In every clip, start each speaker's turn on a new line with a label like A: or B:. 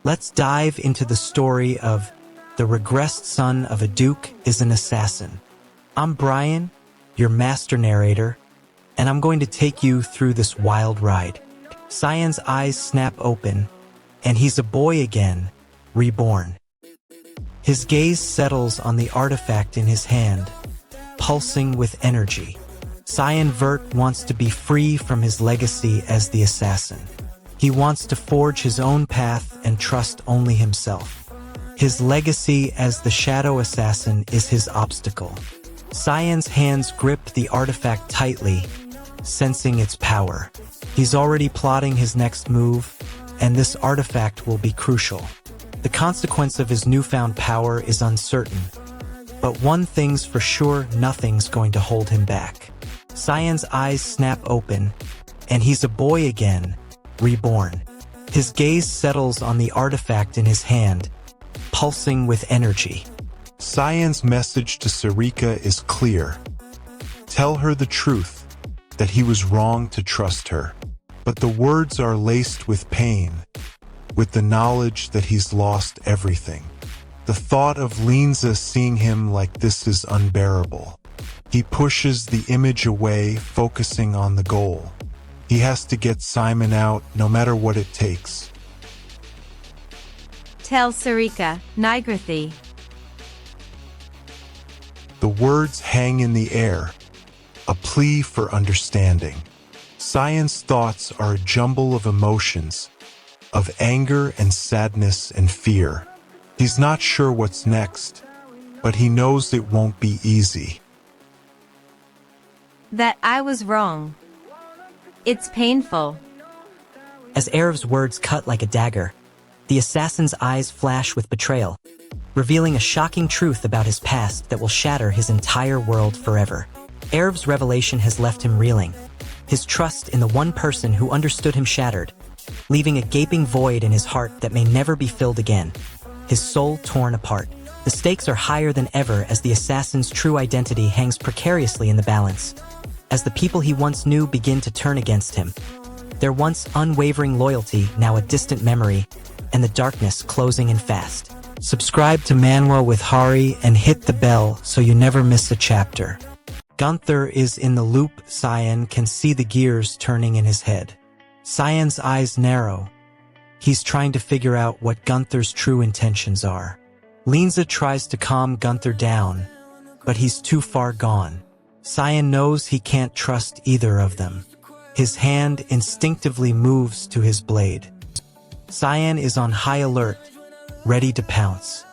A: Let's dive into the story of The Regressed Son of a Duke is an Assassin. I'm Brian, your master narrator, and I'm going to take you through this wild ride. Cyan's eyes snap open, and he's a boy again, reborn. His gaze settles on the artifact in his hand, pulsing with energy. Cyan Vert wants to be free from his legacy as the assassin. He wants to forge his own path and trust only himself. His legacy as the Shadow Assassin is his obstacle. Cyan's hands grip the artifact tightly, sensing its power. He's already plotting his next move, and this artifact will be crucial. The consequence of his newfound power is uncertain, but one thing's for sure: nothing's going to hold him back. Cyan's eyes snap open, and he's a boy again, reborn. His gaze settles on the artifact in his hand, pulsing with energy.
B: Cyan's message to Sarika is clear. Tell her the truth, that he was wrong to trust her. But the words are laced with pain, with the knowledge that he's lost everything. The thought of Linza seeing him like this is unbearable. He pushes the image away, focusing on the goal. He has to get Simon out, no matter what it takes.
C: Tell Sarika, Nigrathi.
B: The words hang in the air, a plea for understanding. Cyan's thoughts are a jumble of emotions, of anger and sadness and fear. He's not sure what's next, but he knows it won't be easy.
C: That I was wrong. It's painful.
A: As Erev's words cut like a dagger, the assassin's eyes flash with betrayal, revealing a shocking truth about his past that will shatter his entire world forever. Erev's revelation has left him reeling, his trust in the one person who understood him shattered, leaving a gaping void in his heart that may never be filled again, his soul torn apart. The stakes are higher than ever as the assassin's true identity hangs precariously in the balance, as the people he once knew begin to turn against him. Their once unwavering loyalty now a distant memory, and the darkness closing in fast. Subscribe to Manwa with Hari and hit the bell so you never miss a chapter. Gunther is in the loop. Cyan can see the gears turning in his head. Cyan's eyes narrow. He's trying to figure out what Gunther's true intentions are. Linza tries to calm Gunther down, but he's too far gone. Cyan knows he can't trust either of them. His hand instinctively moves to his blade. Cyan is on high alert, ready to pounce.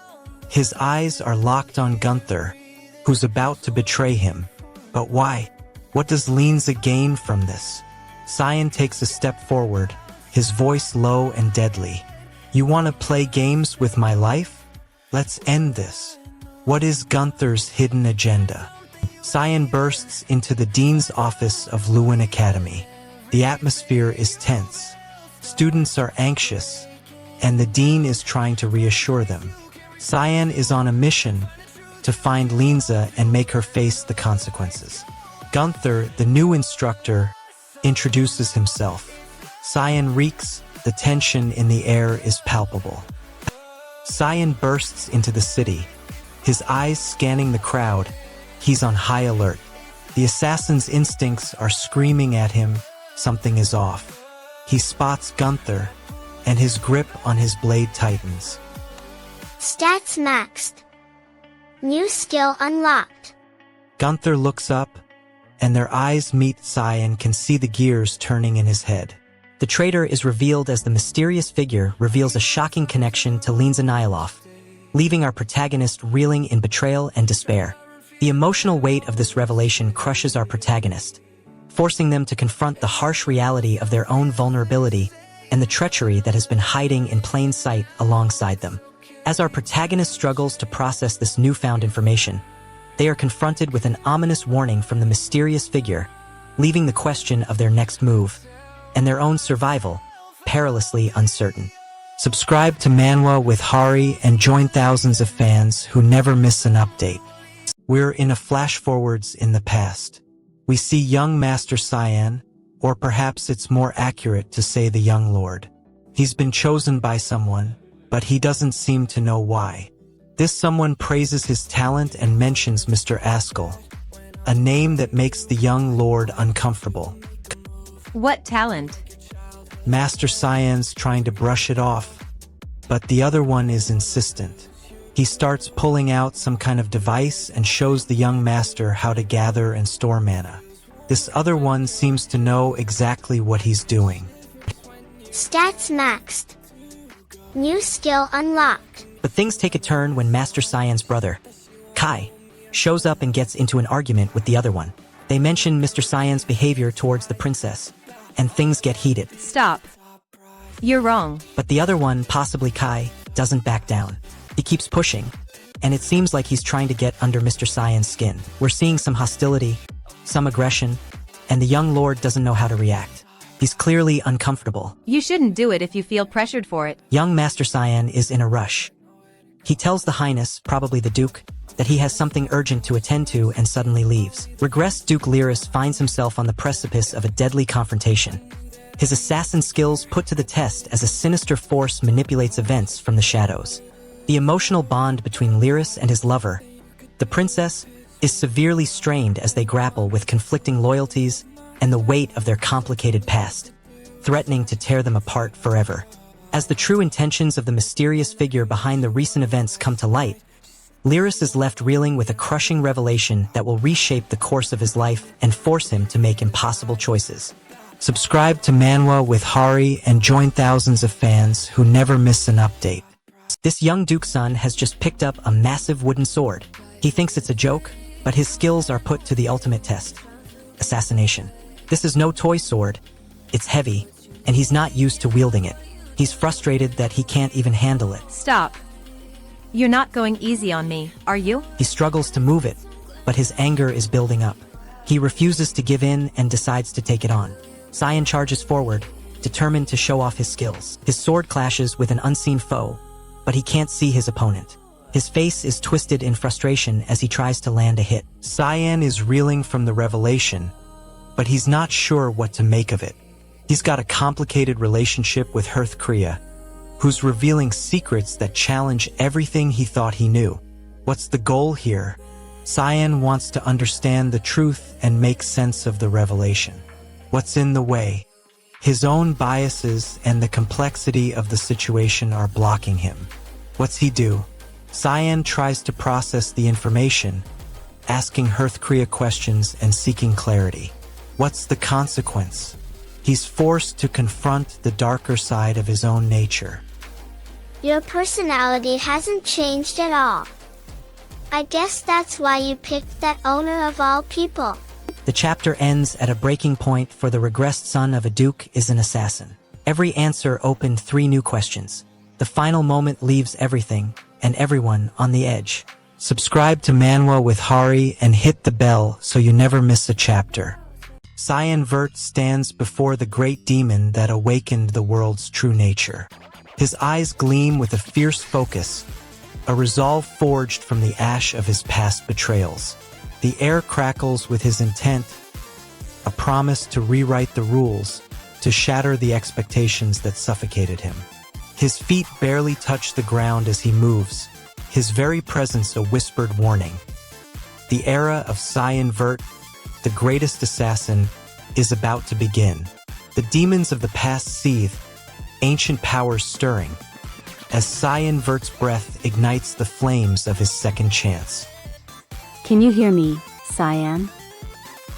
A: His eyes are locked on Gunther, who's about to betray him. But why? What does Linza gain from this? Cyan takes a step forward, his voice low and deadly. You want to play games with my life? Let's end this. What is Gunther's hidden agenda? Cyan bursts into the dean's office of Lewin Academy. The atmosphere is tense. Students are anxious, and the dean is trying to reassure them. Cyan is on a mission to find Linza and make her face the consequences. Gunther, the new instructor, introduces himself. Cyan reeks, the tension in the air is palpable. Cyan bursts into the city, his eyes scanning the crowd. He's on high alert. The assassin's instincts are screaming at him, something is off. He spots Gunther, and his grip on his blade tightens.
D: Stats maxed. New skill unlocked.
A: Gunther looks up, and their eyes meet. Cyan can see the gears turning in his head. The traitor is revealed as the mysterious figure reveals a shocking connection to Linza Nyloff, leaving our protagonist reeling in betrayal and despair. The emotional weight of this revelation crushes our protagonist, forcing them to confront the harsh reality of their own vulnerability and the treachery that has been hiding in plain sight alongside them. As our protagonist struggles to process this newfound information, they are confronted with an ominous warning from the mysterious figure, leaving the question of their next move and their own survival perilously uncertain. Subscribe to Manwa with Hari and join thousands of fans who never miss an update. We're in a flash-forwards in the past. We see young Master Cyan, or perhaps it's more accurate to say the young Lord. He's been chosen by someone,
B: but he doesn't seem to know why. This someone praises his talent and mentions Mr. Askell, a name that makes the young lord uncomfortable.
C: What talent?
B: Master Cyan's trying to brush it off, but the other one is insistent. He starts pulling out some kind of device and shows the young master how to gather and store mana. This other one seems to know exactly what he's doing.
D: Stats maxed. New skill unlocked.
A: But things take a turn when Master Cyan's brother, Kai, shows up and gets into an argument with the other one. They mention Mr. Cyan's behavior towards the princess, and things get heated.
C: Stop. You're wrong.
A: But the other one, possibly Kai, doesn't back down. He keeps pushing, and it seems like he's trying to get under Mr. Cyan's skin. We're seeing some hostility, some aggression, and the young lord doesn't know how to react. He's clearly uncomfortable.
C: You shouldn't do it if you feel pressured for it.
A: Young Master Cyan is in a rush. He tells the Highness, probably the Duke, that he has something urgent to attend to and suddenly leaves. Regressed Duke Lyris finds himself on the precipice of a deadly confrontation. His assassin skills put to the test as a sinister force manipulates events from the shadows. The emotional bond between Lyris and his lover, the princess, is severely strained as they grapple with conflicting loyalties and the weight of their complicated past, threatening to tear them apart forever. As the true intentions of the mysterious figure behind the recent events come to light, Lyris is left reeling with a crushing revelation that will reshape the course of his life and force him to make impossible choices. Subscribe to Manwa with Hari and join thousands of fans who never miss an update. This young Duke's son has just picked up a massive wooden sword. He thinks it's a joke, but his skills are put to the ultimate test. Assassination. This is no toy sword. It's heavy, and he's not used to wielding it. He's frustrated that he can't even handle it.
C: Stop. You're not going easy on me, are you?
A: He struggles to move it, but his anger is building up. He refuses to give in and decides to take it on. Cyan charges forward, determined to show off his skills. His sword clashes with an unseen foe, but he can't see his opponent. His face is twisted in frustration as he tries to land a hit.
B: Cyan is reeling from the revelation, but he's not sure what to make of it. He's got a complicated relationship with Hearthcrea, who's revealing secrets that challenge everything he thought he knew. What's the goal here? Cyan wants to understand the truth and make sense of the revelation. What's in the way? His own biases and the complexity of the situation are blocking him. What's he do? Cyan tries to process the information, asking Hearthcrea questions and seeking clarity. What's the consequence? He's forced to confront the darker side of his own nature.
D: Your personality hasn't changed at all. I guess that's why you picked that owner of all people.
A: The chapter ends at a breaking point, for the regressed son of a duke is an assassin. Every answer opened 3 new questions. The final moment leaves everything and everyone on the edge. Subscribe to Manwa with Hari and hit the bell so you never miss a chapter. Cyan Vert stands before the great demon that awakened the world's true nature. His eyes gleam with a fierce focus, a resolve forged from the ash of his past betrayals. The air crackles with his intent, a promise to rewrite the rules, to shatter the expectations that suffocated him. His feet barely touch the ground as he moves, his very presence a whispered warning. The era of Cyan Vert, the greatest assassin, is about to begin. The demons of the past seethe, ancient powers stirring, as Cyan Vert's breath ignites the flames of his second chance.
E: Can you hear me, Cyan?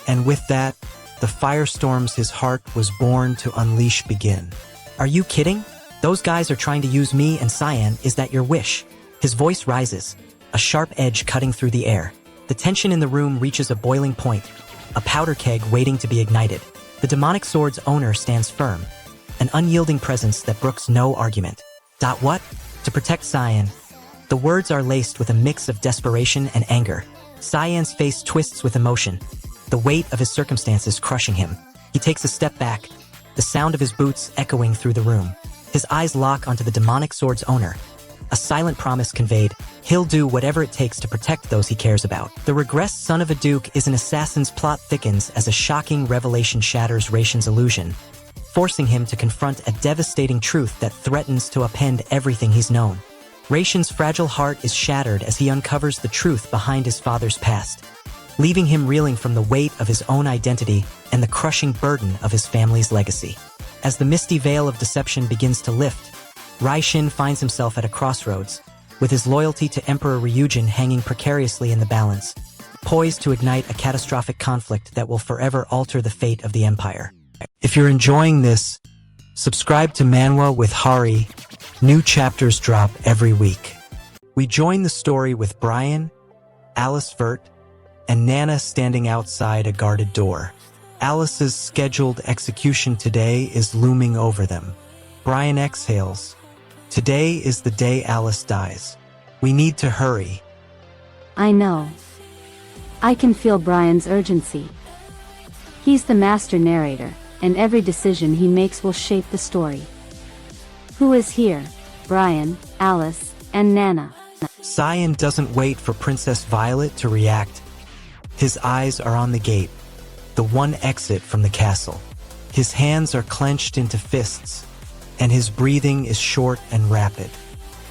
A: And with that, the firestorms his heart was born to unleash begin. Are you kidding? Those guys are trying to use me and Cyan. Is that your wish? His voice rises, a sharp edge cutting through the air. The tension in the room reaches a boiling point, a powder keg waiting to be ignited. The demonic sword's owner stands firm, an unyielding presence that brooks no argument. What? To protect Cyan. The words are laced with a mix of desperation and anger. Cyan's face twists with emotion, the weight of his circumstances crushing him. He takes a step back, the sound of his boots echoing through the room. His eyes lock onto the demonic sword's owner, a silent promise conveyed: he'll do whatever it takes to protect those he cares about. The regressed son of a duke is an assassin's plot thickens as a shocking revelation shatters Ration's illusion, forcing him to confront a devastating truth that threatens to upend everything he's known. Raishin's fragile heart is shattered as he uncovers the truth behind his father's past, leaving him reeling from the weight of his own identity and the crushing burden of his family's legacy. As the misty veil of deception begins to lift, Raishin finds himself at a crossroads, with his loyalty to Emperor Ryujin hanging precariously in the balance, poised to ignite a catastrophic conflict that will forever alter the fate of the empire. If you're enjoying this, subscribe to Manwa with Hari. New chapters drop every week. We join the story with Brian, Alice Vert, and Nana standing outside a guarded door. Alice's scheduled execution today is looming over them. Brian exhales. Today is the day Alice dies. We need to hurry.
E: I know. I can feel Brian's urgency. He's the master narrator, and every decision he makes will shape the story. Who is here? Brian, Alice, and Nana.
A: Cyan doesn't wait for Princess Violet to react. His eyes are on the gate, the one exit from the castle. His hands are clenched into fists, and his breathing is short and rapid.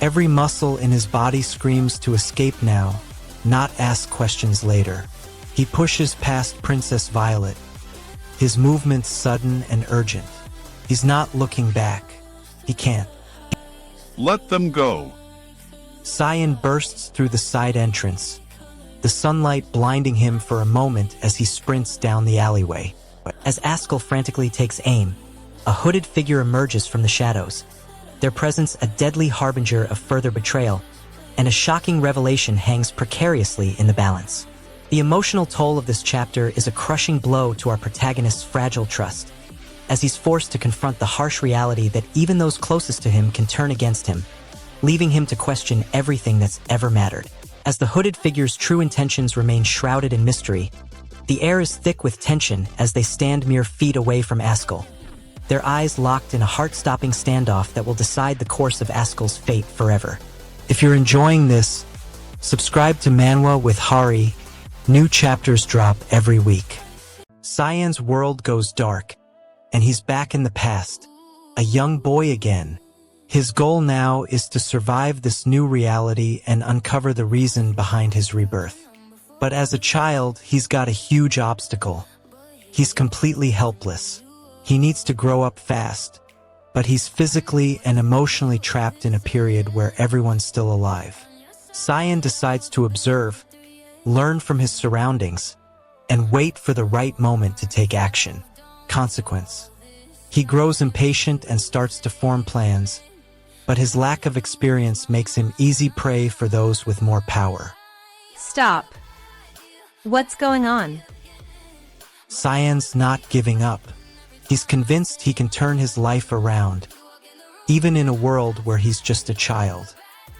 A: Every muscle in his body screams to escape now, not ask questions later. He pushes past Princess Violet, his movements sudden and urgent. He's not looking back. He can't.
F: Let them go.
A: Cyan bursts through the side entrance, the sunlight blinding him for a moment as he sprints down the alleyway. As Askell frantically takes aim, a hooded figure emerges from the shadows, their presence a deadly harbinger of further betrayal, and a shocking revelation hangs precariously in the balance. The emotional toll of this chapter is a crushing blow to our protagonist's fragile trust, as he's forced to confront the harsh reality that even those closest to him can turn against him, leaving him to question everything that's ever mattered. As the hooded figure's true intentions remain shrouded in mystery, the air is thick with tension as they stand mere feet away from Askell, their eyes locked in a heart-stopping standoff that will decide the course of Askell's fate forever. If you're enjoying this, subscribe to Manwa with Hari. New chapters drop every week. Cyan's world goes dark, and he's back in the past, a young boy again. His goal now is to survive this new reality and uncover the reason behind his rebirth. But as a child, he's got a huge obstacle. He's completely helpless. He needs to grow up fast, but he's physically and emotionally trapped in a period where everyone's still alive. Cyan decides to observe, learn from his surroundings, and wait for the right moment to take action. Consequence. He grows impatient and starts to form plans, but his lack of experience makes him easy prey for those with more power.
C: Stop. What's going on?
A: Cyan's not giving up. He's convinced he can turn his life around, even in a world where he's just a child.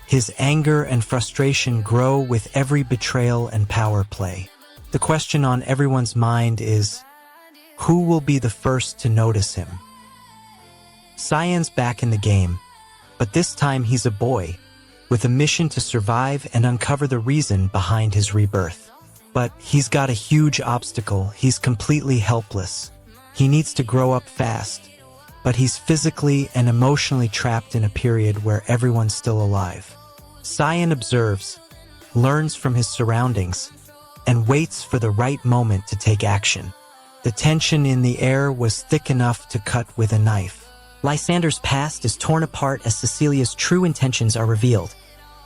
A: His anger and frustration grow with every betrayal and power play. The question on everyone's mind is, who will be the first to notice him? Cyan's back in the game, but this time he's a boy, with a mission to survive and uncover the reason behind his rebirth. But he's got a huge obstacle. He's completely helpless. He needs to grow up fast, but he's physically and emotionally trapped in a period where everyone's still alive. Cyan observes, learns from his surroundings, and waits for the right moment to take action. The tension in the air was thick enough to cut with a knife. Lysander's past is torn apart as Cecilia's true intentions are revealed,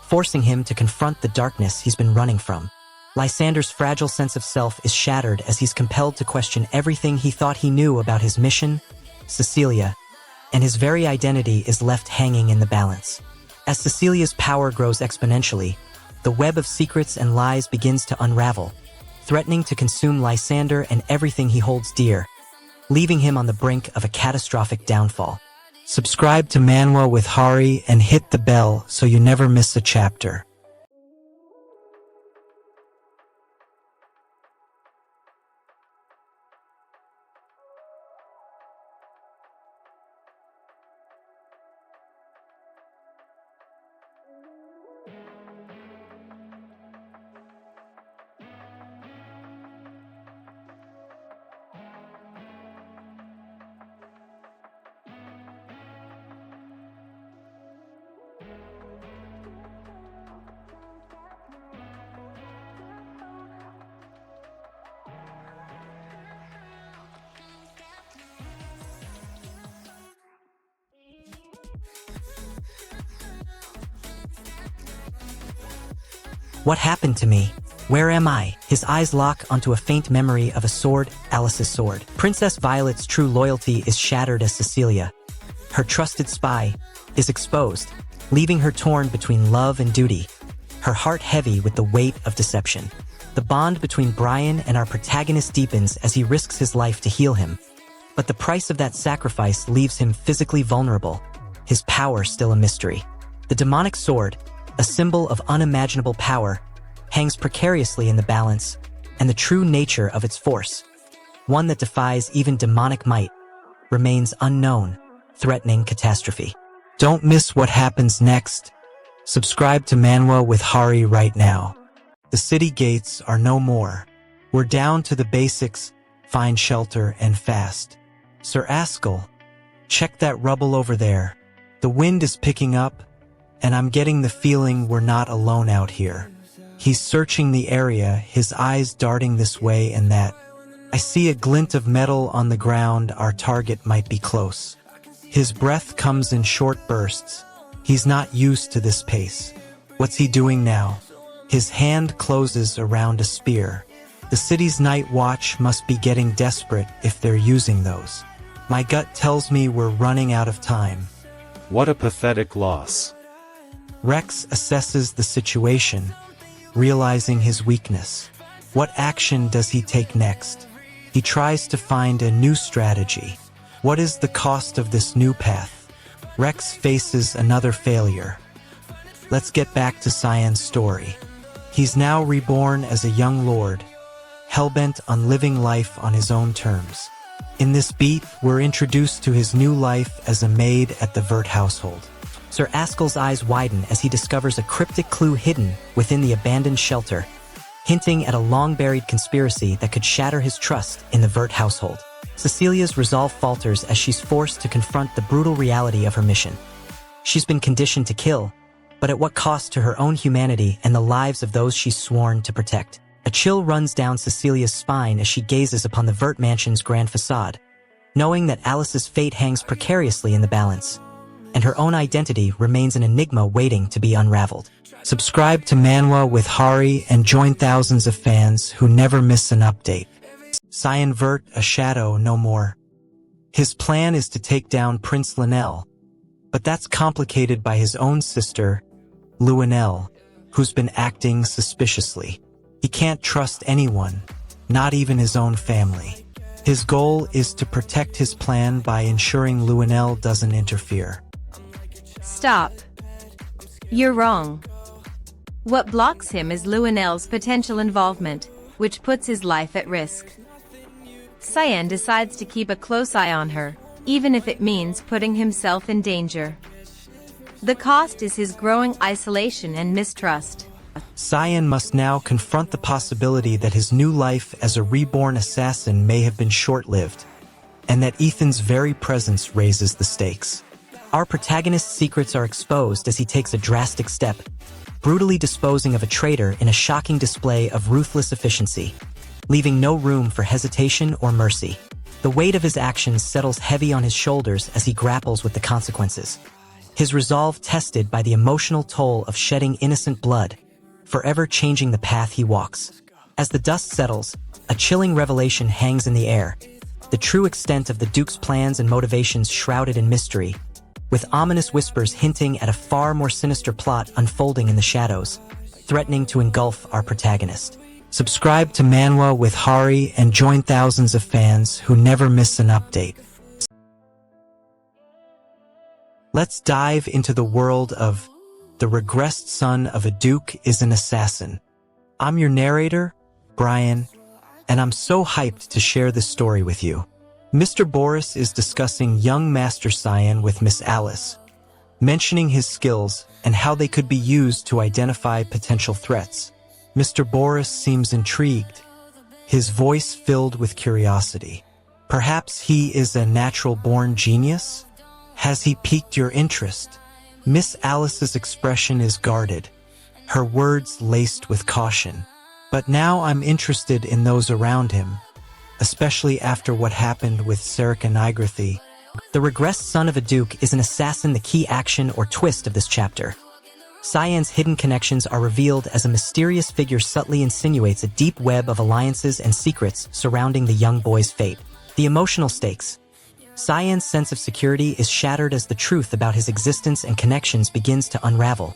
A: forcing him to confront the darkness he's been running from. Lysander's fragile sense of self is shattered as he's compelled to question everything he thought he knew about his mission, Cecilia, and his very identity is left hanging in the balance. As Cecilia's power grows exponentially, the web of secrets and lies begins to unravel, threatening to consume Lysander and everything he holds dear, leaving him on the brink of a catastrophic downfall. Subscribe to Manwa with Hari and hit the bell so you never miss a chapter. What happened to me? Where am I? His eyes lock onto a faint memory of a sword, Alice's sword. Princess Violet's true loyalty is shattered as Cecilia. Her trusted spy is exposed, leaving her torn between love and duty, her heart heavy with the weight of deception. The bond between Brian and our protagonist deepens as he risks his life to heal him. But the price of that sacrifice leaves him physically vulnerable, his power still a mystery. The demonic sword, a symbol of unimaginable power, hangs precariously in the balance, and the true nature of its force, one that defies even demonic might, remains unknown, threatening catastrophe. Don't miss what happens next. Subscribe to Manwa with Hari right now. The city gates are no more. We're down to the basics, find shelter and fast. Sir Askell, check that rubble over there. The wind is picking up, and I'm getting the feeling we're not alone out here. He's searching the area, his eyes darting this way and that. I see a glint of metal on the ground, our target might be close. His breath comes in short bursts. He's not used to this pace. What's he doing now? His hand closes around a spear. The city's night watch must be getting desperate if they're using those. My gut tells me we're running out of time.
B: What a pathetic loss.
A: Rex assesses the situation, realizing his weakness. What action does he take next? He tries to find a new strategy. What is the cost of this new path? Rex faces another failure. Let's get back to Cyan's story. He's now reborn as a young lord, hellbent on living life on his own terms. In this beat, we're introduced to his new life as a maid at the Vert household. Sir Askell's eyes widen as he discovers a cryptic clue hidden within the abandoned shelter, hinting at a long-buried conspiracy that could shatter his trust in the Vert household. Cecilia's resolve falters as she's forced to confront the brutal reality of her mission. She's been conditioned to kill, but at what cost to her own humanity and the lives of those she's sworn to protect? A chill runs down Cecilia's spine as she gazes upon the Vert mansion's grand facade, knowing that Alice's fate hangs precariously in the balance, and her own identity remains an enigma waiting to be unraveled. Subscribe to Manwa with Hari and join thousands of fans who never miss an update. Cyan Vert, a shadow no more. His plan is to take down Prince Linnell, but that's complicated by his own sister, Luenell, who's been acting suspiciously. He can't trust anyone, not even his own family. His goal is to protect his plan by ensuring Luenell doesn't interfere.
C: Stop. You're wrong. What blocks him is Luenell's potential involvement, which puts his life at risk. Cyan decides to keep a close eye on her, even if it means putting himself in danger. The cost is his growing isolation and mistrust.
A: Cyan must now confront the possibility that his new life as a reborn assassin may have been short-lived, and that Ethan's very presence raises the stakes. Our protagonist's secrets are exposed as he takes a drastic step, brutally disposing of a traitor in a shocking display of ruthless efficiency, leaving no room for hesitation or mercy. The weight of his actions settles heavy on his shoulders as he grapples with the consequences. His resolve tested by the emotional toll of shedding innocent blood, forever changing the path he walks. As the dust settles, a chilling revelation hangs in the air, the true extent of the Duke's plans and motivations shrouded in mystery, with ominous whispers hinting at a far more sinister plot unfolding in the shadows, threatening to engulf our protagonist. Subscribe to Manwa with Hari and join thousands of fans who never miss an update. Let's dive into the world of The Regressed Son of a Duke is an Assassin. I'm your narrator, Brian, and I'm so hyped to share this story with you. Mr. Boris is discussing young Master Cyan with Miss Alice, mentioning his skills and how they could be used to identify potential threats. Mr. Boris seems intrigued, his voice filled with curiosity. Perhaps he is a natural-born genius? Has he piqued your interest? Miss Alice's expression is guarded, her words laced with caution. But now I'm interested in those around him, especially after what happened with Serika Nigrathi. The Regressed Son of a Duke is an assassin, the key action or twist of this chapter. Cyan's hidden connections are revealed as a mysterious figure subtly insinuates a deep web of alliances and secrets surrounding the young boy's fate. The emotional stakes. Cyan's sense of security is shattered as the truth about his existence and connections begins to unravel,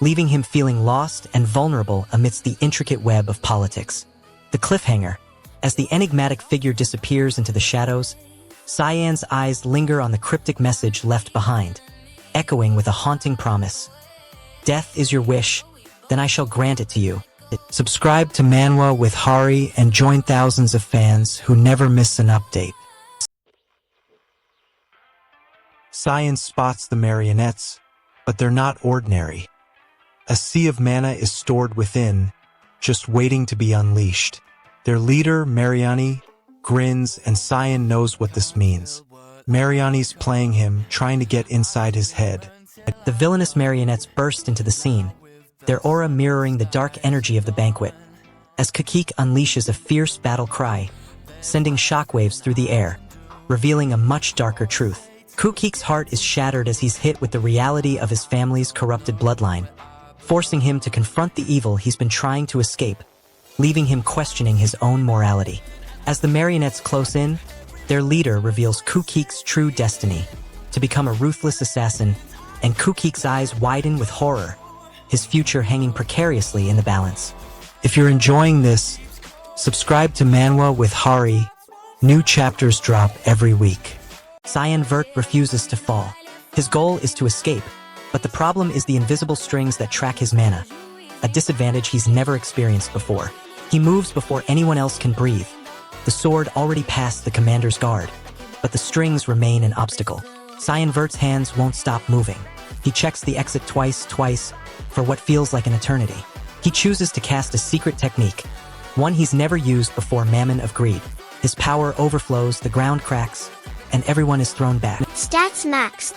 A: leaving him feeling lost and vulnerable amidst the intricate web of politics. The cliffhanger. As the enigmatic figure disappears into the shadows, Cyan's eyes linger on the cryptic message left behind, echoing with a haunting promise. Death is your wish, then I shall grant it to you. Subscribe to Manwa with Hari and join thousands of fans who never miss an update. Cyan spots the marionettes, but they're not ordinary. A sea of mana is stored within, just waiting to be unleashed. Their leader, Mariani, grins, and Cyan knows what this means. Mariani's playing him, trying to get inside his head. The villainous marionettes burst into the scene, their aura mirroring the dark energy of the banquet, as Kakik unleashes a fierce battle cry, sending shockwaves through the air, revealing a much darker truth. Kukik's heart is shattered as he's hit with the reality of his family's corrupted bloodline, forcing him to confront the evil he's been trying to escape, leaving him questioning his own morality. As the marionettes close in, their leader reveals Kukik's true destiny, to become a ruthless assassin, and Kukik's eyes widen with horror, his future hanging precariously in the balance. If you're enjoying this, subscribe to Manwa with Hari. New chapters drop every week. Cyan Vert refuses to fall. His goal is to escape, but the problem is the invisible strings that track his mana, a disadvantage he's never experienced before. He moves before anyone else can breathe. The sword already passed the commander's guard, but the strings remain an obstacle. Cyan Vert's hands won't stop moving. He checks the exit twice, for what feels like an eternity. He chooses to cast a secret technique, one he's never used before, Mammon of Greed. His power overflows, the ground cracks, and everyone is thrown back.
D: Stats maxed.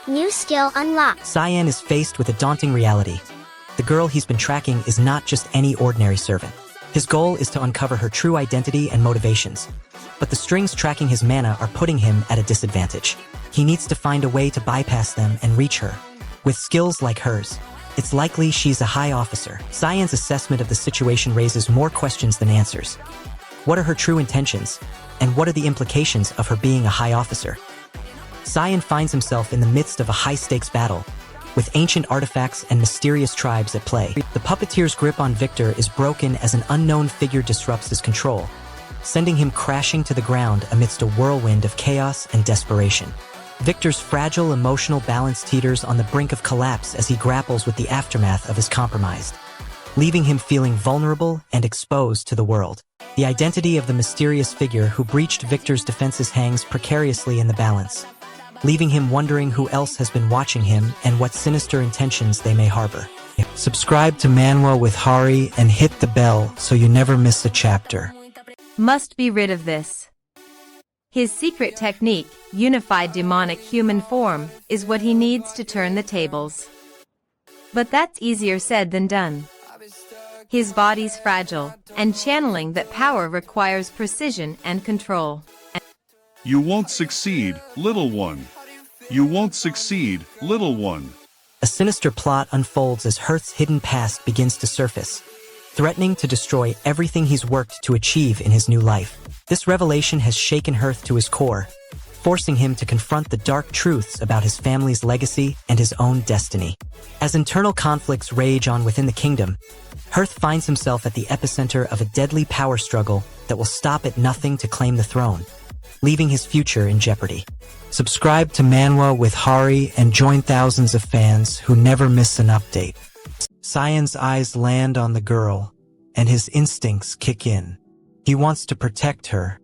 D: New skill unlocked.
A: Cyan is faced with a daunting reality. The girl he's been tracking is not just any ordinary servant. His goal is to uncover her true identity and motivations, but the strings tracking his mana are putting him at a disadvantage. He needs to find a way to bypass them and reach her. With skills like hers, it's likely she's a high officer. Cyan's assessment of the situation raises more questions than answers. What are her true intentions, and what are the implications of her being a high officer? Cyan finds himself in the midst of a high-stakes battle, with ancient artifacts and mysterious tribes at play. The puppeteer's grip on Victor is broken as an unknown figure disrupts his control, sending him crashing to the ground amidst a whirlwind of chaos and desperation. Victor's fragile emotional balance teeters on the brink of collapse as he grapples with the aftermath of his compromise, leaving him feeling vulnerable and exposed to the world. The identity of the mysterious figure who breached Victor's defenses hangs precariously in the balance, leaving him wondering who else has been watching him and what sinister intentions they may harbor. Subscribe to Manwa with Hari and hit the bell so you never miss a chapter.
C: Must be rid of this. His secret technique, unified demonic human form, is what he needs to turn the tables. But that's easier said than done. His body's fragile, and channeling that power requires precision and control.
F: You won't succeed, little one. You won't succeed, little one.
A: A sinister plot unfolds as Hearth's hidden past begins to surface, threatening to destroy everything he's worked to achieve in his new life. This revelation has shaken Hearth to his core, forcing him to confront the dark truths about his family's legacy and his own destiny. As internal conflicts rage on within the kingdom, Hearth finds himself at the epicenter of a deadly power struggle that will stop at nothing to claim the throne, leaving his future in jeopardy. Subscribe to Manwa with Hari and join thousands of fans who never miss an update. Cyan's eyes land on the girl, and his instincts kick in. He wants to protect her,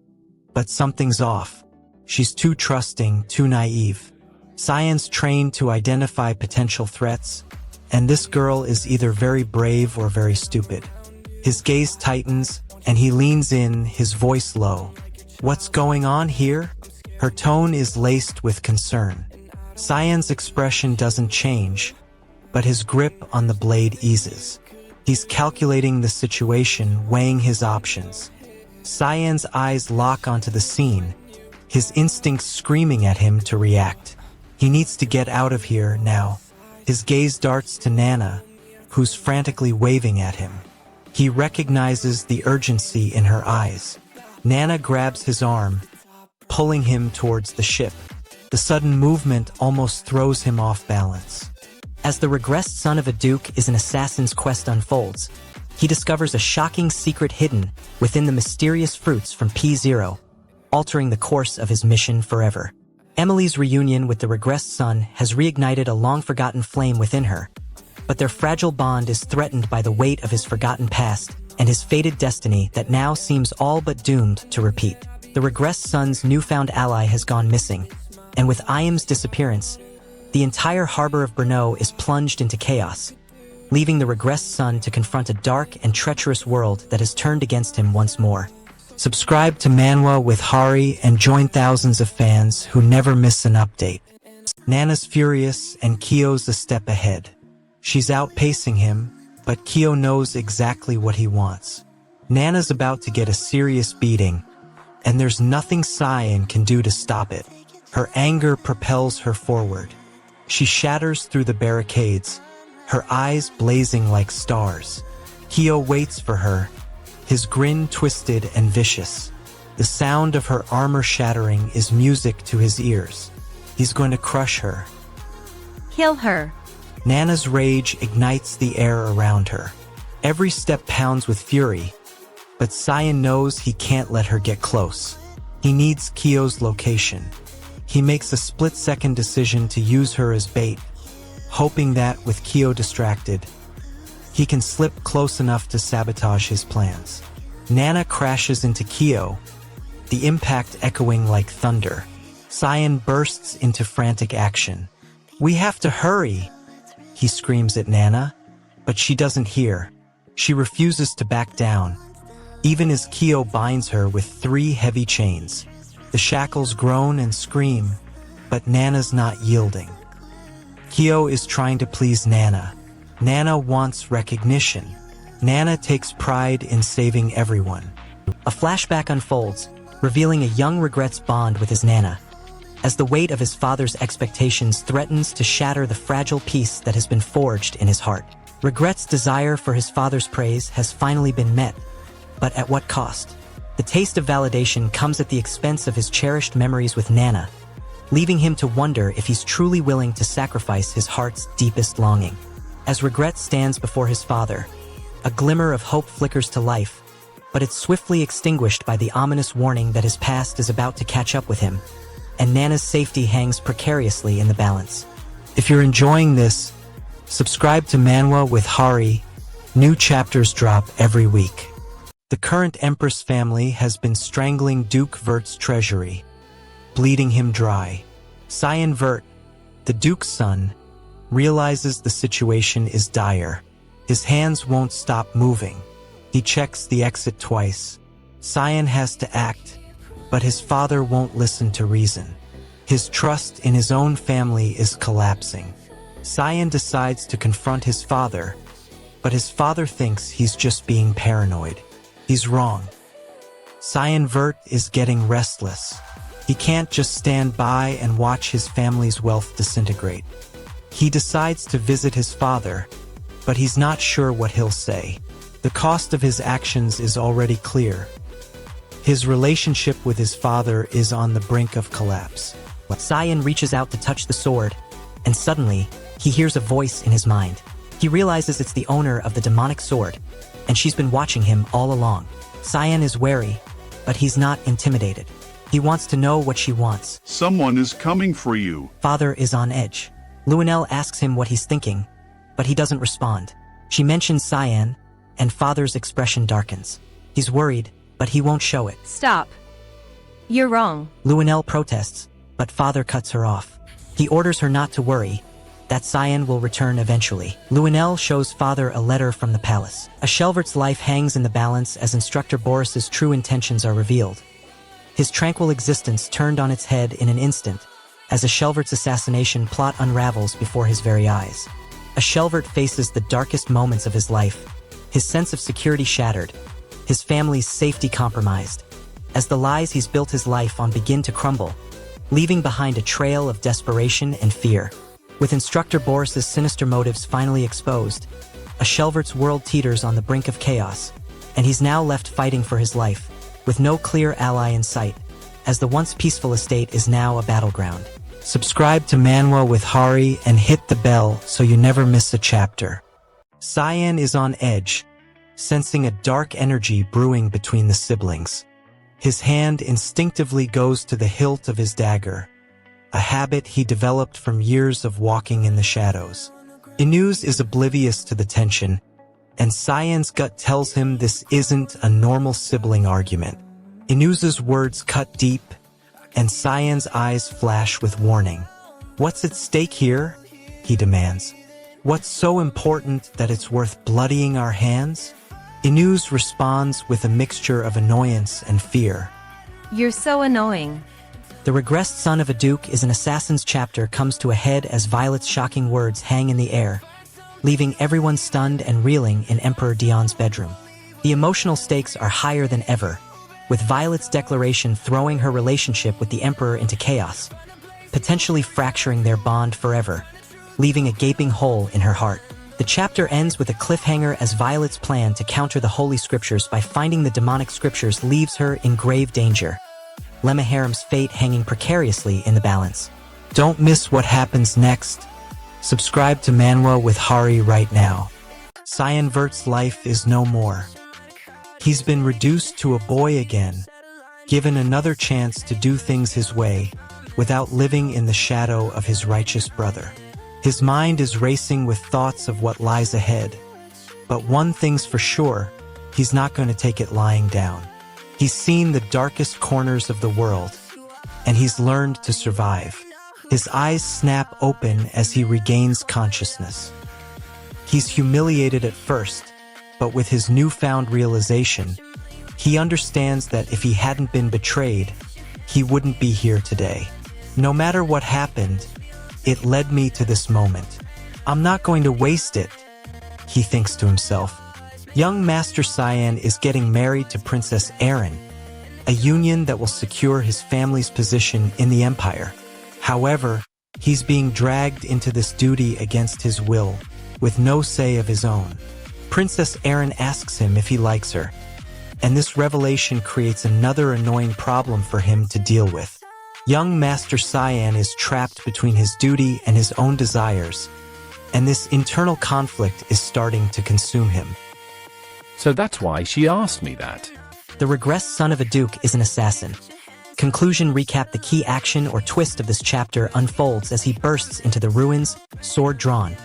A: but something's off. She's too trusting, too naive. Cyan's trained to identify potential threats, and this girl is either very brave or very stupid. His gaze tightens, and he leans in, his voice low. What's going on here? Her tone is laced with concern. Cyan's expression doesn't change, but his grip on the blade eases. He's calculating the situation, weighing his options. Cyan's eyes lock onto the scene, his instincts screaming at him to react. He needs to get out of here now,
B: His gaze darts to Nana, who's frantically waving at him. He recognizes the urgency in her eyes. Nana grabs his arm, pulling him towards the ship. The sudden movement almost throws him off balance. As the regressed son of a duke is an assassin's quest unfolds, he discovers a shocking secret hidden within the mysterious fruits from P0, altering the course of his mission forever. Emily's reunion with the regressed son has reignited a long-forgotten flame within her, but their fragile bond is threatened by the weight of his forgotten past and his fated destiny that now seems all but doomed to repeat. The regressed son's newfound ally has gone missing, and with Iam's disappearance, the entire harbor of Brno is plunged into chaos, leaving the regressed son to confront a dark and treacherous world that has turned against him once more. Subscribe to Manwa with Hari and join thousands of fans who never miss an update. Nana's furious and Kio's a step ahead. She's outpacing him, but Kio knows exactly what he wants. Nana's about to get a serious beating, and there's nothing Cyan can do to stop it. Her anger propels her forward. She shatters through the barricades, her eyes blazing like stars. Kio waits for her, his grin twisted and vicious. The sound of her armor shattering is music to his ears. He's going to crush her.
C: Kill her.
B: Nana's rage ignites the air around her. Every step pounds with fury, but Cyan knows he can't let her get close. He needs Kio's location. He makes a split-second decision to use her as bait, hoping that, with Kio distracted, he can slip close enough to sabotage his plans. Nana crashes into Kio, the impact echoing like thunder. Cyan bursts into frantic action. "We have to hurry!" he screams at Nana, but she doesn't hear. She refuses to back down, even as Kio binds her with 3 heavy chains. The shackles groan and scream, but Nana's not yielding. Kio is trying to please Nana. Nana wants recognition. Nana takes pride in saving everyone.
A: A flashback unfolds, revealing a young Regret's bond with his Nana, as the weight of his father's expectations threatens to shatter the fragile peace that has been forged in his heart. Regret's desire for his father's praise has finally been met, but at what cost? The taste of validation comes at the expense of his cherished memories with Nana, leaving him to wonder if he's truly willing to sacrifice his heart's deepest longing. As Regret stands before his father, a glimmer of hope flickers to life, but it's swiftly extinguished by the ominous warning that his past is about to catch up with him, and Nana's safety hangs precariously in the balance.
B: If you're enjoying this, subscribe to Manwa with Hari. New chapters drop every week. The current Empress family has been strangling Duke Vert's treasury, bleeding him dry. Cyan Vert, the Duke's son, realizes the situation is dire. His hands won't stop moving. He checks the exit twice. Cyan has to act, but his father won't listen to reason. His trust in his own family is collapsing. Cyan decides to confront his father, but his father thinks he's just being paranoid. He's wrong. Cyan Vert is getting restless. He can't just stand by and watch his family's wealth disintegrate. He decides to visit his father, but he's not sure what he'll say. The cost of his actions is already clear. His relationship with his father is on the brink of collapse.
A: Cyan reaches out to touch the sword, and suddenly, he hears a voice in his mind. He realizes it's the owner of the demonic sword, and she's been watching him all along. Cyan is wary, but he's not intimidated. He wants to know what she wants.
F: Someone is coming for you.
A: Father is on edge. Luenell asks him what he's thinking, but he doesn't respond. She mentions Cyan, and Father's expression darkens. He's worried, but he won't show it.
C: Stop. You're wrong.
A: Luenell protests, but Father cuts her off. He orders her not to worry, that Cyan will return eventually. Luenell shows Father a letter from the palace. A Shelvert's life hangs in the balance as Instructor Boris's true intentions are revealed. His tranquil existence turned on its head in an instant, as a Shelvert's assassination plot unravels before his very eyes. A Shelvert faces the darkest moments of his life, his sense of security shattered, his family's safety compromised, as the lies he's built his life on begin to crumble, leaving behind a trail of desperation and fear. With Instructor Boris's sinister motives finally exposed, a Shelvert's world teeters on the brink of chaos, and he's now left fighting for his life, with no clear ally in sight, as the once peaceful estate is now a battleground. Subscribe to Manwa with Hari and hit the bell so you never miss a chapter. Cyan is on edge, sensing a dark energy brewing between the siblings. His hand instinctively goes to the hilt of his dagger, a habit he developed from years of walking in the shadows. Unease is oblivious to the tension, and Cyan's gut tells him this isn't a normal sibling argument. Unease's words cut deep, and Cyan's eyes flash with warning. "What's at stake here?" he demands. "What's so important that it's worth bloodying our hands?" Unease responds with a mixture of annoyance and fear.
C: You're so annoying.
A: The Regressed son of a duke is an assassin's chapter comes to a head as Violet's shocking words hang in the air, leaving everyone stunned and reeling in Emperor Dion's bedroom. The emotional stakes are higher than ever, with Violet's declaration throwing her relationship with the Emperor into chaos, potentially fracturing their bond forever, leaving a gaping hole in her heart. The chapter ends with a cliffhanger as Violet's plan to counter the Holy Scriptures by finding the demonic scriptures leaves her in grave danger, Lemaharim's fate hanging precariously in the balance. Don't miss what happens next. Subscribe to Manwa with Hari right now. Cyan Vert's life is no more. He's been reduced to a boy again, given another chance to do things his way, without living in the shadow of his righteous brother. His mind is racing with thoughts of what lies ahead. But one thing's for sure, he's not going to take it lying down. He's seen the darkest corners of the world, and he's learned to survive. His eyes snap open as he regains consciousness. He's humiliated at first, but with his newfound realization, he understands that if he hadn't been betrayed, he wouldn't be here today. No matter what happened, it led me to this moment. I'm not going to waste it, he thinks to himself. Young Master Cyan is getting married to Princess Erin, a union that will secure his family's position in the Empire. However, he's being dragged into this duty against his will, with no say of his own. Princess Erin asks him if he likes her, and this revelation creates another annoying problem for him to deal with. Young Master Cyan is trapped between his duty and his own desires, and this internal conflict is starting to consume him.
G: So that's why she asked me that.
A: The Regressed son of a duke is an assassin. Conclusion recap: the key action or twist of this chapter unfolds as he bursts into the ruins, sword drawn,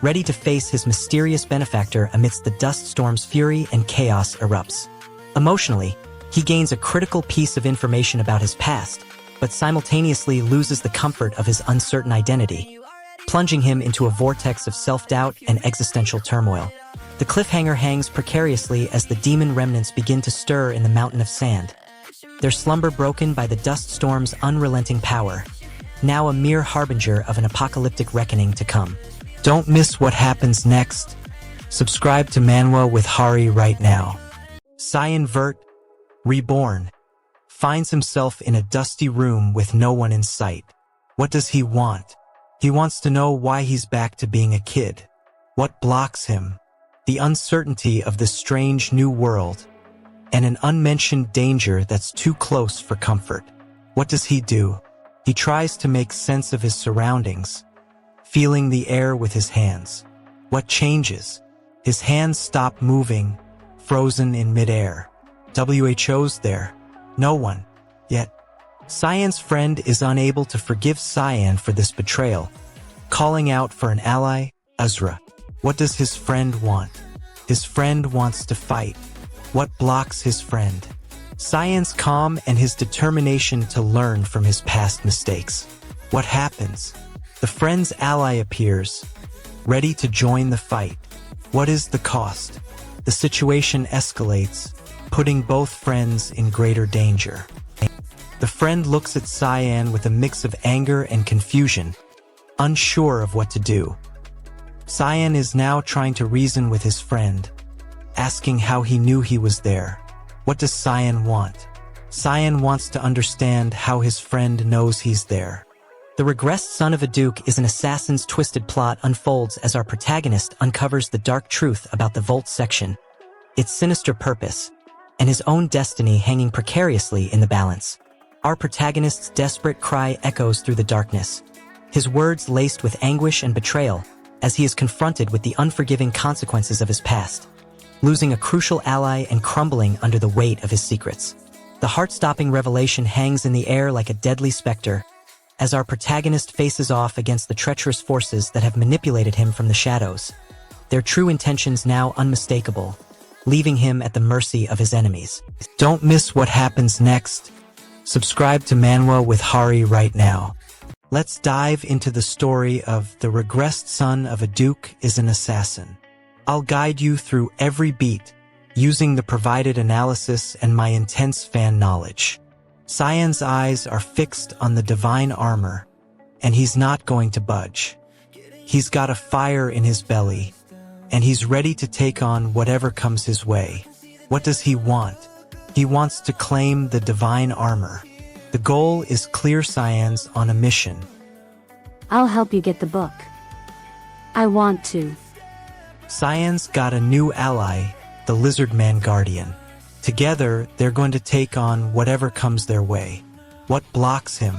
A: ready to face his mysterious benefactor amidst the dust storm's fury and chaos erupts. Emotionally, he gains a critical piece of information about his past, but simultaneously loses the comfort of his uncertain identity, plunging him into a vortex of self-doubt and existential turmoil. The cliffhanger hangs precariously as the demon remnants begin to stir in the mountain of sand, their slumber broken by the dust storm's unrelenting power, now a mere harbinger of an apocalyptic reckoning to come. Don't miss what happens next. Subscribe to Manwa with Hari right now. Cyan Vert, Reborn, finds himself in a dusty room with no one in sight. What does he want? He wants to know why he's back to being a kid. What blocks him? The uncertainty of this strange new world, and an unmentioned danger that's too close for comfort. What does he do? He tries to make sense of his surroundings, feeling the air with his hands. What changes? His hands stop moving, frozen in midair. WHO's there. No one. Yet, Cyan's friend is unable to forgive Cyan for this betrayal, calling out for an ally, Azra. What does his friend want? His friend wants to fight. What blocks his friend? Cyan's calm and his determination to learn from his past mistakes. What happens? The friend's ally appears, ready to join the fight. What is the cost? The situation escalates, putting both friends in greater danger. The friend looks at Cyan with a mix of anger and confusion, unsure of what to do. Cyan is now trying to reason with his friend, asking how he knew he was there. What does Cyan want? Cyan wants to understand how his friend knows he's there. The Regressed son of a duke is an assassin's twisted plot unfolds as our protagonist uncovers the dark truth about the Vault section, its sinister purpose, and his own destiny hanging precariously in the balance. Our protagonist's desperate cry echoes through the darkness, his words laced with anguish and betrayal as he is confronted with the unforgiving consequences of his past, losing a crucial ally and crumbling under the weight of his secrets. The heart-stopping revelation hangs in the air like a deadly specter as our protagonist faces off against the treacherous forces that have manipulated him from the shadows, their true intentions now unmistakable, leaving him at the mercy of his enemies. Don't miss what happens next. Subscribe to Manwa with Hari right now. Let's dive into the story of The Regressed Son of a Duke is an Assassin. I'll guide you through every beat, using the provided analysis and my intense fan knowledge. Cyan's eyes are fixed on the divine armor, and he's not going to budge. He's got a fire in his belly, and he's ready to take on whatever comes his way. What does he want? He wants to claim the divine armor. The goal is clear. Cyan's on a mission.
E: I'll help you get the book. I want to.
A: Cyan's got a new ally, the Lizard Man Guardian. Together, they're going to take on whatever comes their way. What blocks him?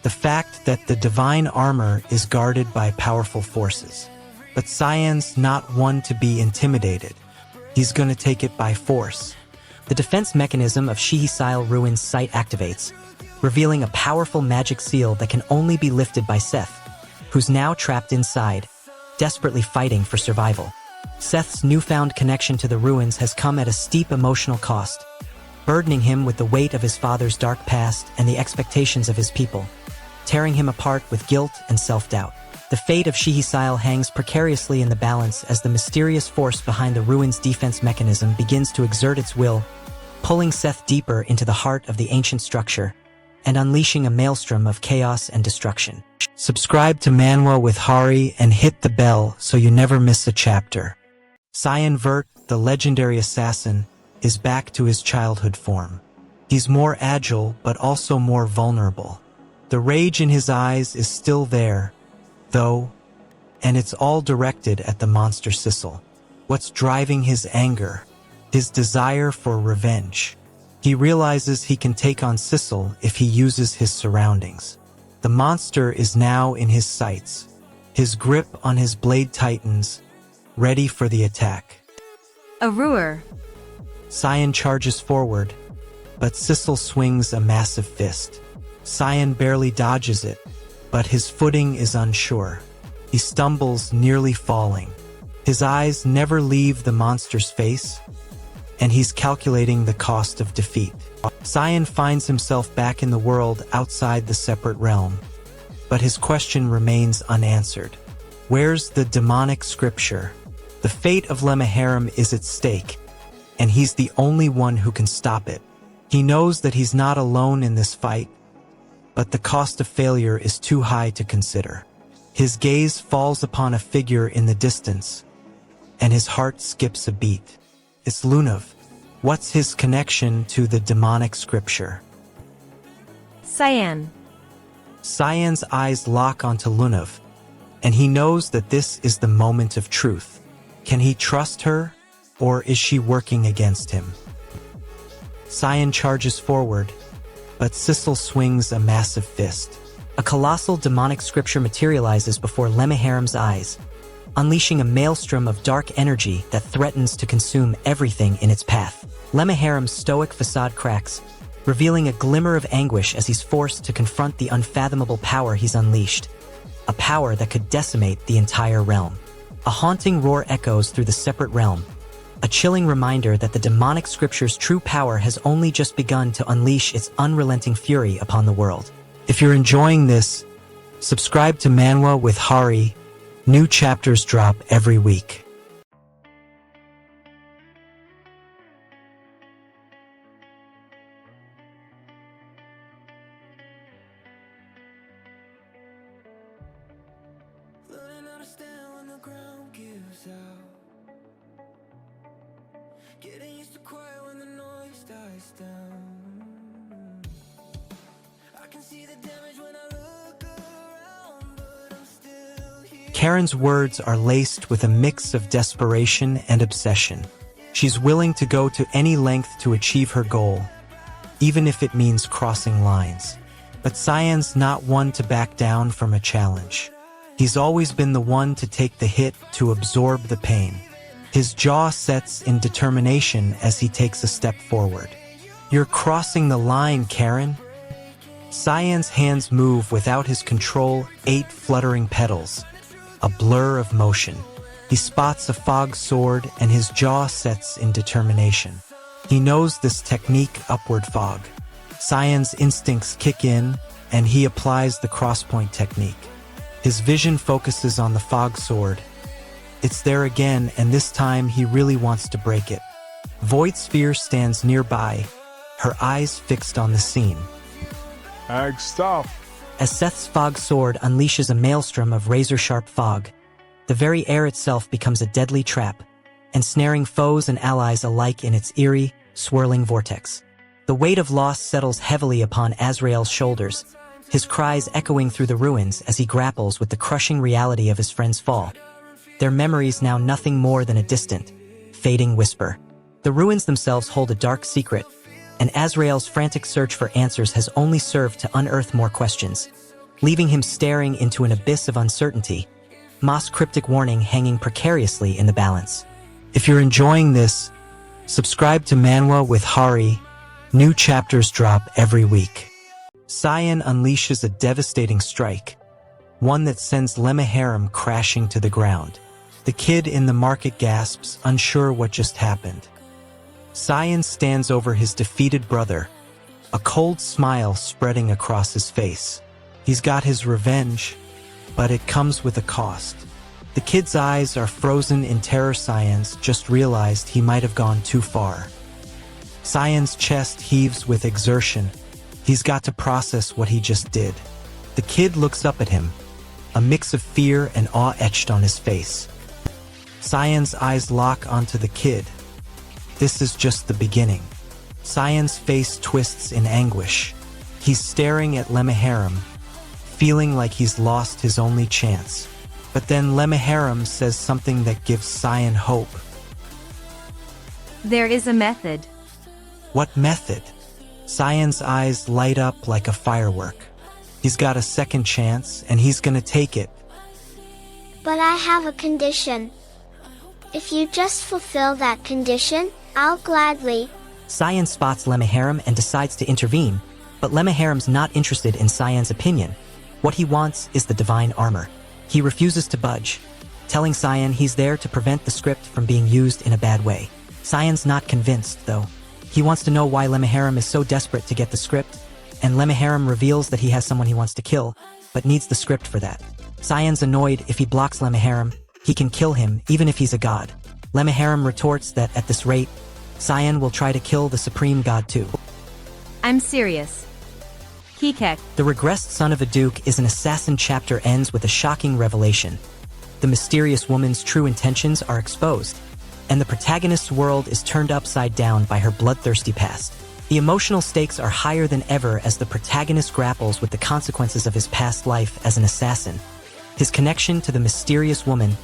A: The fact that the divine armor is guarded by powerful forces. But Cyan's not one to be intimidated. He's going to take it by force. The defense mechanism of Shihisile Ruin's site activates, revealing a powerful magic seal that can only be lifted by Seth, who's now trapped inside, desperately fighting for survival. Seth's newfound connection to the ruins has come at a steep emotional cost, burdening him with the weight of his father's dark past and the expectations of his people, tearing him apart with guilt and self-doubt. The fate of Shihisile hangs precariously in the balance as the mysterious force behind the ruins' defense mechanism begins to exert its will, pulling Seth deeper into the heart of the ancient structure and unleashing a maelstrom of chaos and destruction. Subscribe to Manwa with Hari and hit the bell so you never miss a chapter. Cyan Vert, the legendary assassin, is back to his childhood form. He's more agile, but also more vulnerable. The rage in his eyes is still there, though, and it's all directed at the monster Sissel. What's driving his anger? His desire for revenge. He realizes he can take on Sissel if he uses his surroundings. The monster is now in his sights, his grip on his blade tightens, ready for the attack.
C: A Ruer.
A: Cyan charges forward, but Sissel swings a massive fist. Cyan barely dodges it, but his footing is unsure. He stumbles, nearly falling. His eyes never leave the monster's face, and he's calculating the cost of defeat. Cyan finds himself back in the world outside the separate realm, but his question remains unanswered. Where's the demonic scripture? The fate of Lemmaharam is at stake, and he's the only one who can stop it. He knows that he's not alone in this fight, but the cost of failure is too high to consider. His gaze falls upon a figure in the distance, and his heart skips a beat. It's Lunav. What's his connection to the demonic scripture?
C: Cyan.
A: Cyan's eyes lock onto Lunav, and he knows that this is the moment of truth. Can he trust her, or is she working against him? Cyan charges forward, but Sissel swings a massive fist. A colossal demonic scripture materializes before Lemmaharam's eyes, unleashing a maelstrom of dark energy that threatens to consume everything in its path. Lemmaharam's stoic facade cracks, revealing a glimmer of anguish as he's forced to confront the unfathomable power he's unleashed, a power that could decimate the entire realm. A haunting roar echoes through the separate realm, a chilling reminder that the demonic scripture's true power has only just begun to unleash its unrelenting fury upon the world. If you're enjoying this, subscribe to Manwa with Hari. New chapters drop every week.
H: Getting used to quiet when the noise dies down. I can see the damage when I look around.
A: Karen's words are laced with a mix of desperation and obsession. She's willing to go to any length to achieve her goal, even if it means crossing lines. But Cyan's not one to back down from a challenge. He's always been the one to take the hit, to absorb the pain. His jaw sets in determination as he takes a step forward. "You're crossing the line, Karen." Cyan's hands move without his control, 8 fluttering petals, a blur of motion. He spots a fog sword and his jaw sets in determination. He knows this technique, upward fog. Cyan's instincts kick in and he applies the crosspoint technique. His vision focuses on the fog sword. It's there again, and this time he really wants to break it. Void Sphere stands nearby, her eyes fixed on the scene.
I: Ag, stop.
A: As Seth's fog sword unleashes a maelstrom of razor-sharp fog, the very air itself becomes a deadly trap, ensnaring foes and allies alike in its eerie, swirling vortex. The weight of loss settles heavily upon Azrael's shoulders, his cries echoing through the ruins as he grapples with the crushing reality of his friend's fall. Their memories now nothing more than a distant, fading whisper. The ruins themselves hold a dark secret, and Azrael's frantic search for answers has only served to unearth more questions, leaving him staring into an abyss of uncertainty, Moss' cryptic warning hanging precariously in the balance. If you're enjoying this, subscribe to Manwa with Hari. New chapters drop every week. Cyan unleashes a devastating strike, one that sends Lemaharam crashing to the ground. The kid in the market gasps, unsure what just happened. Cyan stands over his defeated brother, a cold smile spreading across his face. He's got his revenge, but it comes with a cost. The kid's eyes are frozen in terror. Cyan's just realized he might have gone too far. Cyan's chest heaves with exertion. He's got to process what he just did. The kid looks up at him, a mix of fear and awe etched on his face. Cyan's eyes lock onto the kid. This is just the beginning. Cyan's face twists in anguish. He's staring at Lemaharam, feeling like he's lost his only chance. But then Lemaharam says something that gives Cyan hope.
C: There is a method.
A: What method? Cyan's eyes light up like a firework. He's got a second chance, and he's gonna take it.
D: But I have a condition. If you just fulfill that condition, I'll gladly.
A: Cyan spots Lemaharam and decides to intervene, but Lemaharam's not interested in Cyan's opinion. What he wants is the divine armor. He refuses to budge, telling Cyan he's there to prevent the script from being used in a bad way. Cyan's not convinced, though. He wants to know why Lemaharam is so desperate to get the script, and Lemaharam reveals that he has someone he wants to kill, but needs the script for that. Cyan's annoyed. If he blocks Lemaharam, he can kill him, even if he's a god. Lemaharam retorts that at this rate, Cyan will try to kill the supreme god too.
C: I'm serious. Kikek.
A: The Regressed son of a duke is an assassin. Chapter ends with a shocking revelation. The mysterious woman's true intentions are exposed, and the protagonist's world is turned upside down by her bloodthirsty past. The emotional stakes are higher than ever as the protagonist grapples with the consequences of his past life as an assassin, his connection to the mysterious woman,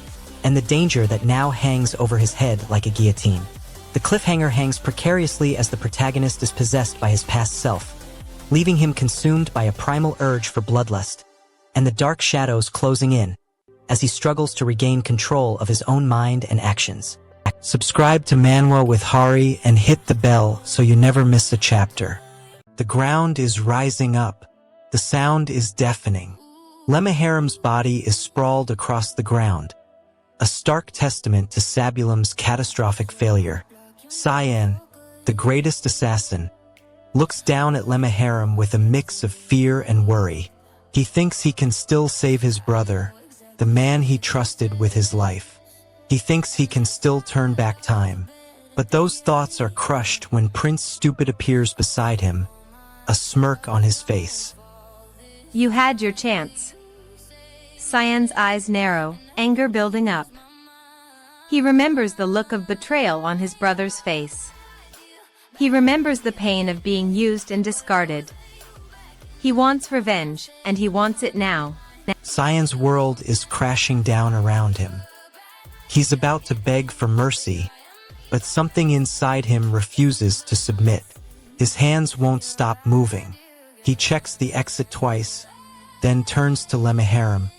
A: and the danger that now hangs over his head like a guillotine. The cliffhanger hangs precariously as the protagonist is possessed by his past self, leaving him consumed by a primal urge for bloodlust, and the dark shadows closing in as he struggles to regain control of his own mind and actions. Subscribe to Manwa with Hari and hit the bell so you never miss a chapter. The ground is rising up. The sound is deafening. Lemaharam's body is sprawled across the ground, a stark testament to Sabulam's catastrophic failure. Cyan, the greatest assassin, looks down at Lemaharam with a mix of fear and worry. He thinks he can still save his brother, the man he trusted with his life. He thinks he can still turn back time. But those thoughts are crushed when Prince Stupid appears beside him, a smirk on his face.
C: You had your chance. Cyan's eyes narrow, anger building up. He remembers the look of betrayal on his brother's face. He remembers the pain of being used and discarded. He wants revenge, and he wants it now.
A: Cyan's world is crashing down around him. He's about to beg for mercy, but something inside him refuses to submit. His hands won't stop moving. He checks the exit twice, then turns to Lemahirem,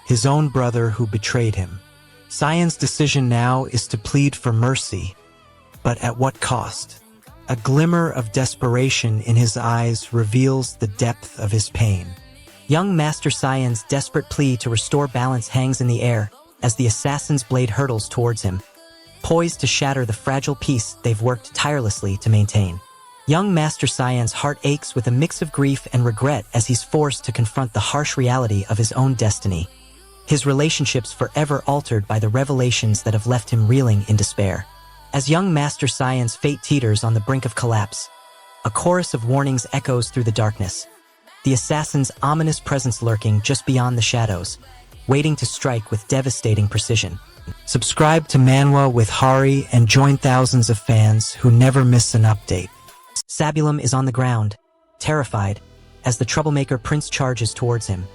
A: his own brother who betrayed him. Cyan's decision now is to plead for mercy, but at what cost? A glimmer of desperation in his eyes reveals the depth of his pain. Young Master Cyan's desperate plea to restore balance hangs in the air as the assassin's blade hurtles towards him, poised to shatter the fragile peace they've worked tirelessly to maintain. Young Master Cyan's heart aches with a mix of grief and regret as he's forced to confront the harsh reality of his own destiny. His relationships forever altered by the revelations that have left him reeling in despair. As young Master Cyan's fate teeters on the brink of collapse, a chorus of warnings echoes through the darkness. The assassin's ominous presence lurking just beyond the shadows, waiting to strike with devastating precision. Subscribe to Manwa with Hari and join thousands of fans who never miss an update. Sabulum is on the ground, terrified, as the troublemaker prince charges towards him,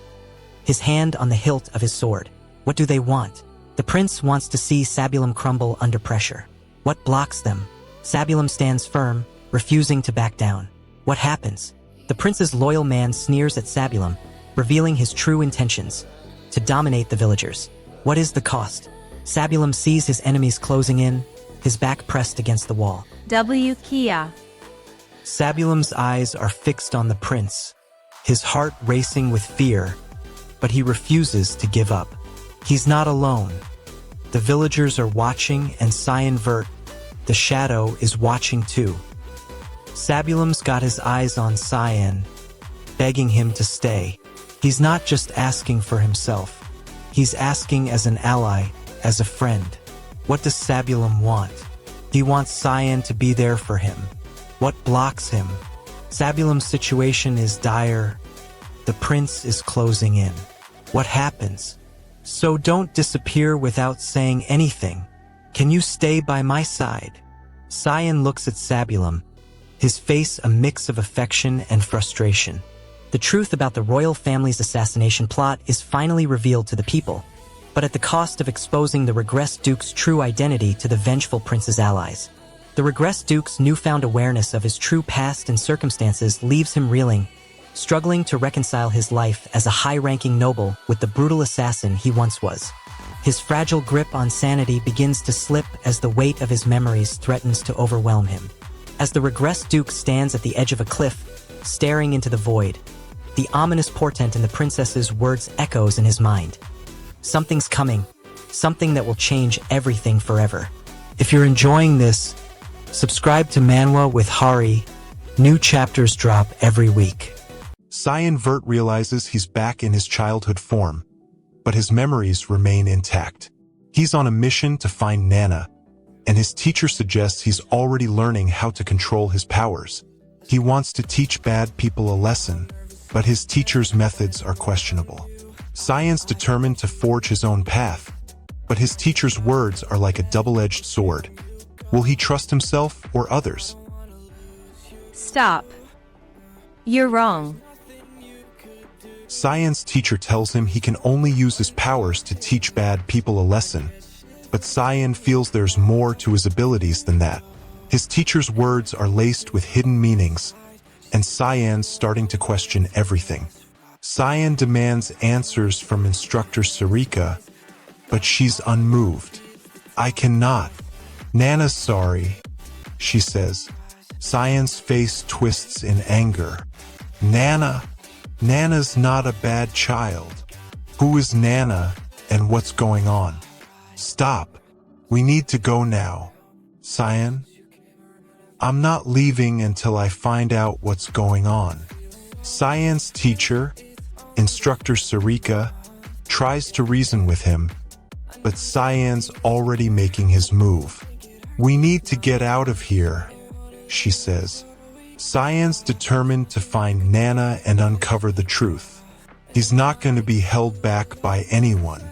A: his hand on the hilt of his sword. What do they want? The prince wants to see Sabulum crumble under pressure. What blocks them? Sabulum stands firm, refusing to back down. What happens? The prince's loyal man sneers at Sabulum, revealing his true intentions: to dominate the villagers. What is the cost? Sabulum sees his enemies closing in, his back pressed against the wall.
C: Kia.
A: Sabulum's eyes are fixed on the prince, his heart racing with fear, but he refuses to give up. He's not alone. The villagers are watching, and Cyan Vert, the shadow, is watching too. Sabulum's got his eyes on Cyan, begging him to stay. He's not just asking for himself. He's asking as an ally, as a friend. What does Sabulum want? He wants Cyan to be there for him. What blocks him? Sabulum's situation is dire. The prince is closing in. What happens? So don't disappear without saying anything. Can you stay by my side? Cyan looks at Sabulum, his face a mix of affection and frustration. The truth about the royal family's assassination plot is finally revealed to the people, but at the cost of exposing the Regressed Duke's true identity to the vengeful prince's allies. The Regressed Duke's newfound awareness of his true past and circumstances leaves him reeling, struggling to reconcile his life as a high-ranking noble with the brutal assassin he once was. His fragile grip on sanity begins to slip as the weight of his memories threatens to overwhelm him. As the Regressed Duke stands at the edge of a cliff, staring into the void, the ominous portent in the princess's words echoes in his mind. Something's coming, something that will change everything forever. If you're enjoying this, subscribe to Manwa with Hari. New chapters drop every week.
B: Cyan Vert realizes he's back in his childhood form, but his memories remain intact. He's on a mission to find Nana, and his teacher suggests he's already learning how to control his powers. He wants to teach bad people a lesson, but his teacher's methods are questionable. Cyan's determined to forge his own path, but his teacher's words are like a double-edged sword. Will he trust himself or others?
C: Stop. You're wrong.
B: Cyan's teacher tells him he can only use his powers to teach bad people a lesson, but Cyan feels there's more to his abilities than that. His teacher's words are laced with hidden meanings, and Cyan's starting to question everything. Cyan demands answers from instructor Sarika, but she's unmoved. I cannot. Nana's sorry, she says. Cyan's face twists in anger. Nana's not a bad child. Who is Nana and what's going on? Stop. We need to go now. Cyan? I'm not leaving until I find out what's going on. Cyan's teacher, Instructor Sarika, tries to reason with him, but Cyan's already making his move. We need to get out of here, she says. Cyan's determined to find Nana and uncover the truth. He's not going to be held back by anyone.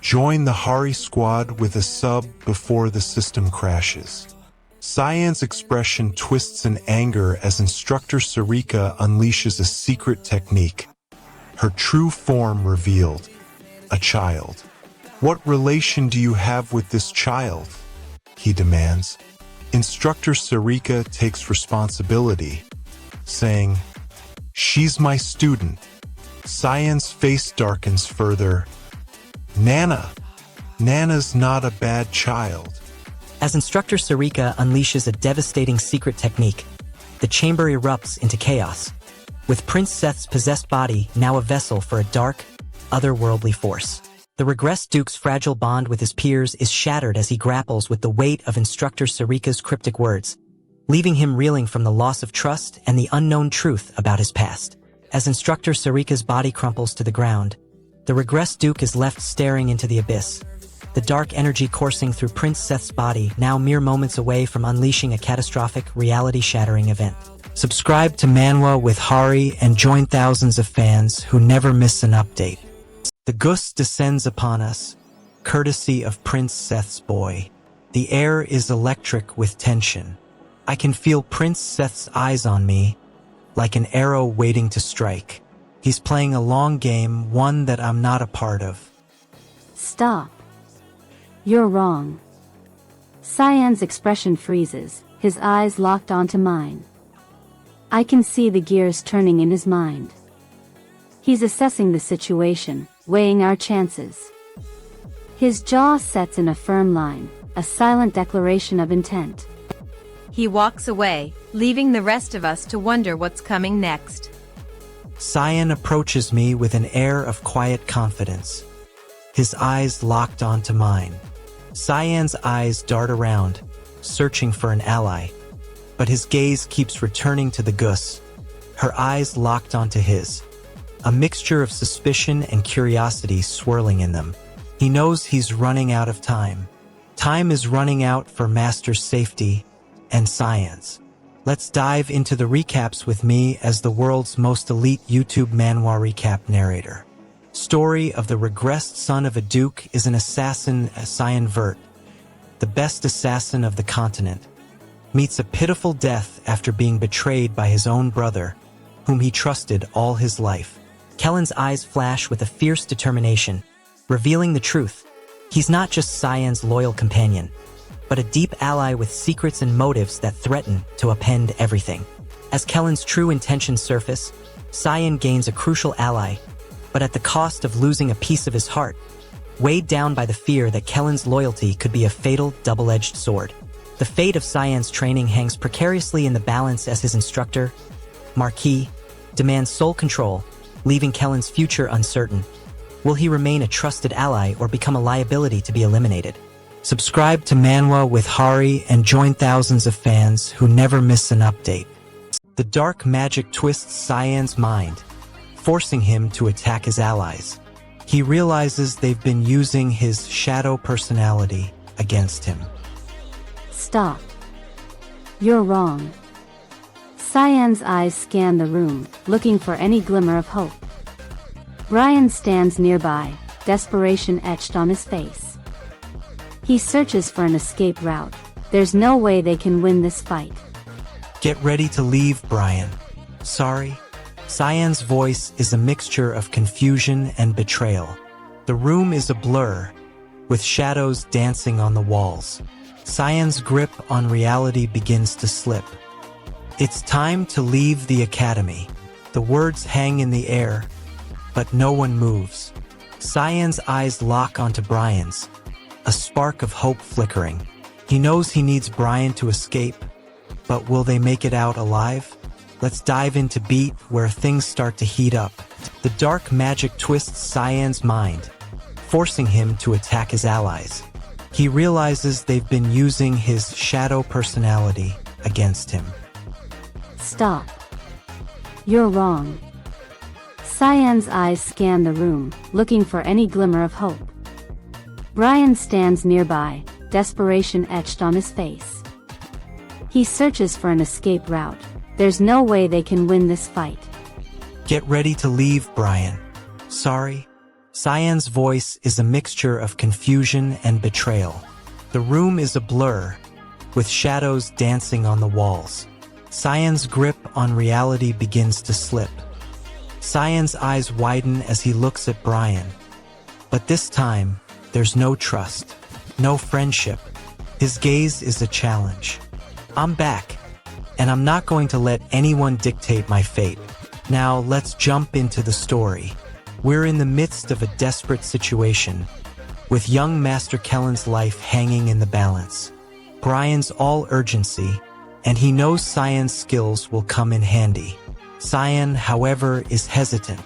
B: Join the Hari squad with a sub before the system crashes. Cyan's expression twists in anger as Instructor Sarika unleashes a secret technique, her true form revealed, a child. What relation do you have with this child? He demands. Instructor Sarika takes responsibility, saying, she's my student. Cyan's face darkens further. Nana's not a bad child.
A: As Instructor Sarika unleashes a devastating secret technique, the chamber erupts into chaos, with Prince Seth's possessed body now a vessel for a dark, otherworldly force. The Regressed Duke's fragile bond with his peers is shattered as he grapples with the weight of Instructor Sarika's cryptic words, leaving him reeling from the loss of trust and the unknown truth about his past. As Instructor Sarika's body crumples to the ground, the Regressed Duke is left staring into the abyss, the dark energy coursing through Prince Seth's body now mere moments away from unleashing a catastrophic, reality-shattering event. Subscribe to Manwa with Hari and join thousands of fans who never miss an update. The gust descends upon us, courtesy of Prince Seth's boy. The air is electric with tension. I can feel Prince Seth's eyes on me, like an arrow waiting to strike. He's playing a long game, one that I'm not a part of.
E: Stop. You're wrong. Cyan's expression freezes, his eyes locked onto mine. I can see the gears turning in his mind. He's assessing the situation, weighing our chances. His jaw sets in a firm line, a silent declaration of intent.
C: He walks away, leaving the rest of us to wonder what's coming next.
A: Cyan approaches me with an air of quiet confidence, his eyes locked onto mine. Cyan's eyes dart around, searching for an ally, but his gaze keeps returning to the goose, her eyes locked onto his, a mixture of suspicion and curiosity swirling in them. He knows he's running out of time. Time is running out for Master's safety and Cyan's. Let's dive into the recaps with me as the world's most elite YouTube Manhwa recap narrator. Story of the regressed son of a duke is an assassin, Cyan Vert, the best assassin of the continent, meets a pitiful death after being betrayed by his own brother, whom he trusted all his life. Kellen's eyes flash with a fierce determination, revealing the truth. He's not just Cyan's loyal companion, but a deep ally with secrets and motives that threaten to upend everything. As Kellen's true intentions surface, Cyan gains a crucial ally, but at the cost of losing a piece of his heart, weighed down by the fear that Kellen's loyalty could be a fatal, double-edged sword. The fate of Cyan's training hangs precariously in the balance as his instructor, Marquis, demands sole control, leaving Kellen's future uncertain. Will he remain a trusted ally or become a liability to be eliminated? Subscribe to Manwa with Hari and join thousands of fans who never miss an update. The dark magic twists Cyan's mind, forcing him to attack his allies. He realizes they've been using his shadow personality against him.
E: Stop. You're wrong. Cyan's eyes scan the room, looking for any glimmer of hope. Brian stands nearby, desperation etched on his face. He searches for an escape route. There's no way they can win this fight.
A: Get ready to leave, Brian. Sorry. Cyan's voice is a mixture of confusion and betrayal. The room is a blur, with shadows dancing on the walls. Cyan's grip on reality begins to slip. It's time to leave the academy. The words hang in the air, but no one moves. Cyan's eyes lock onto Brian's, a spark of hope flickering. He knows he needs Brian to escape, but will they make it out alive? Let's dive into Beat, where things start to heat up. The dark magic twists Cyan's mind, forcing him to attack his allies. He realizes they've been using his shadow personality against him.
E: Stop. You're wrong. Cyan's eyes scan the room, looking for any glimmer of hope. Brian stands nearby, desperation etched on his face. He searches for an escape route. There's no way they can win this fight.
A: Get ready to leave, Brian. Sorry. Cyan's voice is a mixture of confusion and betrayal. The room is a blur, with shadows dancing on the walls. Cyan's grip on reality begins to slip. Cyan's eyes widen as he looks at Brian. But this time, there's no trust, no friendship. His gaze is a challenge. I'm back, and I'm not going to let anyone dictate my fate. Now let's jump into the story. We're in the midst of a desperate situation, with young Master Kellen's life hanging in the balance. Brian's all urgency, and he knows Cyan's skills will come in handy. Cyan, however, is hesitant.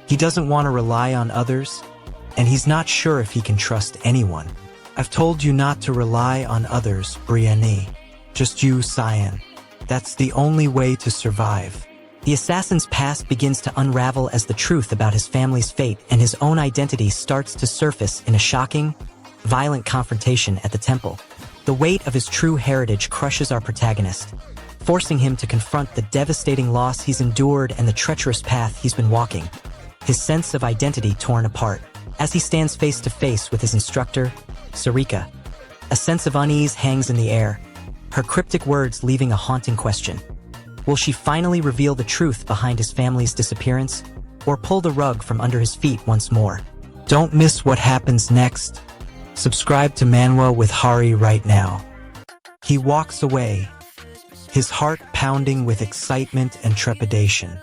A: He doesn't want to rely on others, and he's not sure if he can trust anyone. I've told you not to rely on others, Brienne. Just you, Cyan. That's the only way to survive. The assassin's past begins to unravel as the truth about his family's fate and his own identity starts to surface in a shocking, violent confrontation at the temple. The weight of his true heritage crushes our protagonist, forcing him to confront the devastating loss he's endured and the treacherous path he's been walking. His sense of identity torn apart. As he stands face to face with his instructor, Sarika, a sense of unease hangs in the air, her cryptic words leaving a haunting question. Will she finally reveal the truth behind his family's disappearance, or pull the rug from under his feet once more? Don't miss what happens next. Subscribe to Manwa with Hari right now. He walks away, his heart pounding with excitement and trepidation.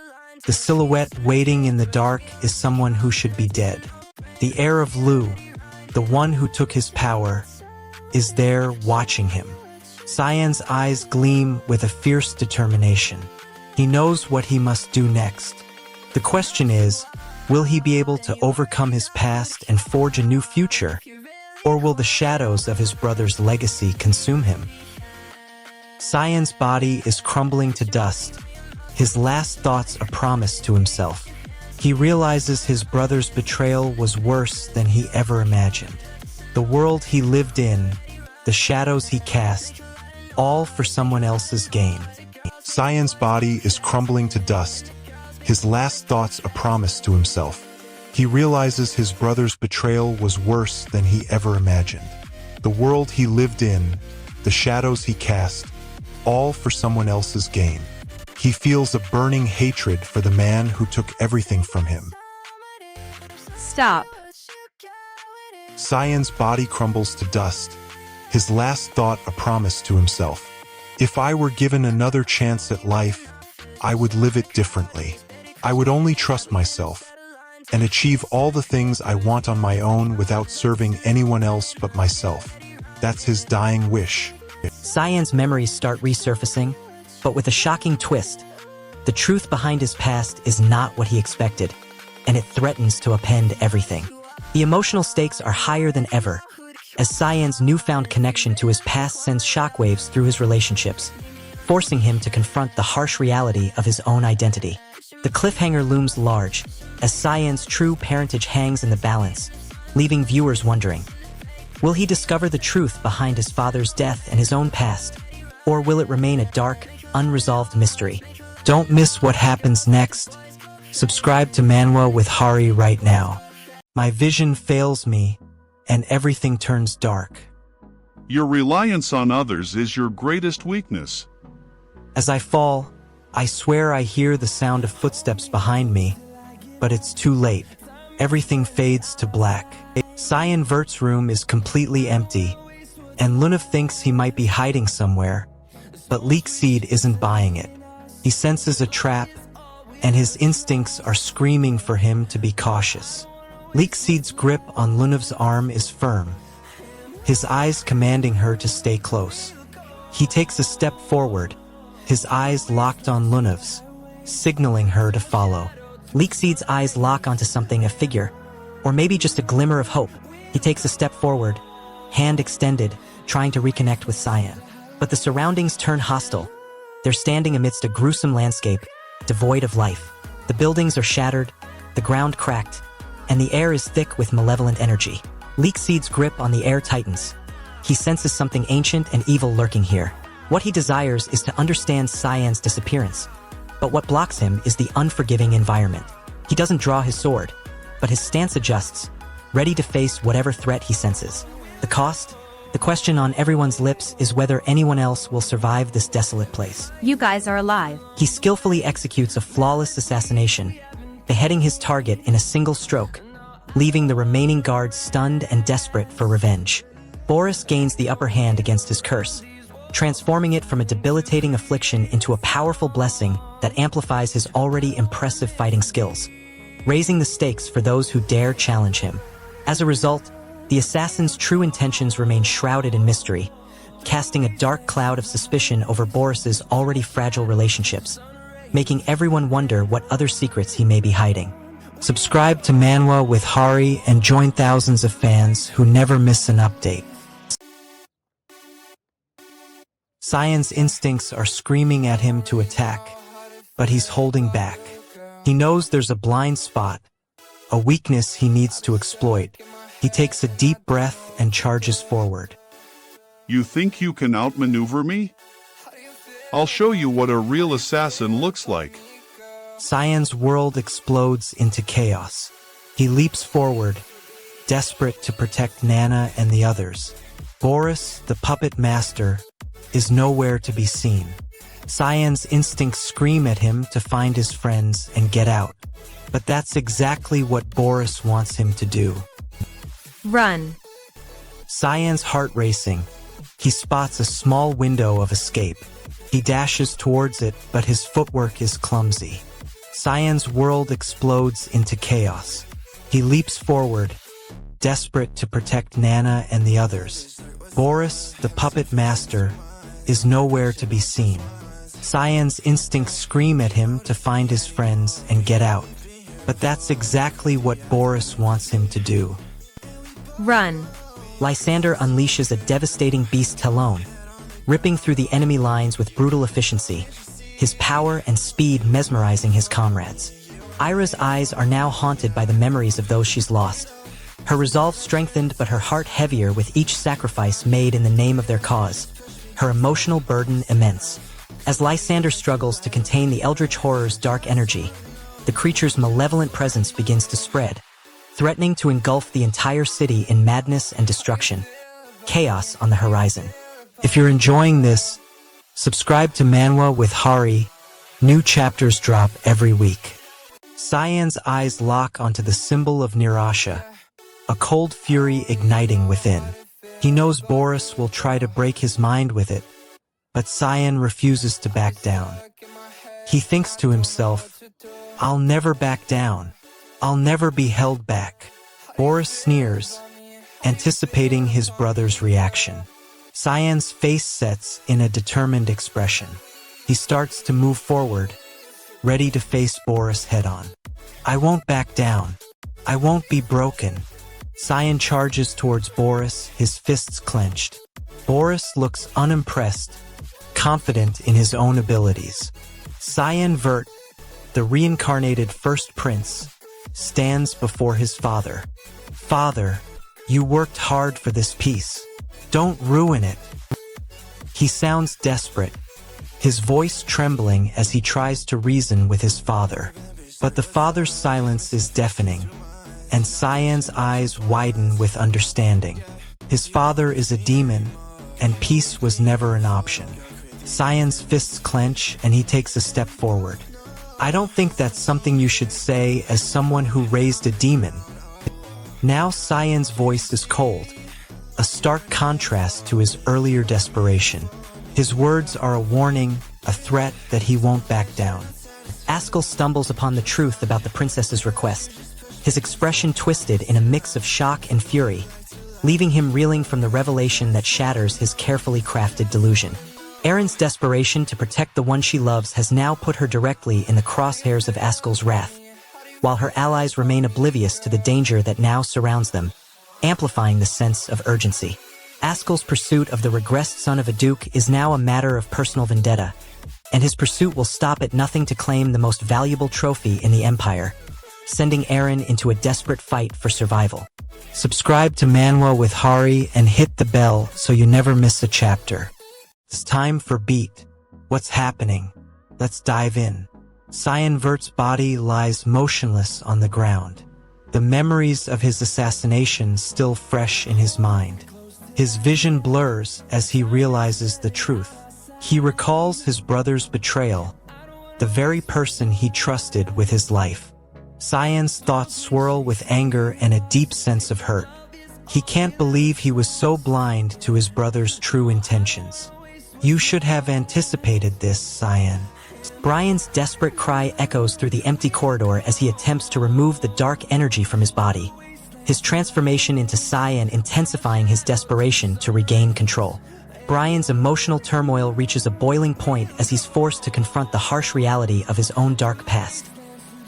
A: The silhouette waiting in the dark is someone who should be dead. The heir of Lu, the one who took his power, is there watching him. Cyan's eyes gleam with a fierce determination. He knows what he must do next. The question is, will he be able to overcome his past and forge a new future? Or will the shadows of his brother's legacy consume him? Cyan's body is crumbling to dust, his last thoughts a promise to himself. He realizes his brother's betrayal was worse than he ever imagined. The world he lived in, the shadows he cast, all for someone else's gain.
B: Cyan's body is crumbling to dust, his last thoughts a promise to himself. He realizes his brother's betrayal was worse than he ever imagined. The world he lived in, the shadows he cast, all for someone else's gain. He feels a burning hatred for the man who took everything from him.
C: Stop.
B: Cyan's body crumbles to dust, his last thought a promise to himself. If I were given another chance at life, I would live it differently. I would only trust myself and achieve all the things I want on my own without serving anyone else but myself. That's his dying wish.
A: Cyan's memories start resurfacing, but with a shocking twist. The truth behind his past is not what he expected, and it threatens to upend everything. The emotional stakes are higher than ever, as Cyan's newfound connection to his past sends shockwaves through his relationships, forcing him to confront the harsh reality of his own identity. The cliffhanger looms large, as Cyan's true parentage hangs in the balance, leaving viewers wondering, will he discover the truth behind his father's death and his own past, or will it remain a dark, unresolved mystery? Don't miss what happens next. Subscribe to Manwa with Hari right now. My vision fails me, and everything turns dark.
F: Your reliance on others is your greatest weakness.
A: As I fall, I swear I hear the sound of footsteps behind me, but it's too late. Everything fades to black. Cyan Vert's room is completely empty, and Lunav thinks he might be hiding somewhere, but Leakseed isn't buying it. He senses a trap, and his instincts are screaming for him to be cautious. Leakseed's grip on Lunav's arm is firm, his eyes commanding her to stay close. He takes a step forward, his eyes locked on Lunav's, signaling her to follow. Leakseed's eyes lock onto something, a figure, or maybe just a glimmer of hope. He takes a step forward, hand extended, trying to reconnect with Cyan. But the surroundings turn hostile. They're standing amidst a gruesome landscape, devoid of life. The buildings are shattered, the ground cracked, and the air is thick with malevolent energy. Leakseed's grip on the air tightens. He senses something ancient and evil lurking here. What he desires is to understand Cyan's disappearance. But what blocks him is the unforgiving environment. He doesn't draw his sword, but his stance adjusts, ready to face whatever threat he senses. The cost? The question on everyone's lips is whether anyone else will survive this desolate place.
C: You guys are alive.
A: He skillfully executes a flawless assassination, beheading his target in a single stroke, leaving the remaining guards stunned and desperate for revenge. Boris gains the upper hand against his curse, transforming it from a debilitating affliction into a powerful blessing that amplifies his already impressive fighting skills, raising the stakes for those who dare challenge him. As a result, the assassin's true intentions remain shrouded in mystery, casting a dark cloud of suspicion over Boris's already fragile relationships, making everyone wonder what other secrets he may be hiding. Subscribe to Manwa with Hari and join thousands of fans who never miss an update. Cyan's instincts are screaming at him to attack, but he's holding back. He knows there's a blind spot, a weakness he needs to exploit. He takes a deep breath and charges forward.
F: You think you can outmaneuver me? I'll show you what a real assassin looks like.
A: Cyan's world explodes into chaos. He leaps forward, desperate to protect Nana and the others. Boris, the puppet master, is nowhere to be seen. Cyan's instincts scream at him to find his friends and get out. But that's exactly what Boris wants him to do.
C: Run.
A: Cyan's heart racing. He spots a small window of escape. He dashes towards it, but his footwork is clumsy. Cyan's world explodes into chaos. He leaps forward, desperate to protect Nana and the others. Boris, the puppet master, is nowhere to be seen. Cyan's instincts scream at him to find his friends and get out. But that's exactly what Boris wants him to do.
C: Run.
A: Lysander unleashes a devastating beast Talon, ripping through the enemy lines with brutal efficiency, his power and speed mesmerizing his comrades. Ira's eyes are now haunted by the memories of those she's lost. Her resolve strengthened but her heart heavier with each sacrifice made in the name of their cause, her emotional burden immense. As Lysander struggles to contain the eldritch horror's dark energy, the creature's malevolent presence begins to spread, threatening to engulf the entire city in madness and destruction. Chaos on the horizon. If you're enjoying this, subscribe to Manwa with Hari. New chapters drop every week. Cyan's eyes lock onto the symbol of Nirasha, a cold fury igniting within. He knows Boris will try to break his mind with it, but Cyan refuses to back down. He thinks to himself, "I'll never back down. I'll never be held back." Boris sneers, anticipating his brother's reaction. Cyan's face sets in a determined expression. He starts to move forward, ready to face Boris head-on. "I won't back down. I won't be broken." Cyan charges towards Boris, his fists clenched. Boris looks unimpressed, confident in his own abilities. Cyan Vert, the reincarnated first prince, stands before his father. "Father, you worked hard for this peace. Don't ruin it." He sounds desperate, his voice trembling as he tries to reason with his father. But the father's silence is deafening, and Cyan's eyes widen with understanding. His father is a demon, and peace was never an option. Cyan's fists clench, and he takes a step forward. "I don't think that's something you should say as someone who raised a demon." Now Cyan's voice is cold, a stark contrast to his earlier desperation. His words are a warning, a threat that he won't back down. Askell stumbles upon the truth about the princess's request, his expression twisted in a mix of shock and fury, leaving him reeling from the revelation that shatters his carefully crafted delusion. Erin's desperation to protect the one she loves has now put her directly in the crosshairs of Askell's wrath, while her allies remain oblivious to the danger that now surrounds them, amplifying the sense of urgency. Askell's pursuit of the regressed son of a duke is now a matter of personal vendetta, and his pursuit will stop at nothing to claim the most valuable trophy in the Empire, sending Erin into a desperate fight for survival. Subscribe to Manwa with Hari and hit the bell so you never miss a chapter. It's time for Beat. What's happening? Let's dive in. Cyan Vert's body lies motionless on the ground, the memories of his assassination still fresh in his mind. His vision blurs as he realizes the truth. He recalls his brother's betrayal, the very person he trusted with his life. Cyan's thoughts swirl with anger and a deep sense of hurt. He can't believe he was so blind to his brother's true intentions. You should have anticipated this, Cyan. Brian's desperate cry echoes through the empty corridor as he attempts to remove the dark energy from his body, his transformation into Cyan intensifying his desperation to regain control. Brian's emotional turmoil reaches a boiling point as he's forced to confront the harsh reality of his own dark past,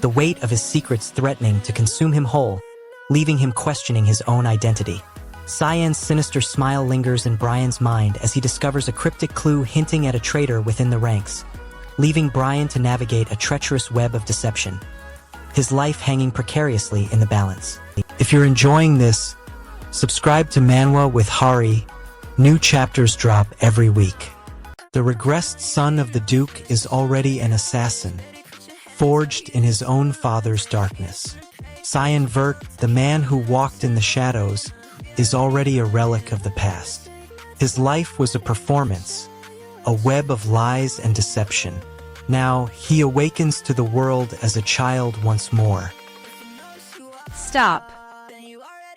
A: the weight of his secrets threatening to consume him whole, leaving him questioning his own identity. Cyan's sinister smile lingers in Brian's mind as he discovers a cryptic clue hinting at a traitor within the ranks, leaving Brian to navigate a treacherous web of deception, his life hanging precariously in the balance. If you're enjoying this, subscribe to Manwa with Hari. New chapters drop every week. The regressed son of the Duke is already an assassin, forged in his own father's darkness. Cyan Vert, the man who walked in the shadows, is already a relic of the past. His life was a performance, a web of lies and deception. Now, he awakens to the world as a child once more.
C: Stop.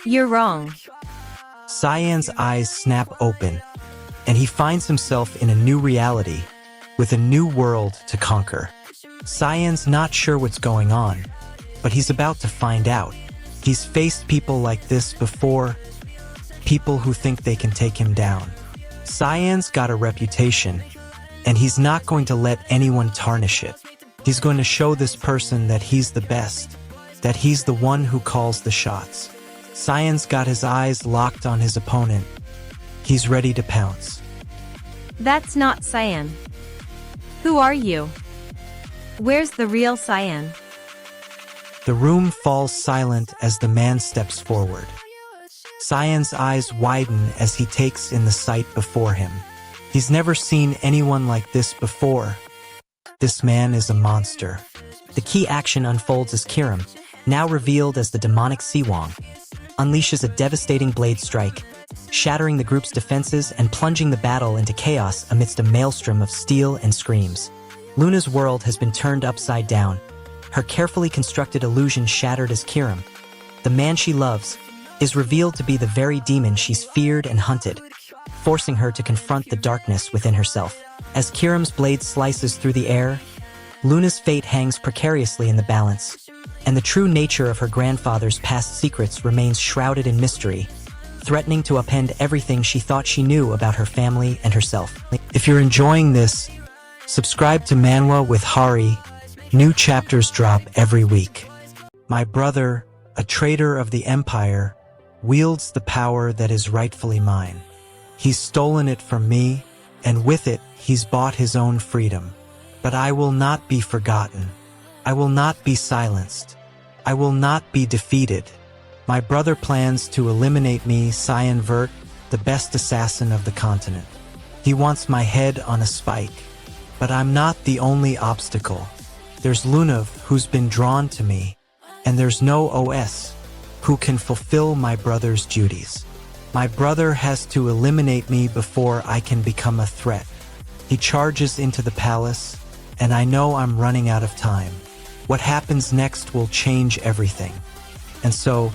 C: You're wrong.
A: Cyan's eyes snap open, and he finds himself in a new reality, with a new world to conquer. Cyan's not sure what's going on, but he's about to find out. He's faced people like this before, people who think they can take him down. Cyan's got a reputation, and he's not going to let anyone tarnish it. He's going to show this person that he's the best, that he's the one who calls the shots. Cyan's got his eyes locked on his opponent. He's ready to pounce.
C: That's not Cyan. Who are you? Where's the real Cyan?
A: The room falls silent as the man steps forward. Cyan's eyes widen as he takes in the sight before him. He's never seen anyone like this before. This man is a monster. The key action unfolds as Kiram, now revealed as the demonic Siwang, unleashes a devastating blade strike, shattering the group's defenses and plunging the battle into chaos amidst a maelstrom of steel and screams. Luna's world has been turned upside down, her carefully constructed illusion shattered as Kiram, the man she loves, is revealed to be the very demon she's feared and hunted, forcing her to confront the darkness within herself. As Kiram's blade slices through the air, Luna's fate hangs precariously in the balance, and the true nature of her grandfather's past secrets remains shrouded in mystery, threatening to upend everything she thought she knew about her family and herself. If you're enjoying this, subscribe to Manwa with Hari. New chapters drop every week. My brother, a traitor of the Empire, wields the power that is rightfully mine. He's stolen it from me, and with it, he's bought his own freedom. But I will not be forgotten. I will not be silenced. I will not be defeated. My brother plans to eliminate me, Cyan Vert, the best assassin of the continent. He wants my head on a spike. But I'm not the only obstacle. There's Luna, who's been drawn to me, and there's no OS, who can fulfill my brother's duties. My brother has to eliminate me before I can become a threat. He charges into the palace, and I know I'm running out of time. What happens next will change everything. And so,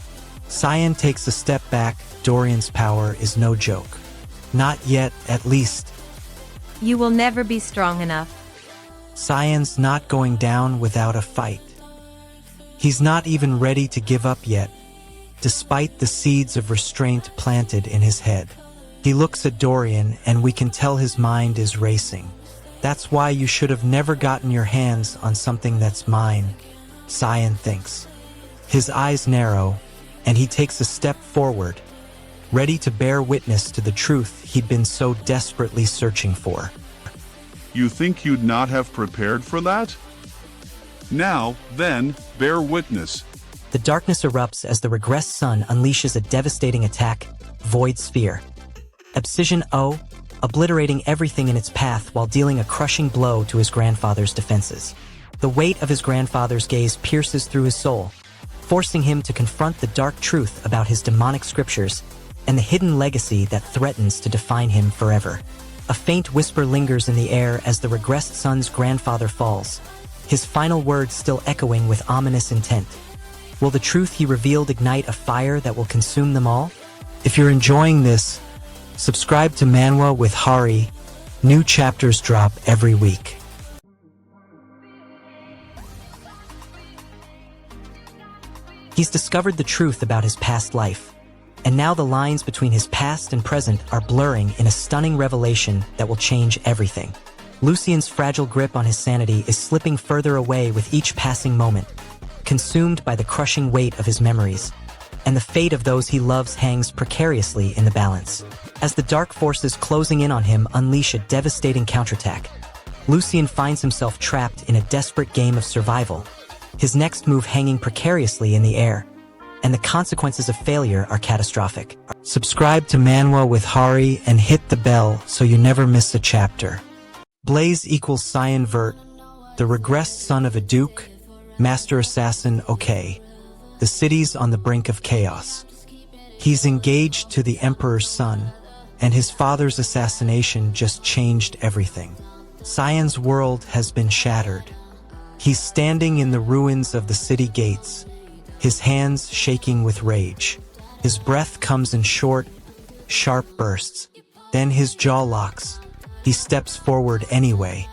A: Cyan takes a step back. Dorian's power is no joke. Not yet, at least.
C: You will never be strong enough.
A: Cyan's not going down without a fight. He's not even ready to give up yet, despite the seeds of restraint planted in his head. He looks at Dorian, and we can tell his mind is racing. That's why you should have never gotten your hands on something that's mine, Cyan thinks. His eyes narrow, and he takes a step forward, ready to bear witness to the truth he'd been so desperately searching for.
F: You think you'd not have prepared for that? Now, then, bear witness.
A: The darkness erupts as the regressed sun unleashes a devastating attack, Void Sphere. Obsidian O, obliterating everything in its path while dealing a crushing blow to his grandfather's defenses. The weight of his grandfather's gaze pierces through his soul, forcing him to confront the dark truth about his demonic scriptures and the hidden legacy that threatens to define him forever. A faint whisper lingers in the air as the regressed son's grandfather falls, his final words still echoing with ominous intent. Will the truth he revealed ignite a fire that will consume them all? If you're enjoying this, subscribe to Manwa with Hari. New chapters drop every week. He's discovered the truth about his past life, and now the lines between his past and present are blurring in a stunning revelation that will change everything. Lucien's fragile grip on his sanity is slipping further away with each passing moment, consumed by the crushing weight of his memories, and the fate of those he loves hangs precariously in the balance. As the dark forces closing in on him unleash a devastating counterattack, Lucien finds himself trapped in a desperate game of survival, his next move hanging precariously in the air, and the consequences of failure are catastrophic. Subscribe to Manwa with Hari and hit the bell so you never miss a chapter. Blaze equals Cyan Vert, the regressed son of a duke, master assassin okay. The city's on the brink of chaos. He's engaged to the Emperor's son, and his father's assassination just changed everything. Cyan's world has been shattered. He's standing in the ruins of the city gates, his hands shaking with rage. His breath comes in short, sharp bursts. Then his jaw locks. He steps forward anyway.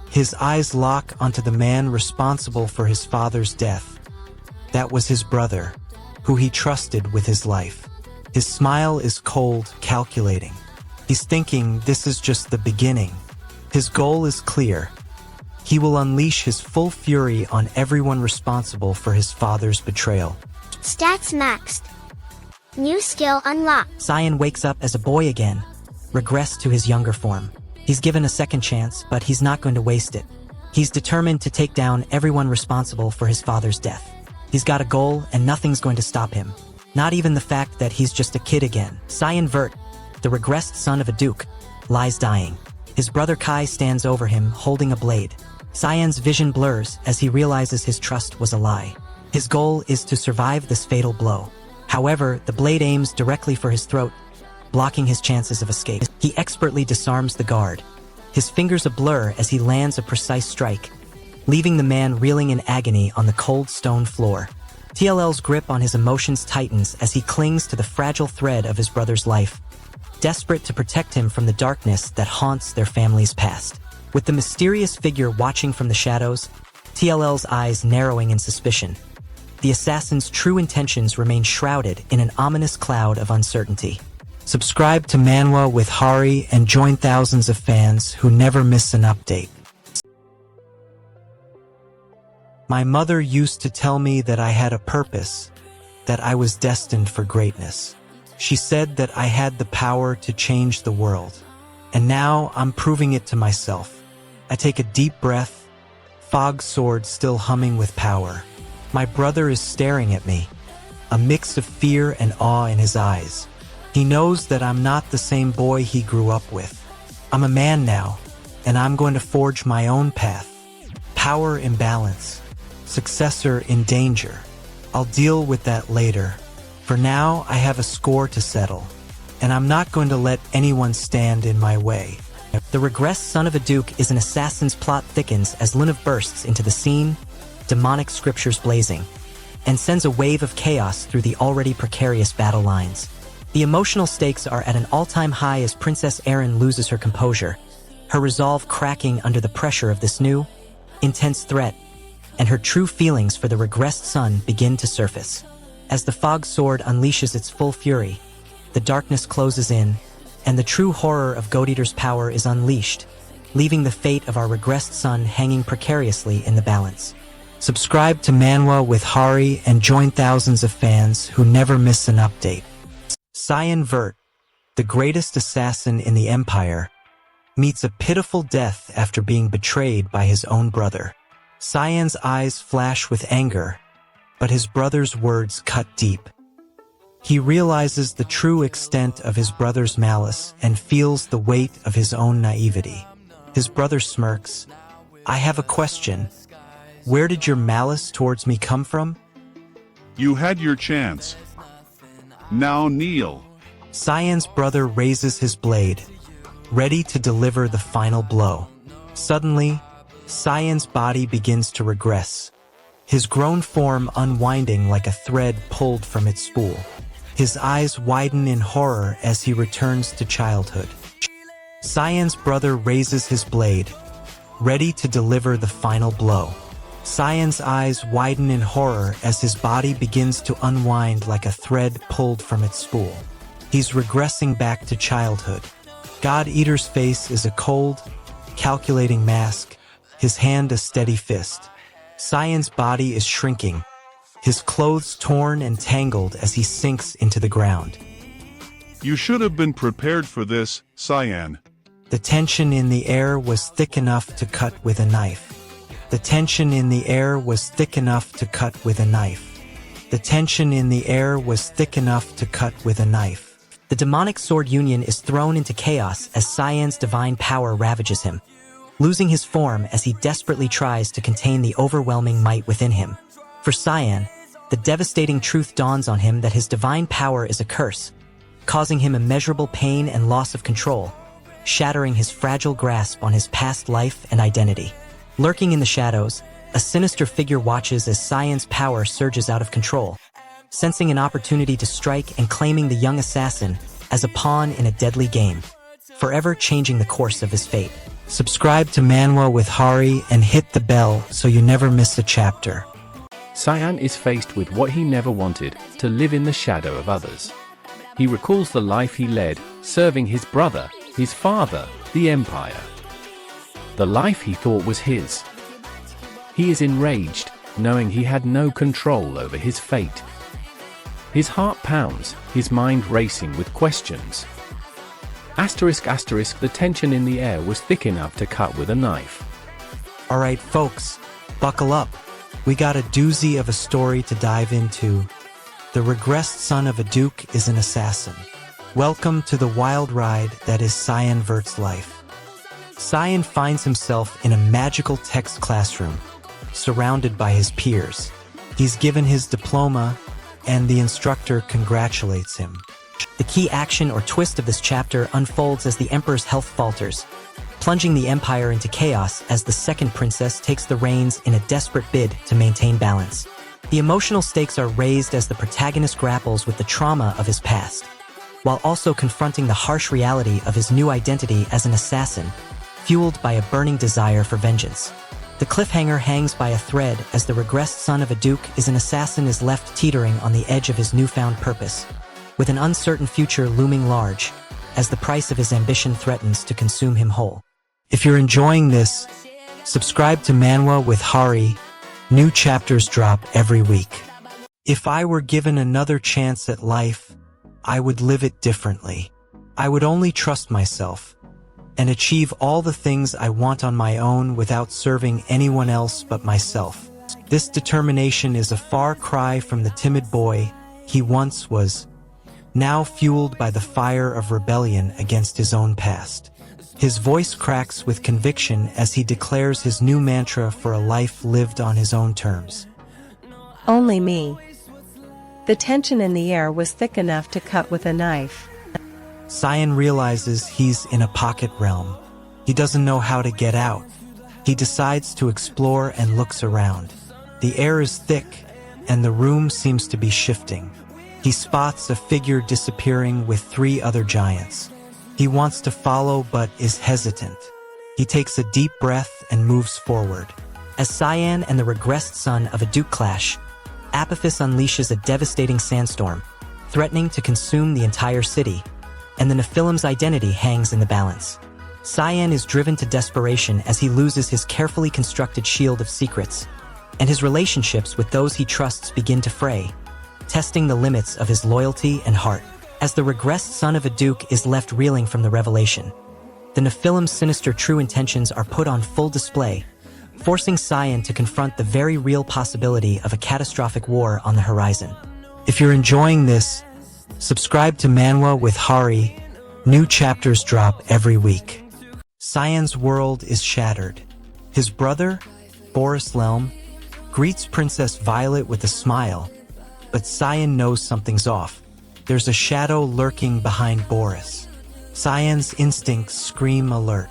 A: His eyes lock onto the man responsible for his father's death. That was his brother, who he trusted with his life. His smile is cold, calculating. He's thinking this is just the beginning. His goal is clear. He will unleash his full fury on everyone responsible for his father's betrayal.
D: Stats maxed. New skill unlocked.
A: Cyan wakes up as a boy again, regressed to his younger form. He's given a second chance, but he's not going to waste it. He's determined to take down everyone responsible for his father's death. He's got a goal, and nothing's going to stop him. Not even the fact that he's just a kid again. Cyan Vert, the regressed son of a duke, lies dying. His brother Kai stands over him, holding a blade. Cyan's vision blurs as he realizes his trust was a lie. His goal is to survive this fatal blow. However, the blade aims directly for his throat, blocking his chances of escape. He expertly disarms the guard, his fingers a blur as he lands a precise strike, leaving the man reeling in agony on the cold stone floor. TLL's grip on his emotions tightens as he clings to the fragile thread of his brother's life, desperate to protect him from the darkness that haunts their family's past. With the mysterious figure watching from the shadows, TLL's eyes narrowing in suspicion, the assassin's true intentions remain shrouded in an ominous cloud of uncertainty. Subscribe to Manwa with Hari and join thousands of fans who never miss an update. My mother used to tell me that I had a purpose, that I was destined for greatness. She said that I had the power to change the world, and now I'm proving it to myself. I take a deep breath, fog sword still humming with power. My brother is staring at me, a mix of fear and awe in his eyes. He knows that I'm not the same boy he grew up with. I'm a man now, and I'm going to forge my own path. Power imbalance, successor in danger. I'll deal with that later. For now, I have a score to settle, and I'm not going to let anyone stand in my way. The regressed son of a duke is an assassin's plot thickens as Lunav bursts into the scene, demonic scriptures blazing, and sends a wave of chaos through the already precarious battle lines. The emotional stakes are at an all-time high as Princess Erin loses her composure, her resolve cracking under the pressure of this new, intense threat, and her true feelings for the regressed son begin to surface. As the fog sword unleashes its full fury, the darkness closes in, and the true horror of Goat Eater's power is unleashed, leaving the fate of our regressed son hanging precariously in the balance. Subscribe to Manwa with Hari and join thousands of fans who never miss an update. Cyan Vert, the greatest assassin in the Empire, meets a pitiful death after being betrayed by his own brother. Cyan's eyes flash with anger, but his brother's words cut deep. He realizes the true extent of his brother's malice and feels the weight of his own naivety. His brother smirks. I have a question. Where did your malice towards me come from?
F: You had your chance. Now kneel.
A: Cyan's brother raises his blade, ready to deliver the final blow. Suddenly, Cyan's body begins to regress, his grown form unwinding like a thread pulled from its spool. His eyes widen in horror as he returns to childhood. Cyan's brother raises his blade, ready to deliver the final blow. Cyan's eyes widen in horror as his body begins to unwind like a thread pulled from its spool. He's regressing back to childhood. God Eater's face is a cold, calculating mask, his hand a steady fist. Cyan's body is shrinking, his clothes torn and tangled as he sinks into the ground.
F: You should have been prepared for this, Cyan.
A: The tension in the air was thick enough to cut with a knife. The tension in the air was thick enough to cut with a knife. The tension in the air was thick enough to cut with a knife. The demonic sword union is thrown into chaos as Cyan's divine power ravages him, losing his form as he desperately tries to contain the overwhelming might within him. For Cyan, the devastating truth dawns on him that his divine power is a curse, causing him immeasurable pain and loss of control, shattering his fragile grasp on his past life and identity. Lurking in the shadows, a sinister figure watches as Cyan's power surges out of control, sensing an opportunity to strike and claiming the young assassin as a pawn in a deadly game, forever changing the course of his fate. Subscribe to Manwa with Hari and hit the bell so you never miss a chapter.
G: Cyan is faced with what he never wanted, to live in the shadow of others. He recalls the life he led, serving his brother, his father, the Empire. The life he thought was his. He is enraged, knowing he had no control over his fate. His heart pounds, his mind racing with questions. Asterisk asterisk, the tension in the air was thick enough to cut with a knife.
A: Alright folks, buckle up. We got a doozy of a story to dive into. The regressed son of a duke is an assassin. Welcome to the wild ride that is Cyan Vert's life. Cyan finds himself in a magical text classroom, surrounded by his peers. He's given his diploma, and the instructor congratulates him. The key action or twist of this chapter unfolds as the Emperor's health falters, plunging the Empire into chaos as the second princess takes the reins in a desperate bid to maintain balance. The emotional stakes are raised as the protagonist grapples with the trauma of his past, while also confronting the harsh reality of his new identity as an assassin, fueled by a burning desire for vengeance. The cliffhanger hangs by a thread as the regressed son of a duke is an assassin is left teetering on the edge of his newfound purpose, with an uncertain future looming large, as the price of his ambition threatens to consume him whole. If you're enjoying this, subscribe to Manwa with Hari. New chapters drop every week. If I were given another chance at life, I would live it differently. I would only trust myself and achieve all the things I want on my own without serving anyone else but myself. This determination is a far cry from the timid boy he once was, now fueled by the fire of rebellion against his own past. His voice cracks with conviction as he declares his new mantra for a life lived on his own terms.
J: Only me. The tension in the air was thick enough to cut with a knife.
A: Cyan realizes he's in a pocket realm. He doesn't know how to get out. He decides to explore and looks around. The air is thick, and the room seems to be shifting. He spots a figure disappearing with 3 other giants. He wants to follow but is hesitant. He takes a deep breath and moves forward. As Cyan and the regressed son of a duke clash, Apophis unleashes a devastating sandstorm, threatening to consume the entire city, and the Nephilim's identity hangs in the balance. Cyan is driven to desperation as he loses his carefully constructed shield of secrets, and his relationships with those he trusts begin to fray, testing the limits of his loyalty and heart. As the regressed son of a duke is left reeling from the revelation, the Nephilim's sinister true intentions are put on full display, forcing Cyan to confront the very real possibility of a catastrophic war on the horizon. If you're enjoying this, subscribe to Manwa with Hari. New chapters drop every week. Cyan's world is shattered. His brother, Boris Lelm, greets Princess Violet with a smile, but Cyan knows something's off. There's a shadow lurking behind Boris. Cyan's instincts scream alert.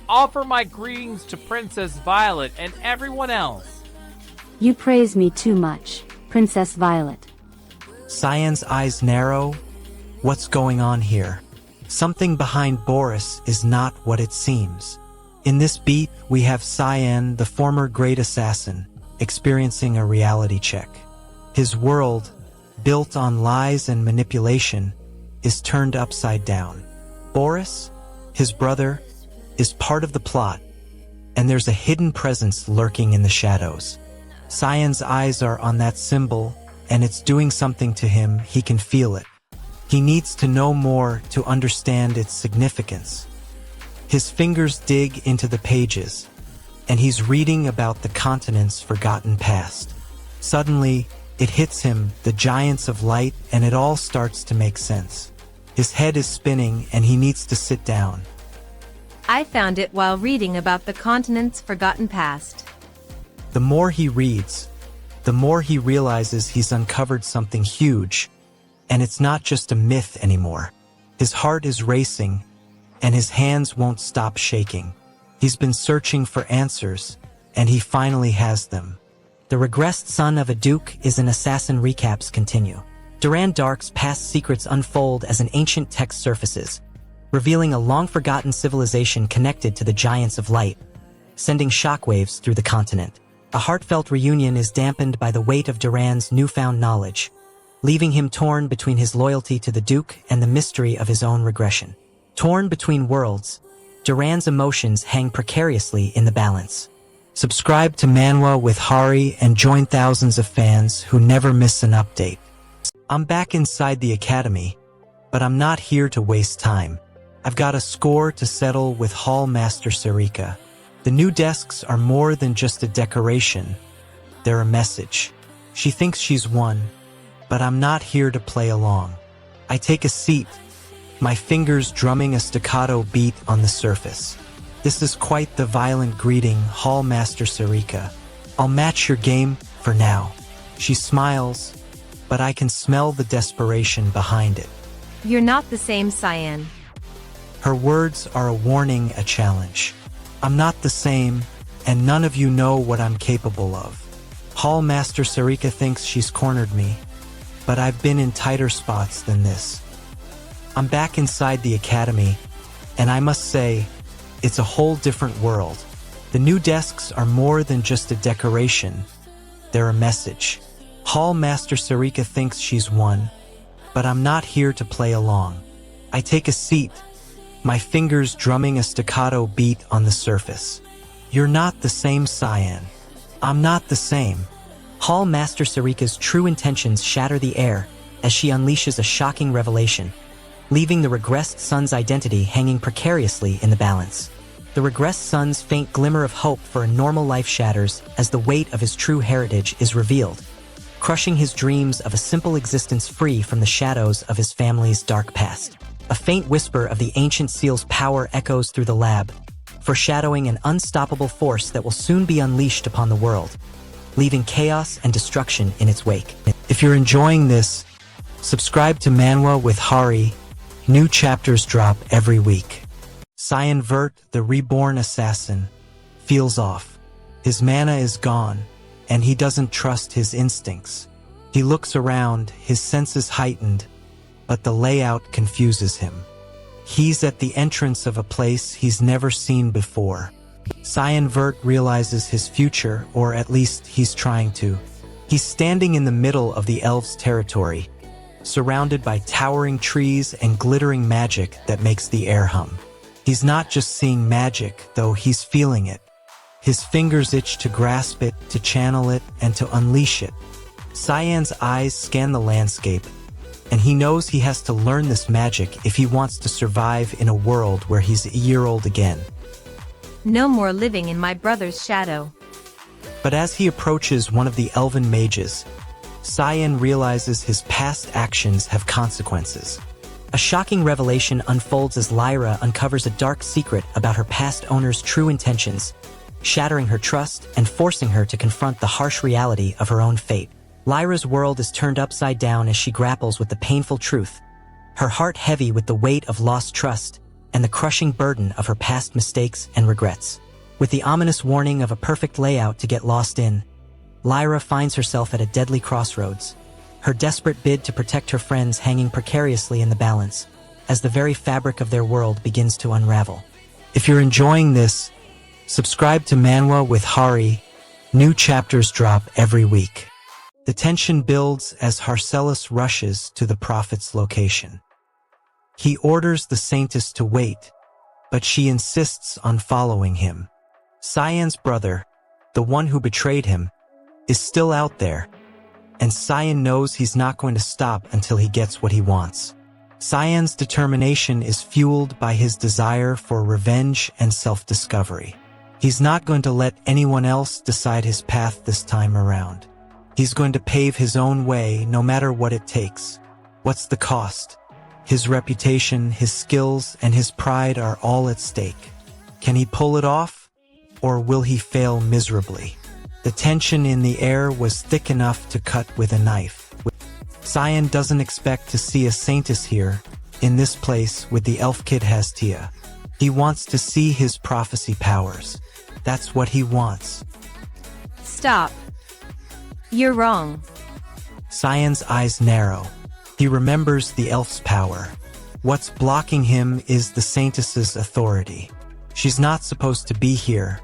K: Offer my greetings to Princess Violet and everyone else.
E: You praise me too much, Princess Violet.
A: Cyan's eyes narrow. What's going on here? Something behind Boris is not what it seems. In this beat, we have Cyan, the former great assassin, experiencing a reality check. His world, built on lies and manipulation, is turned upside down. Boris, his brother, is part of the plot, and there's a hidden presence lurking in the shadows. Cyan's eyes are on that symbol, and it's doing something to him. He can feel it. He needs to know more to understand its significance. His fingers dig into the pages, and he's reading about the continent's forgotten past. Suddenly, it hits him, the giants of light, and it all starts to make sense. His head is spinning, and he needs to sit down.
C: I found it while reading about the continent's forgotten past.
A: The more he reads, the more he realizes he's uncovered something huge, and it's not just a myth anymore. His heart is racing, and his hands won't stop shaking. He's been searching for answers, and he finally has them. The Regressed Son of a Duke is an assassin recaps continue. Duran Dark's past secrets unfold as an ancient text surfaces, revealing a long-forgotten civilization connected to the Giants of Light, sending shockwaves through the continent. A heartfelt reunion is dampened by the weight of Duran's newfound knowledge, leaving him torn between his loyalty to the Duke and the mystery of his own regression. Torn between worlds, Duran's emotions hang precariously in the balance. Subscribe to Manwa with Hari and join thousands of fans who never miss an update. I'm back inside the academy, but I'm not here to waste time. I've got a score to settle with Hall Master Sarika. The new desks are more than just a decoration. They're a message. She thinks she's won, but I'm not here to play along. I take a seat, my fingers drumming a staccato beat on the surface. This is quite the violent greeting, Hall Master Sarika. I'll match your game for now. She smiles, but I can smell the desperation behind it.
C: You're not the same, Cyan.
A: Her words are a warning, a challenge. I'm not the same, and none of you know what I'm capable of. Hall Master Sarika thinks she's cornered me, but I've been in tighter spots than this. I'm back inside the academy, and I must say, it's a whole different world. The new desks are more than just a decoration. They're a message. Hall Master Sarika thinks she's won, but I'm not here to play along. I take a seat, my fingers drumming a staccato beat on the surface. You're not the same, Cyan. I'm not the same.
K: Hall Master Sarika's true intentions shatter the air as she unleashes a shocking revelation, leaving the Regressed Son's identity hanging precariously in the balance. The Regressed Son's faint glimmer of hope for a normal life shatters as the weight of his true heritage is revealed, crushing his dreams of a simple existence free from the shadows of his family's dark past. A faint whisper of the ancient seal's power echoes through the lab, foreshadowing an unstoppable force that will soon be unleashed upon the world, leaving chaos and destruction in its wake.
A: If you're enjoying this, subscribe to Manwa with Hari. New chapters drop every week. Cyan Vert, the reborn assassin, feels off. His mana is gone, and he doesn't trust his instincts. He looks around, his senses heightened, but the layout confuses him. He's at the entrance of a place he's never seen before. Cyan Vert realizes his future, or at least he's trying to. He's standing in the middle of the elves' territory, surrounded by towering trees and glittering magic that makes the air hum. He's not just seeing magic, though he's feeling it. His fingers itch to grasp it, to channel it, and to unleash it. Cyan's eyes scan the landscape, and he knows he has to learn this magic if he wants to survive in a world where he's a year old again.
C: No more living in my brother's shadow.
A: But as he approaches one of the elven mages, Cyan realizes his past actions have consequences.
K: A shocking revelation unfolds as Lyra uncovers a dark secret about her past owner's true intentions, shattering her trust and forcing her to confront the harsh reality of her own fate. Lyra's world is turned upside down as she grapples with the painful truth, her heart heavy with the weight of lost trust and the crushing burden of her past mistakes and regrets. With the ominous warning of a perfect layout to get lost in, Lyra finds herself at a deadly crossroads, her desperate bid to protect her friends hanging precariously in the balance, as the very fabric of their world begins to unravel. If you're enjoying this, subscribe to Manwa with Hari. New chapters drop every week. The tension builds as Harcellus rushes to the prophet's location. He orders the saintess to wait, but she insists on following him. Cyan's brother, the one who betrayed him, is still out there, and Cyan knows he's not going to stop until he gets what he wants. Cyan's determination is fueled by his desire for revenge and self-discovery. He's not going to let anyone else decide his path this time around. He's going to pave his own way no matter what it takes. What's the cost? His reputation, his skills, and his pride are all at stake. Can he pull it off? Or will he fail miserably? The tension in the air was thick enough to cut with a knife. Cyan doesn't expect to see a saintess here, in this place with the elf kid Hastia. He wants to see his prophecy powers. That's what he wants.
C: Stop. You're wrong.
K: Cyan's eyes narrow. He remembers the elf's power. What's blocking him is the saintess's authority. She's not supposed to be here.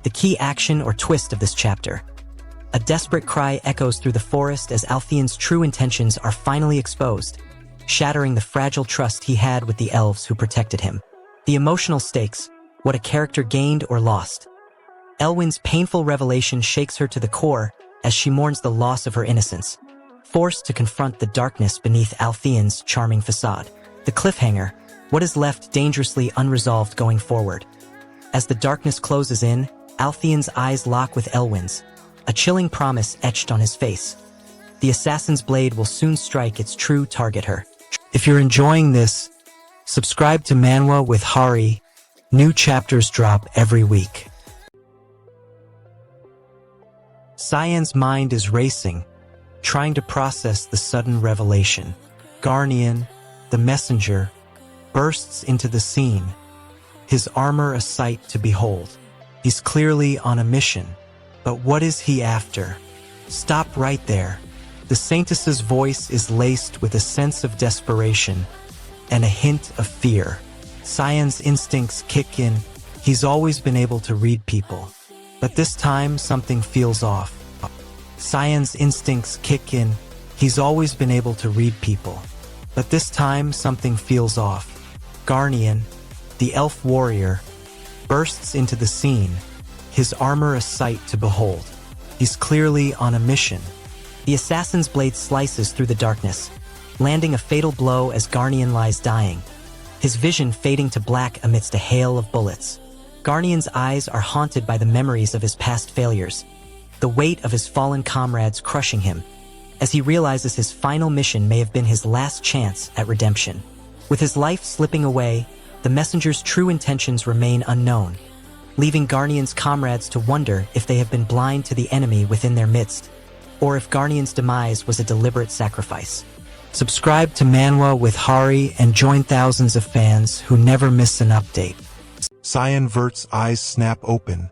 K: The key action or twist of this chapter. A desperate cry echoes through the forest as Altheon's true intentions are finally exposed, shattering the fragile trust he had with the elves who protected him. The emotional stakes, what a character gained or lost. Elwyn's painful revelation shakes her to the core as she mourns the loss of her innocence, forced to confront the darkness beneath Altheon's charming facade. The cliffhanger, what is left dangerously unresolved going forward. As the darkness closes in, Altheon's eyes lock with Elwyn's, a chilling promise etched on his face. The assassin's blade will soon strike its true target, her. If you're enjoying this, subscribe to Manwa with Hari. New chapters drop every week. Cyan's mind is racing, trying to process the sudden revelation. Garnian, the messenger, bursts into the scene, his armor a sight to behold. He's clearly on a mission, but what is he after? Stop right there. The saintess's voice is laced with a sense of desperation and a hint of fear. Cyan's instincts kick in. He's always been able to read people, but this time something feels off. Cyan's instincts kick in. He's always been able to read people, but this time something feels off. Garnian, the elf warrior, bursts into the scene, his armor a sight to behold. He's clearly on a mission. The assassin's blade slices through the darkness, landing a fatal blow as Garnian lies dying, his vision fading to black amidst a hail of bullets. Garnian's eyes are haunted by the memories of his past failures, the weight of his fallen comrades crushing him, as he realizes his final mission may have been his last chance at redemption. With his life slipping away, the messenger's true intentions remain unknown, leaving Garnian's comrades to wonder if they have been blind to the enemy within their midst, or if Garnian's demise was a deliberate sacrifice. Subscribe to Manwa with Hari and join thousands of fans who never miss an update.
B: Cyan Vert's eyes snap open,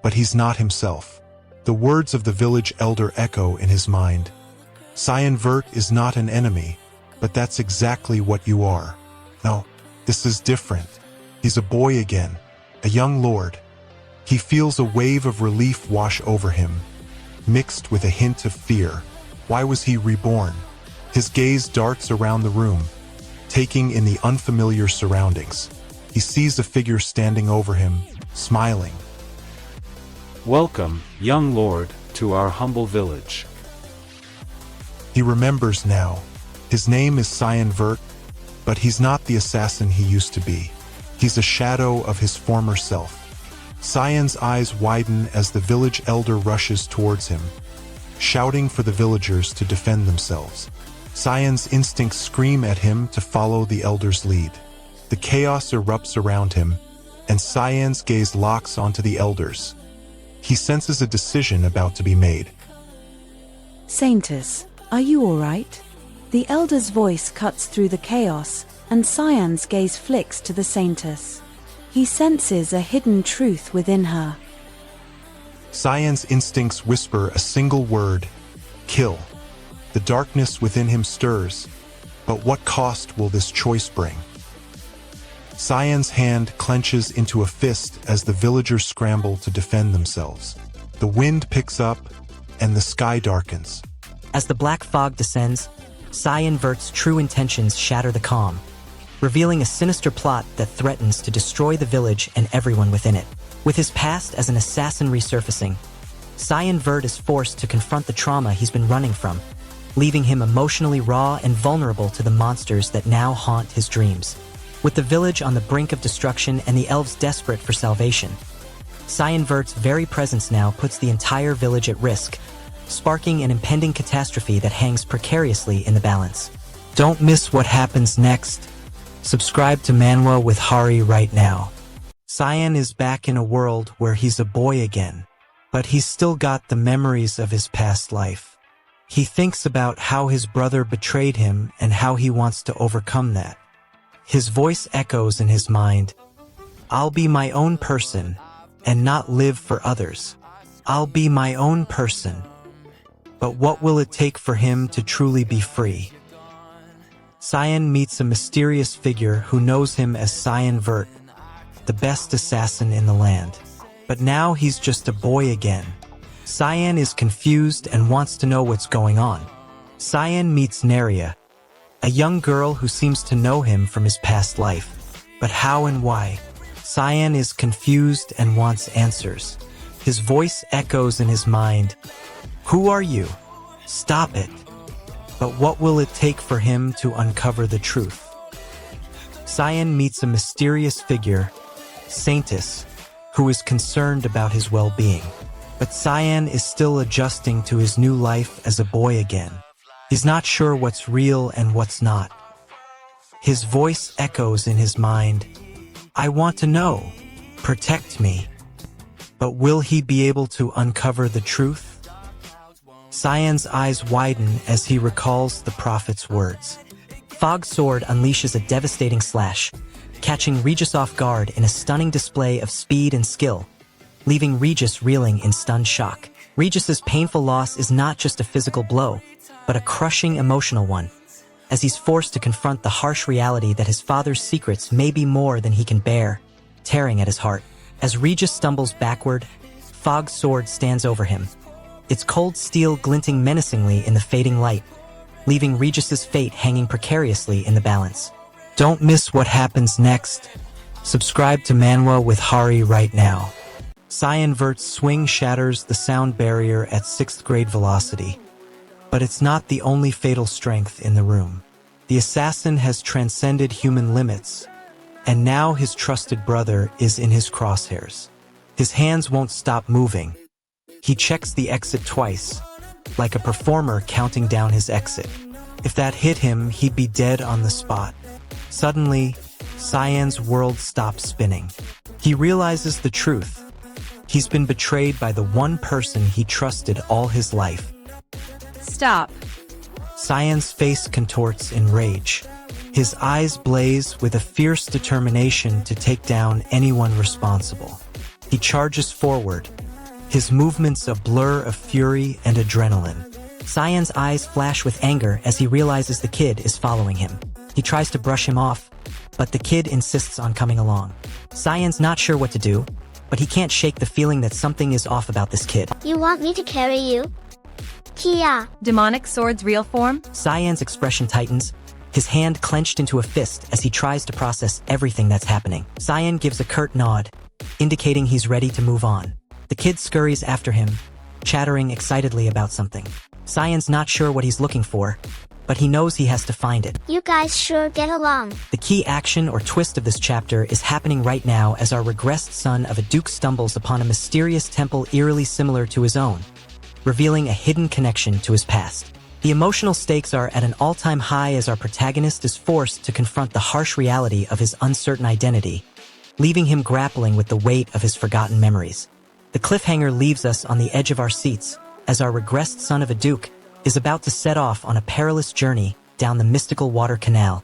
B: but he's not himself. The words of the village elder echo in his mind. Cyan Vert is not an enemy, but that's exactly what you are. No, this is different. He's a boy again, a young lord. He feels a wave of relief wash over him, mixed with a hint of fear. Why was he reborn? His gaze darts around the room, taking in the unfamiliar surroundings. He sees a figure standing over him, smiling.
L: Welcome, young lord, to our humble village.
B: He remembers now. His name is Cyan Vert, but he's not the assassin he used to be. He's a shadow of his former self. Cyan's eyes widen as the village elder rushes towards him, shouting for the villagers to defend themselves. Cyan's instincts scream at him to follow the elder's lead. The chaos erupts around him, and Cyan's gaze locks onto the elders. He senses a decision about to be made.
M: Saintess, are you all right? The elder's voice cuts through the chaos, and Cyan's gaze flicks to the saintess. He senses a hidden truth within her.
B: Cyan's instincts whisper a single word: kill. The darkness within him stirs, but what cost will this choice bring? Cyan's hand clenches into a fist as the villagers scramble to defend themselves. The wind picks up, and the sky darkens.
K: As the black fog descends, Cyan Vert's true intentions shatter the calm, revealing a sinister plot that threatens to destroy the village and everyone within it. With his past as an assassin resurfacing, Cyan Vert is forced to confront the trauma he's been running from, leaving him emotionally raw and vulnerable to the monsters that now haunt his dreams. With the village on the brink of destruction and the elves desperate for salvation, Cyan Vert's very presence now puts the entire village at risk, sparking an impending catastrophe that hangs precariously in the balance. Don't miss what happens next. Subscribe to Manwa with Hari right now. Cyan is back in a world where he's a boy again, but he's still got the memories of his past life. He thinks about how his brother betrayed him and how he wants to overcome that. His voice echoes in his mind: I'll be my own person and not live for others. I'll be my own person. But what will it take for him to truly be free? Cyan meets a mysterious figure who knows him as Cyan Vert, the best assassin in the land. But now he's just a boy again. Cyan is confused and wants to know what's going on. Cyan meets Neria, a young girl who seems to know him from his past life. But how and why? Cyan is confused and wants answers. His voice echoes in his mind: Who are you? Stop it. But what will it take for him to uncover the truth? Cyan meets a mysterious figure, Saintus, who is concerned about his well-being. But Cyan is still adjusting to his new life as a boy again. He's not sure what's real and what's not. His voice echoes in his mind: I want to know. Protect me. But will he be able to uncover the truth? Cyan's eyes widen as he recalls the prophet's words. Fog's sword unleashes a devastating slash, catching Regis off guard in a stunning display of speed and skill, leaving Regis reeling in stunned shock. Regis's painful loss is not just a physical blow, but a crushing emotional one, as he's forced to confront the harsh reality that his father's secrets may be more than he can bear, tearing at his heart. As Regis stumbles backward, Fog's sword stands over him, its cold steel glinting menacingly in the fading light, leaving Regis's fate hanging precariously in the balance. Don't miss what happens next. Subscribe to Manwa with Hari right now. Cyan Vert's swing shatters the sound barrier at 6th grade velocity. But it's not the only fatal strength in the room. The assassin has transcended human limits, and now his trusted brother is in his crosshairs. His hands won't stop moving. He checks the exit twice, like a performer counting down his exit. If that hit him, he'd be dead on the spot. Suddenly, Cyan's world stops spinning. He realizes the truth. He's been betrayed by the one person he trusted all his life.
C: Stop.
K: Cyan's face contorts in rage. His eyes blaze with a fierce determination to take down anyone responsible. He charges forward, his movements a blur of fury and adrenaline. Cyan's eyes flash with anger as he realizes the kid is following him. He tries to brush him off, but the kid insists on coming along. Cyan's not sure what to do, but he can't shake the feeling that something is off about this kid.
D: You want me to carry you? Kia.
C: Demonic sword's real form?
K: Cyan's expression tightens, his hand clenched into a fist as he tries to process everything that's happening. Cyan gives a curt nod, indicating he's ready to move on. The kid scurries after him, chattering excitedly about something. Cyan's not sure what he's looking for, but he knows he has to find it.
D: You guys sure get along.
K: The key action or twist of this chapter is happening right now as our regressed son of a duke stumbles upon a mysterious temple eerily similar to his own, revealing a hidden connection to his past. The emotional stakes are at an all-time high as our protagonist is forced to confront the harsh reality of his uncertain identity, leaving him grappling with the weight of his forgotten memories. The cliffhanger leaves us on the edge of our seats as our regressed son of a duke is about to set off on a perilous journey down the mystical water canal,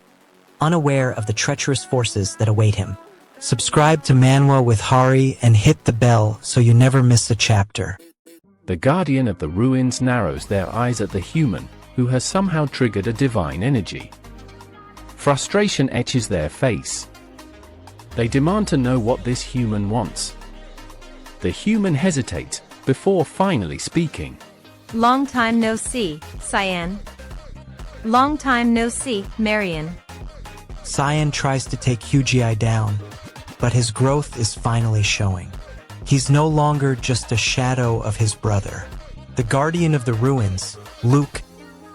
K: unaware of the treacherous forces that await him. Subscribe to Manwa with Hari and hit the bell so you never miss a chapter.
G: The guardian of the ruins narrows their eyes at the human, who has somehow triggered a divine energy. Frustration etches their face. They demand to know what this human wants. The human hesitates, before finally speaking.
C: Long time no see, Cyan. Long time no see, Marion.
K: Cyan tries to take Hyuji down, but his growth is finally showing. He's no longer just a shadow of his brother. The guardian of the ruins, Luke,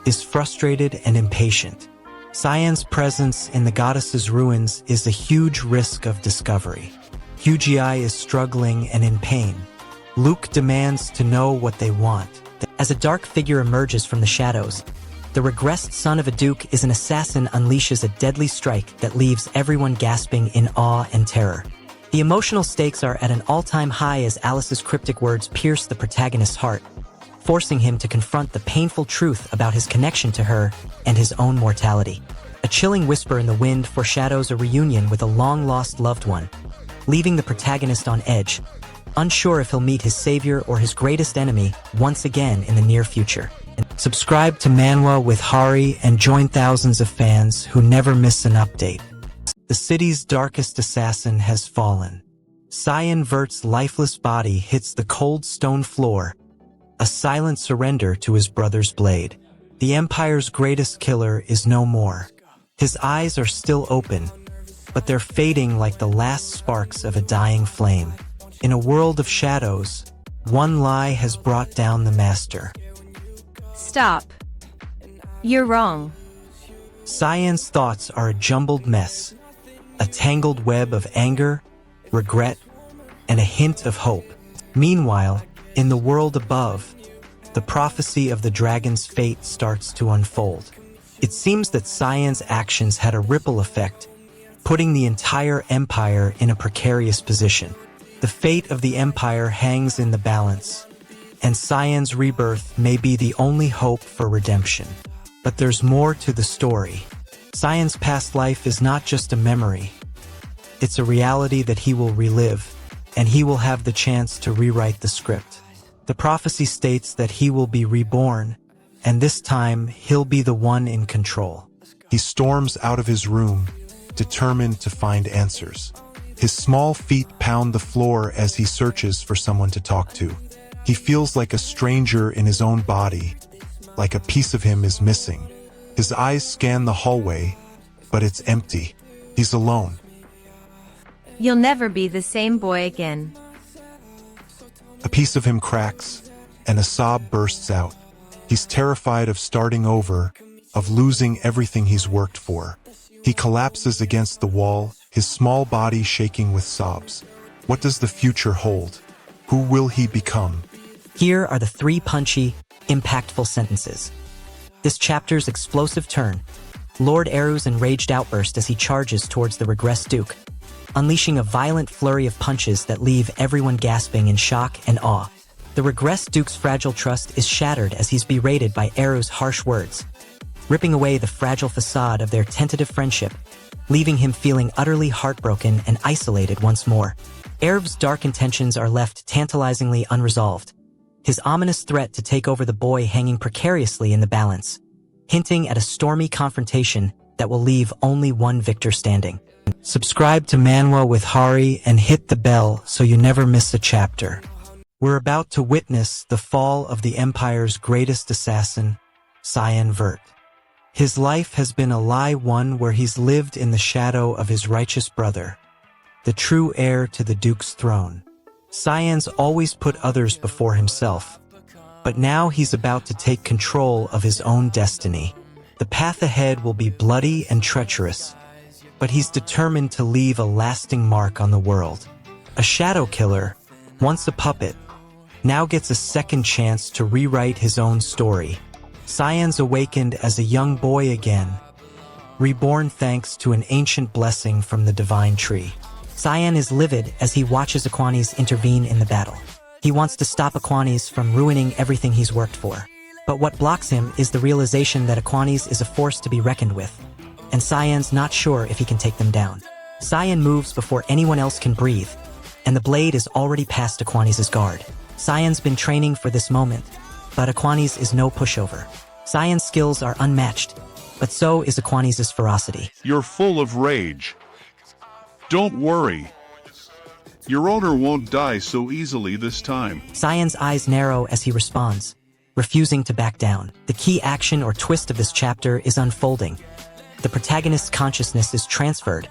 K: is frustrated and impatient. Cyan's presence in the goddess's ruins is a huge risk of discovery. Hyuji is struggling and in pain. Luke demands to know what they want. As a dark figure emerges from the shadows, the regressed son of a duke is an assassin unleashes a deadly strike that leaves everyone gasping in awe and terror. The emotional stakes are at an all-time high as Alice's cryptic words pierce the protagonist's heart, forcing him to confront the painful truth about his connection to her and his own mortality. A chilling whisper in the wind foreshadows a reunion with a long-lost loved one, leaving the protagonist on edge, unsure if he'll meet his savior or his greatest enemy once again in the near future. Subscribe to Manwa with Hari and join thousands of fans who never miss an update. The city's darkest assassin has fallen. Cyan Vert's lifeless body hits the cold stone floor, a silent surrender to his brother's blade. The Empire's greatest killer is no more. His eyes are still open, but they're fading like the last sparks of a dying flame. In a world of shadows, one lie has brought down the master.
C: Stop. You're wrong.
K: Cyan's thoughts are a jumbled mess, a tangled web of anger, regret, and a hint of hope. Meanwhile, in the world above, the prophecy of the dragon's fate starts to unfold. It seems that Cyan's actions had a ripple effect, putting the entire empire in a precarious position. The fate of the empire hangs in the balance, and Cyan's rebirth may be the only hope for redemption. But there's more to the story. Cyan's past life is not just a memory. It's a reality that he will relive, and he will have the chance to rewrite the script. The prophecy states that he will be reborn, and this time he'll be the one in control.
B: He storms out of his room, determined to find answers. His small feet pound the floor as he searches for someone to talk to. He feels like a stranger in his own body, like a piece of him is missing. His eyes scan the hallway, but it's empty. He's alone.
C: You'll never be the same boy again.
B: A piece of him cracks, and a sob bursts out. He's terrified of starting over, of losing everything he's worked for. He collapses against the wall, his small body shaking with sobs. What does the future hold? Who will he become?
K: Here are the 3 punchy, impactful sentences. This chapter's explosive turn. Lord Eru's enraged outburst as he charges towards the regressed Duke, unleashing a violent flurry of punches that leave everyone gasping in shock and awe. The regressed Duke's fragile trust is shattered as he's berated by Eru's harsh words, ripping away the fragile facade of their tentative friendship, leaving him feeling utterly heartbroken and isolated once more. Eru's dark intentions are left tantalizingly unresolved, his ominous threat to take over the boy hanging precariously in the balance, hinting at a stormy confrontation that will leave only one victor standing. Subscribe to Manwa with Hari and hit the bell so you never miss a chapter. We're about to witness the fall of the Empire's greatest assassin, Cyan Vert. His life has been a lie, one where he's lived in the shadow of his righteous brother, the true heir to the Duke's throne. Cyan's always put others before himself, but now he's about to take control of his own destiny. The path ahead will be bloody and treacherous, but he's determined to leave a lasting mark on the world. A shadow killer, once a puppet, now gets a second chance to rewrite his own story. Cyan's awakened as a young boy again, reborn thanks to an ancient blessing from the divine tree. Cyan is livid as he watches Aquani's intervene in the battle. He wants to stop Aquani's from ruining everything he's worked for. But what blocks him is the realization that Aquani's is a force to be reckoned with, and Cyan's not sure if he can take them down. Cyan moves before anyone else can breathe, and the blade is already past Aquani's guard. Cyan's been training for this moment, but Aquani's is no pushover. Cyan's skills are unmatched, but so is Aquani's ferocity.
F: You're full of rage. Don't worry. Your owner won't die so easily this time.
K: Cyan's eyes narrow as he responds, refusing to back down. The key action or twist of this chapter is unfolding. The protagonist's consciousness is transferred,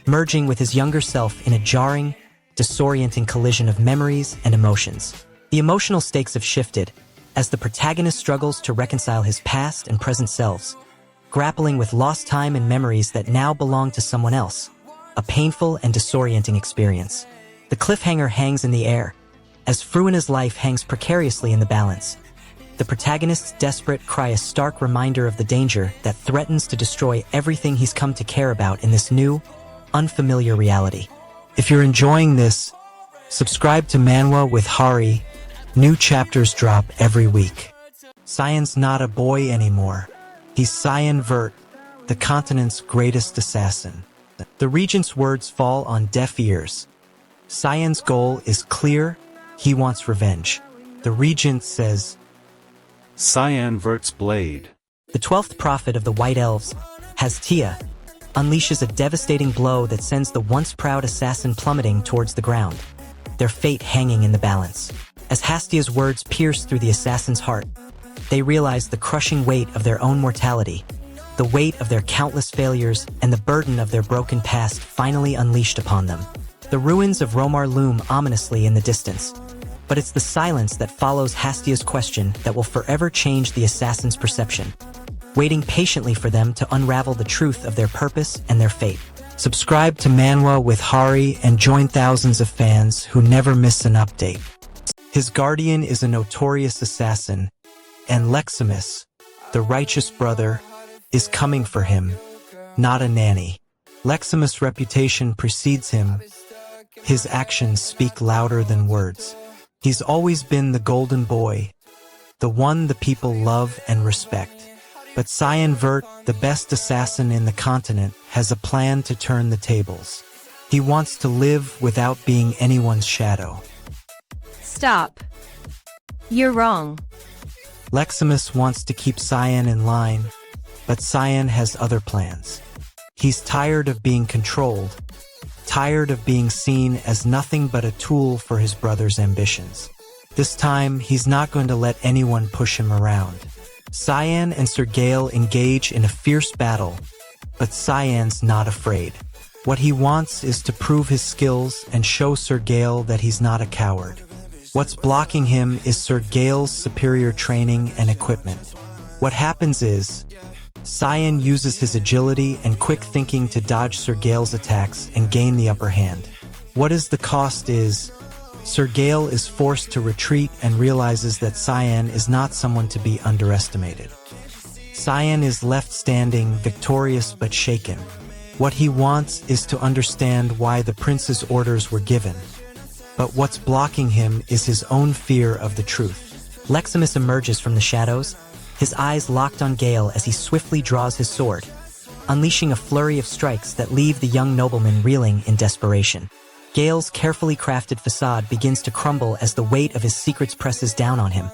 K: merging with his younger self in a jarring, disorienting collision of memories and emotions. The emotional stakes have shifted as the protagonist struggles to reconcile his past and present selves, grappling with lost time and memories that now belong to someone else, a painful and disorienting experience. The cliffhanger hangs in the air, as Fruina's life hangs precariously in the balance. The protagonist's desperate cry a stark reminder of the danger that threatens to destroy everything he's come to care about in this new, unfamiliar reality. If you're enjoying this, subscribe to Manwa with Hari. New chapters drop every week. Cyan's not a boy anymore. He's Cyan Vert, the continent's greatest assassin. The regent's words fall on deaf ears. Cyan's goal is clear. He wants revenge. The regent says,
L: Cyan Vert's blade.
K: The 12th prophet of the White Elves, Hastia, unleashes a devastating blow that sends the once proud assassin plummeting towards the ground, their fate hanging in the balance. As Hastia's words pierce through the assassin's heart, they realize the crushing weight of their own mortality, the weight of their countless failures, and the burden of their broken past finally unleashed upon them. The ruins of Romar loom ominously in the distance, but it's the silence that follows Hastia's question that will forever change the assassin's perception, waiting patiently for them to unravel the truth of their purpose and their fate. Subscribe to Manwa with Hari and join thousands of fans who never miss an update. His guardian is a notorious assassin, and Leximus, the righteous brother, is coming for him, not a nanny. Leximus' reputation precedes him. His actions speak louder than words. He's always been the golden boy, the one the people love and respect. But Cyan Vert, the best assassin in the continent, has a plan to turn the tables. He wants to live without being anyone's shadow.
C: Stop. You're wrong.
K: Leximus wants to keep Cyan in line, but Cyan has other plans. He's tired of being controlled, tired of being seen as nothing but a tool for his brother's ambitions. This time, he's not going to let anyone push him around. Cyan and Sir Gale engage in a fierce battle, but Cyan's not afraid. What he wants is to prove his skills and show Sir Gale that he's not a coward. What's blocking him is Sir Gale's superior training and equipment. What happens is, Cyan uses his agility and quick thinking to dodge Sir Gale's attacks and gain the upper hand. What is the cost is, Sir Gale is forced to retreat and realizes that Cyan is not someone to be underestimated. Cyan is left standing, victorious but shaken. What he wants is to understand why the prince's orders were given. But what's blocking him is his own fear of the truth. Leximus emerges from the shadows, his eyes locked on Gale as he swiftly draws his sword, unleashing a flurry of strikes that leave the young nobleman reeling in desperation. Gale's carefully crafted facade begins to crumble as the weight of his secrets presses down on him,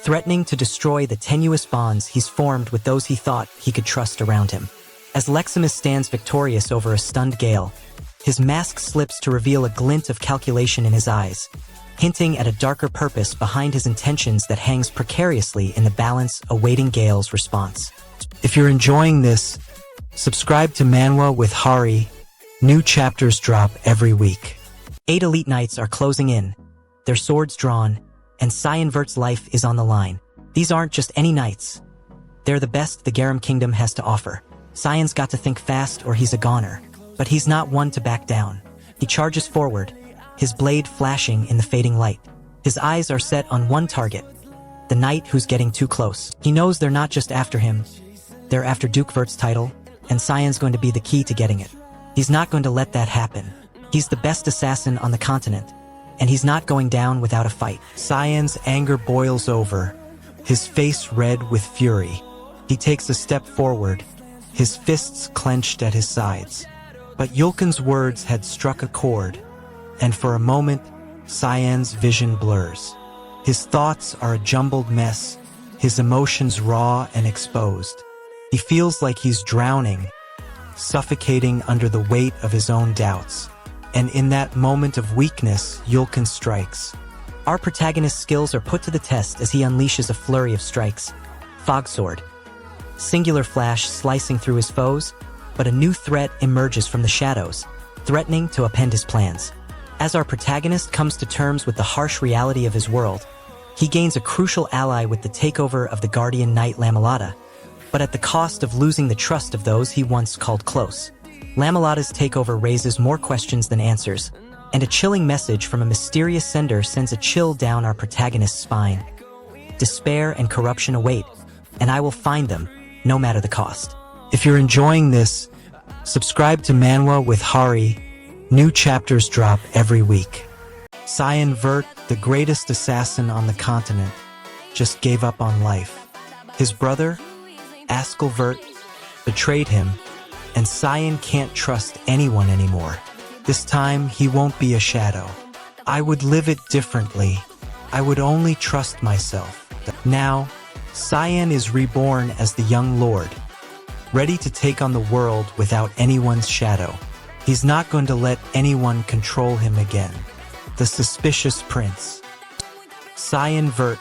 K: threatening to destroy the tenuous bonds he's formed with those he thought he could trust around him. As Leximus stands victorious over a stunned Gale, his mask slips to reveal a glint of calculation in his eyes, hinting at a darker purpose behind his intentions that hangs precariously in the balance awaiting Gale's response. If you're enjoying this, subscribe to Manwa with Hari. New chapters drop every week. 8 elite knights are closing in, their swords drawn, and Cyan Vert's life is on the line. These aren't just any knights. They're the best the Garam Kingdom has to offer. Cyan's got to think fast or he's a goner. But he's not one to back down. He charges forward, his blade flashing in the fading light. His eyes are set on one target, the knight who's getting too close. He knows they're not just after him. They're after Duke Vert's title, and Cyan's going to be the key to getting it. He's not going to let that happen. He's the best assassin on the continent, and he's not going down without a fight. Cyan's anger boils over, his face red with fury. He takes a step forward, his fists clenched at his sides. But Yulkin's words had struck a chord, and for a moment, Cyan's vision blurs. His thoughts are a jumbled mess, his emotions raw and exposed. He feels like he's drowning, suffocating under the weight of his own doubts. And in that moment of weakness, Yulkin strikes. Our protagonist's skills are put to the test as he unleashes a flurry of strikes. Fog Sword. Singular flash slicing through his foes, but a new threat emerges from the shadows, threatening to upend his plans. As our protagonist comes to terms with the harsh reality of his world, he gains a crucial ally with the takeover of the Guardian Knight Lamelata, but at the cost of losing the trust of those he once called close. Lamelata's takeover raises more questions than answers, and a chilling message from a mysterious sender sends a chill down our protagonist's spine. Despair and corruption await, and I will find them, no matter the cost. If you're enjoying this, subscribe to Manwa with Hari. New chapters drop every week. Cyan Vert, the greatest assassin on the continent, just gave up on life. His brother, Askel Vert, betrayed him, and Cyan can't trust anyone anymore. This time, he won't be a shadow. I would live it differently. I would only trust myself. Now, Cyan is reborn as the young lord, ready to take on the world without anyone's shadow. He's not going to let anyone control him again. The suspicious prince. Cyan Vert,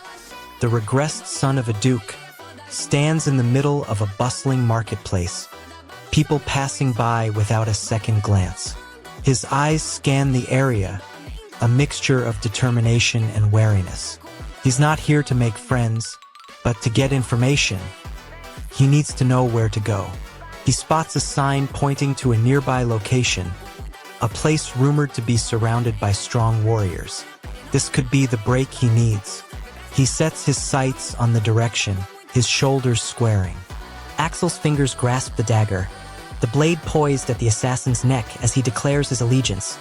K: the regressed son of a duke, stands in the middle of a bustling marketplace, people passing by without a second glance. His eyes scan the area, a mixture of determination and wariness. He's not here to make friends, but to get information. He needs to know where to go. He spots a sign pointing to a nearby location, a place rumored to be surrounded by strong warriors. This could be the break he needs. He sets his sights on the direction, his shoulders squaring. Axel's fingers grasp the dagger, the blade poised at the assassin's neck as he declares his allegiance,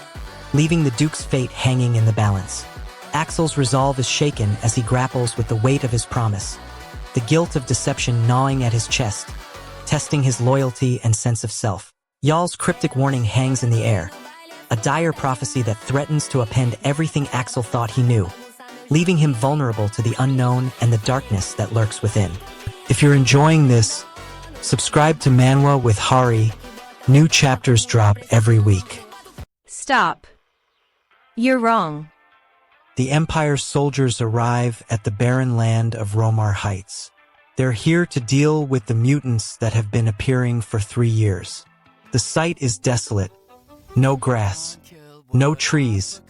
K: leaving the Duke's fate hanging in the balance. Axel's resolve is shaken as he grapples with the weight of his promise, the guilt of deception gnawing at his chest, testing his loyalty and sense of self. Yal's cryptic warning hangs in the air, a dire prophecy that threatens to upend everything Axel thought he knew, leaving him vulnerable to the unknown and the darkness that lurks within. If you're enjoying this, subscribe to Manwa with Hari. New chapters drop every week.
C: Stop. You're wrong.
K: The Empire's soldiers arrive at the barren land of Romar Heights. They're here to deal with the mutants that have been appearing for 3 years. The site is desolate. No grass, no trees,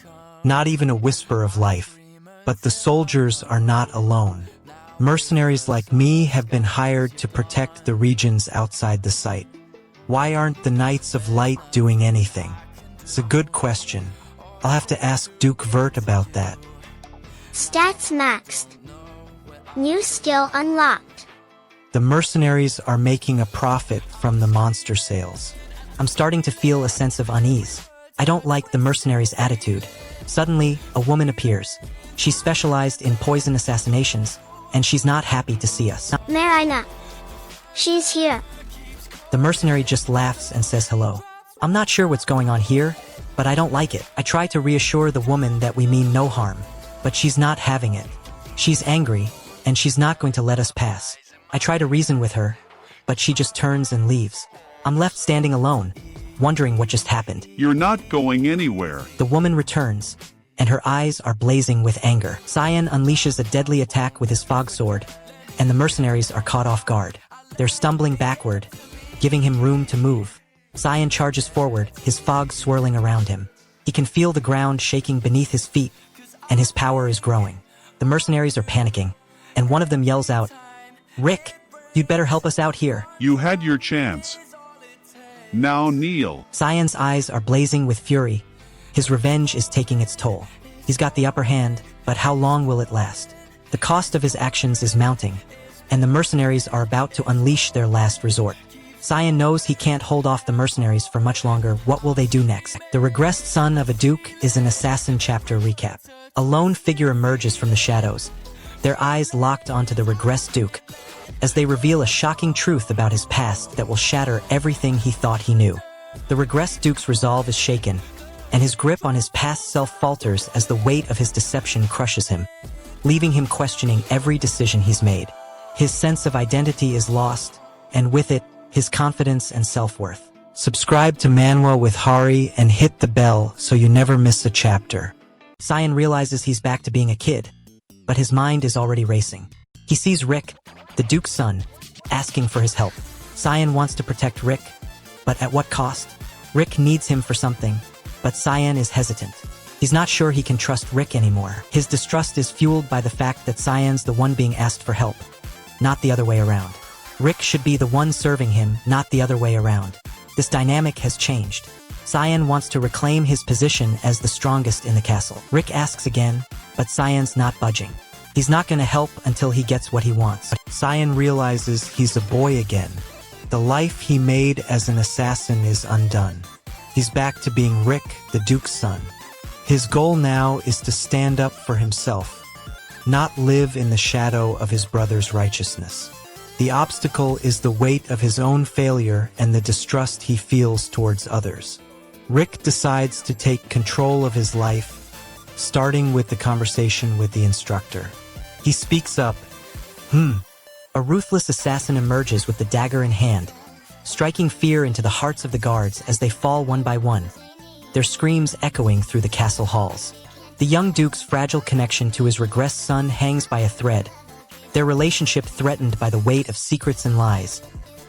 K: not even a whisper of life. But the soldiers are not alone. Mercenaries like me have been hired to protect the regions outside the site. Why aren't the Knights of Light doing anything? It's a good question. I'll have to ask Duke Vert about that.
D: Stats maxed. New skill unlocked.
K: The mercenaries are making a profit from the monster sales. I'm starting to feel a sense of unease. I don't like the mercenaries' attitude. Suddenly, a woman appears. She's specialized in poison assassinations, and she's not happy to see us.
D: Marina. She's here.
K: The mercenary just laughs and says hello. I'm not sure what's going on here, but I don't like it. I try to reassure the woman that we mean no harm, but she's not having it. She's angry, and she's not going to let us pass. I try to reason with her, but she just turns and leaves. I'm left standing alone, wondering what just happened.
F: You're not going anywhere.
K: The woman returns, and her eyes are blazing with anger. Cyan unleashes a deadly attack with his fog sword, and the mercenaries are caught off guard. They're stumbling backward, giving him room to move. Cyan charges forward, his fog swirling around him. He can feel the ground shaking beneath his feet, and his power is growing. The mercenaries are panicking, and one of them yells out, "Rick, you'd better help us out here."
F: You had your chance. Now kneel.
K: Cyan's eyes are blazing with fury. His revenge is taking its toll. He's got the upper hand, but how long will it last? The cost of his actions is mounting, and the mercenaries are about to unleash their last resort. Cyan knows he can't hold off the mercenaries for much longer. What will they do next? The Regressed Son of a Duke is an assassin chapter recap. A lone figure emerges from the shadows, their eyes locked onto the Regressed Duke, as they reveal a shocking truth about his past that will shatter everything he thought he knew. The regressed Duke's resolve is shaken, and his grip on his past self falters as the weight of his deception crushes him, leaving him questioning every decision he's made. His sense of identity is lost, and with it, his confidence and self-worth. Subscribe to Manwa with Hari and hit the bell so you never miss a chapter. Cyan realizes he's back to being a kid, but his mind is already racing. He sees Rick, the Duke's son, asking for his help. Cyan wants to protect Rick, but at what cost? Rick needs him for something, but Cyan is hesitant. He's not sure he can trust Rick anymore. His distrust is fueled by the fact that Cyan's the one being asked for help, not the other way around. Rick should be the one serving him, not the other way around. This dynamic has changed. Cyan wants to reclaim his position as the strongest in the castle. Rick asks again, but Cyan's not budging. He's not going to help until he gets what he wants.
B: Cyan realizes he's a boy again. The life he made as an assassin is undone. He's back to being Rick, the Duke's son. His goal now is to stand up for himself, not live in the shadow of his brother's righteousness. The obstacle is the weight of his own failure and the distrust he feels towards others. Rick decides to take control of his life, starting with the conversation with the instructor. He speaks up.
K: A ruthless assassin emerges with the dagger in hand, striking fear into the hearts of the guards as they fall one by one, their screams echoing through the castle halls. The young Duke's fragile connection to his regressed son hangs by a thread, their relationship threatened by the weight of secrets and lies,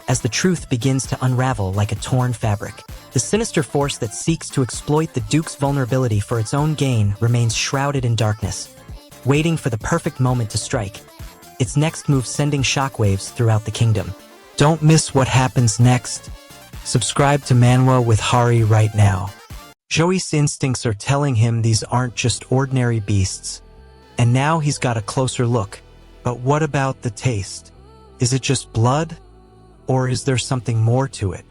K: as the truth begins to unravel like a torn fabric. The sinister force that seeks to exploit the Duke's vulnerability for its own gain remains shrouded in darkness, waiting for the perfect moment to strike, its next move sending shockwaves throughout the kingdom.
B: Don't miss what happens next. Subscribe to Manwa with Hari right now. Joey's instincts are telling him these aren't just ordinary beasts, and now he's got a closer look. But what about the taste? Is it just blood? Or is there something more to it?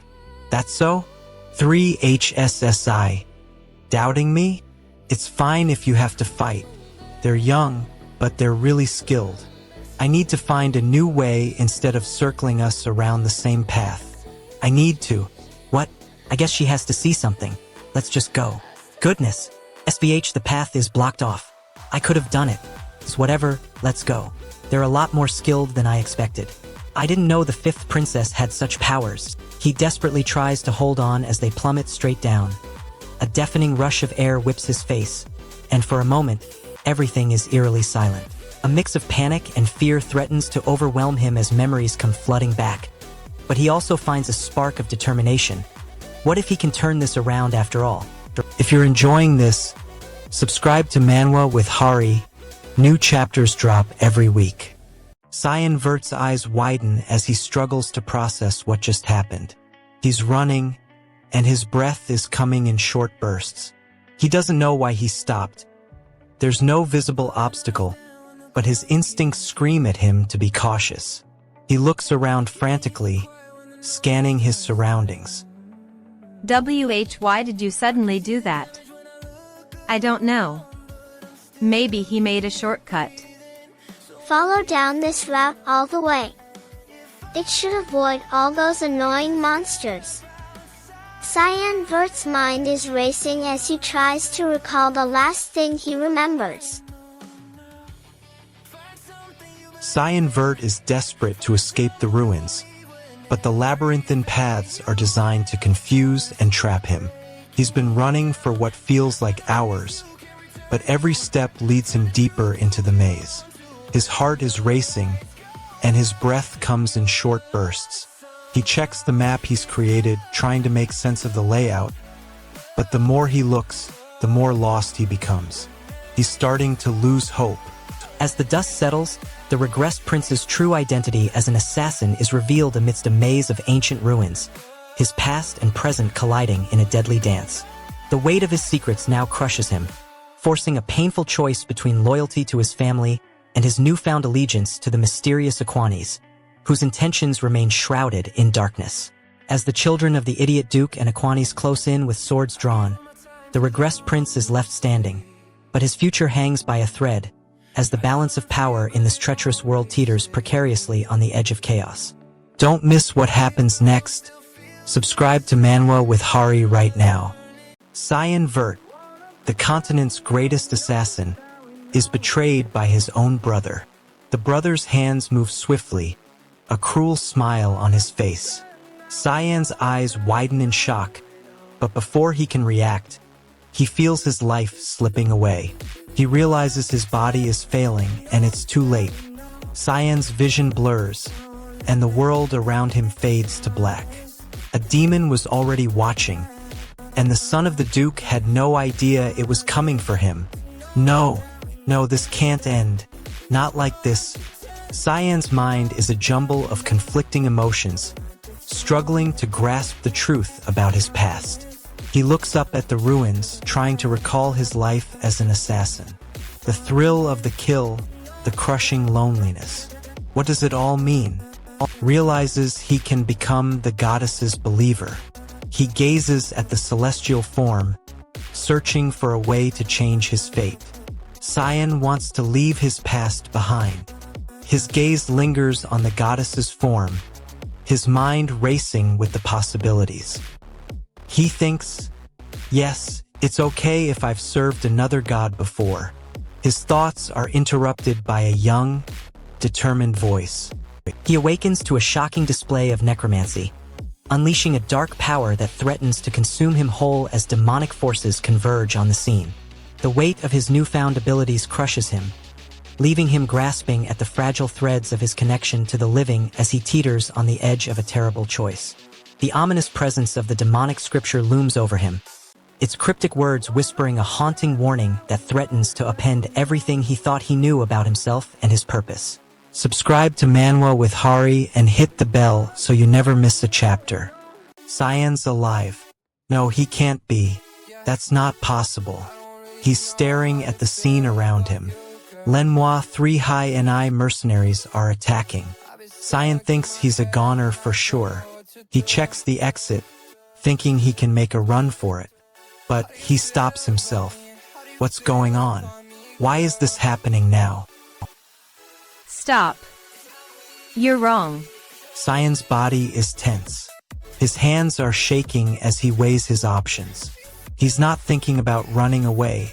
B: That's so? 3HSSI. Doubting me? It's fine if you have to fight. They're young, but they're really skilled. I need to find a new way instead of circling us around the same path. I need to.
K: What? I guess she has to see something. Let's just go. Goodness. SBH, the path is blocked off. I could have done it. It's whatever, let's go. They're a lot more skilled than I expected. I didn't know the fifth princess had such powers. He desperately tries to hold on as they plummet straight down. A deafening rush of air whips his face, and for a moment, everything is eerily silent. A mix of panic and fear threatens to overwhelm him as memories come flooding back. But he also finds a spark of determination. What if he can turn this around after all?
B: If you're enjoying this, subscribe to Manwa with Hari. New chapters drop every week. Cyan Vert's eyes widen as he struggles to process what just happened. He's running, and his breath is coming in short bursts. He doesn't know why he stopped. There's no visible obstacle, but his instincts scream at him to be cautious. He looks around frantically, scanning his surroundings.
C: Why did you suddenly do that? I don't know. Maybe he made a shortcut.
D: Follow down this route all the way. It should avoid all those annoying monsters. Cyan Vert's mind is racing as he tries to recall the last thing he remembers.
B: Cyan Vert is desperate to escape the ruins, but the labyrinthine paths are designed to confuse and trap him. He's been running for what feels like hours, but every step leads him deeper into the maze. His heart is racing, and his breath comes in short bursts. He checks the map he's created, trying to make sense of the layout, but the more he looks, the more lost he becomes. He's starting to lose hope.
K: As the dust settles, the regressed prince's true identity as an assassin is revealed amidst a maze of ancient ruins, his past and present colliding in a deadly dance. The weight of his secrets now crushes him, forcing a painful choice between loyalty to his family and his newfound allegiance to the mysterious Aquanis, whose intentions remain shrouded in darkness. As the children of the idiot Duke and Aquanis close in with swords drawn, the regressed prince is left standing, but his future hangs by a thread, as the balance of power in this treacherous world teeters precariously on the edge of chaos.
B: Don't miss what happens next.
K: Subscribe to Manwa with Hari right now. Cyan Vert, the continent's greatest assassin, is betrayed by his own brother. The brother's hands move swiftly, a cruel smile on his face. Cyan's eyes widen in shock, but before he can react, he feels his life slipping away. He realizes his body is failing and it's too late. Cyan's vision blurs, and the world around him fades to black. A demon was already watching, and the son of the Duke had no idea it was coming for him. No, this can't end. Not like this. Cyan's mind is a jumble of conflicting emotions, struggling to grasp the truth about his past. He looks up at the ruins, trying to recall his life as an assassin. The thrill of the kill, the crushing loneliness. What does it all mean? Realizes he can become the goddess's believer. He gazes at the celestial form, searching for a way to change his fate. Cyan wants to leave his past behind. His gaze lingers on the goddess's form, his mind racing with the possibilities. He thinks, yes, it's okay if I've served another god before. His thoughts are interrupted by a young, determined voice.
A: He awakens to a shocking display of necromancy, unleashing a dark power that threatens to consume him whole as demonic forces converge on the scene. The weight of his newfound abilities crushes him, leaving him grasping at the fragile threads of his connection to the living as he teeters on the edge of a terrible choice. The ominous presence of the demonic scripture looms over him, its cryptic words whispering a haunting warning that threatens to upend everything he thought he knew about himself and his purpose. Subscribe to Manwa with Hari and hit the bell so you never miss a chapter. Cyan's alive. No, he can't be. That's not possible. He's staring at the scene around him. Manhwa 3 High NI mercenaries are attacking. Cyan thinks he's a goner for sure. He checks the exit, thinking he can make a run for it. But he stops himself. What's going on? Why is this happening now?
C: Stop. You're wrong.
K: Cyan's body is tense. His hands are shaking as he weighs his options. He's not thinking about running away.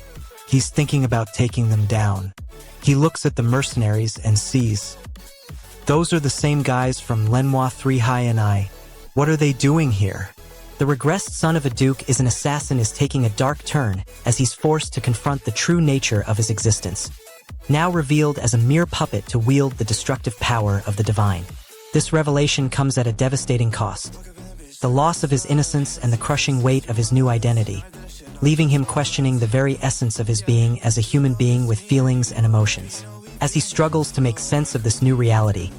K: He's thinking about taking them down. He looks at the mercenaries and sees. Those are the same guys from Manhwa 3 High NI. What are they doing here?
A: The regressed son of a duke is an assassin is taking a dark turn as he's forced to confront the true nature of his existence. Now revealed as a mere puppet to wield the destructive power of the divine. This revelation comes at a devastating cost. The loss of his innocence and the crushing weight of his new identity, leaving him questioning the very essence of his being as a human being with feelings and emotions. As he struggles to make sense of this new reality,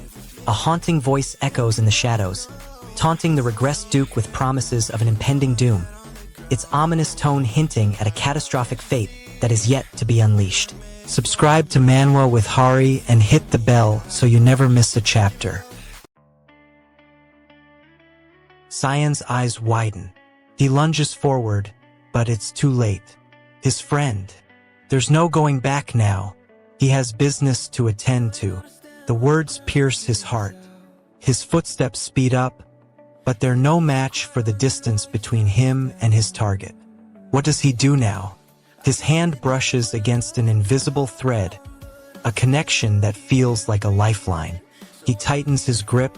A: a haunting voice echoes in the shadows, taunting the regressed duke with promises of an impending doom, its ominous tone hinting at a catastrophic fate that is yet to be unleashed. Subscribe to Manwa with Hari and hit the bell so you never miss a chapter. Cyan's eyes widen. He lunges forward, but it's too late. His friend. There's no going back now. He has business to attend to. The words pierce his heart. His footsteps speed up, but they're no match for the distance between him and his target. What does he do now? His hand brushes against an invisible thread, a connection that feels like a lifeline. He tightens his grip,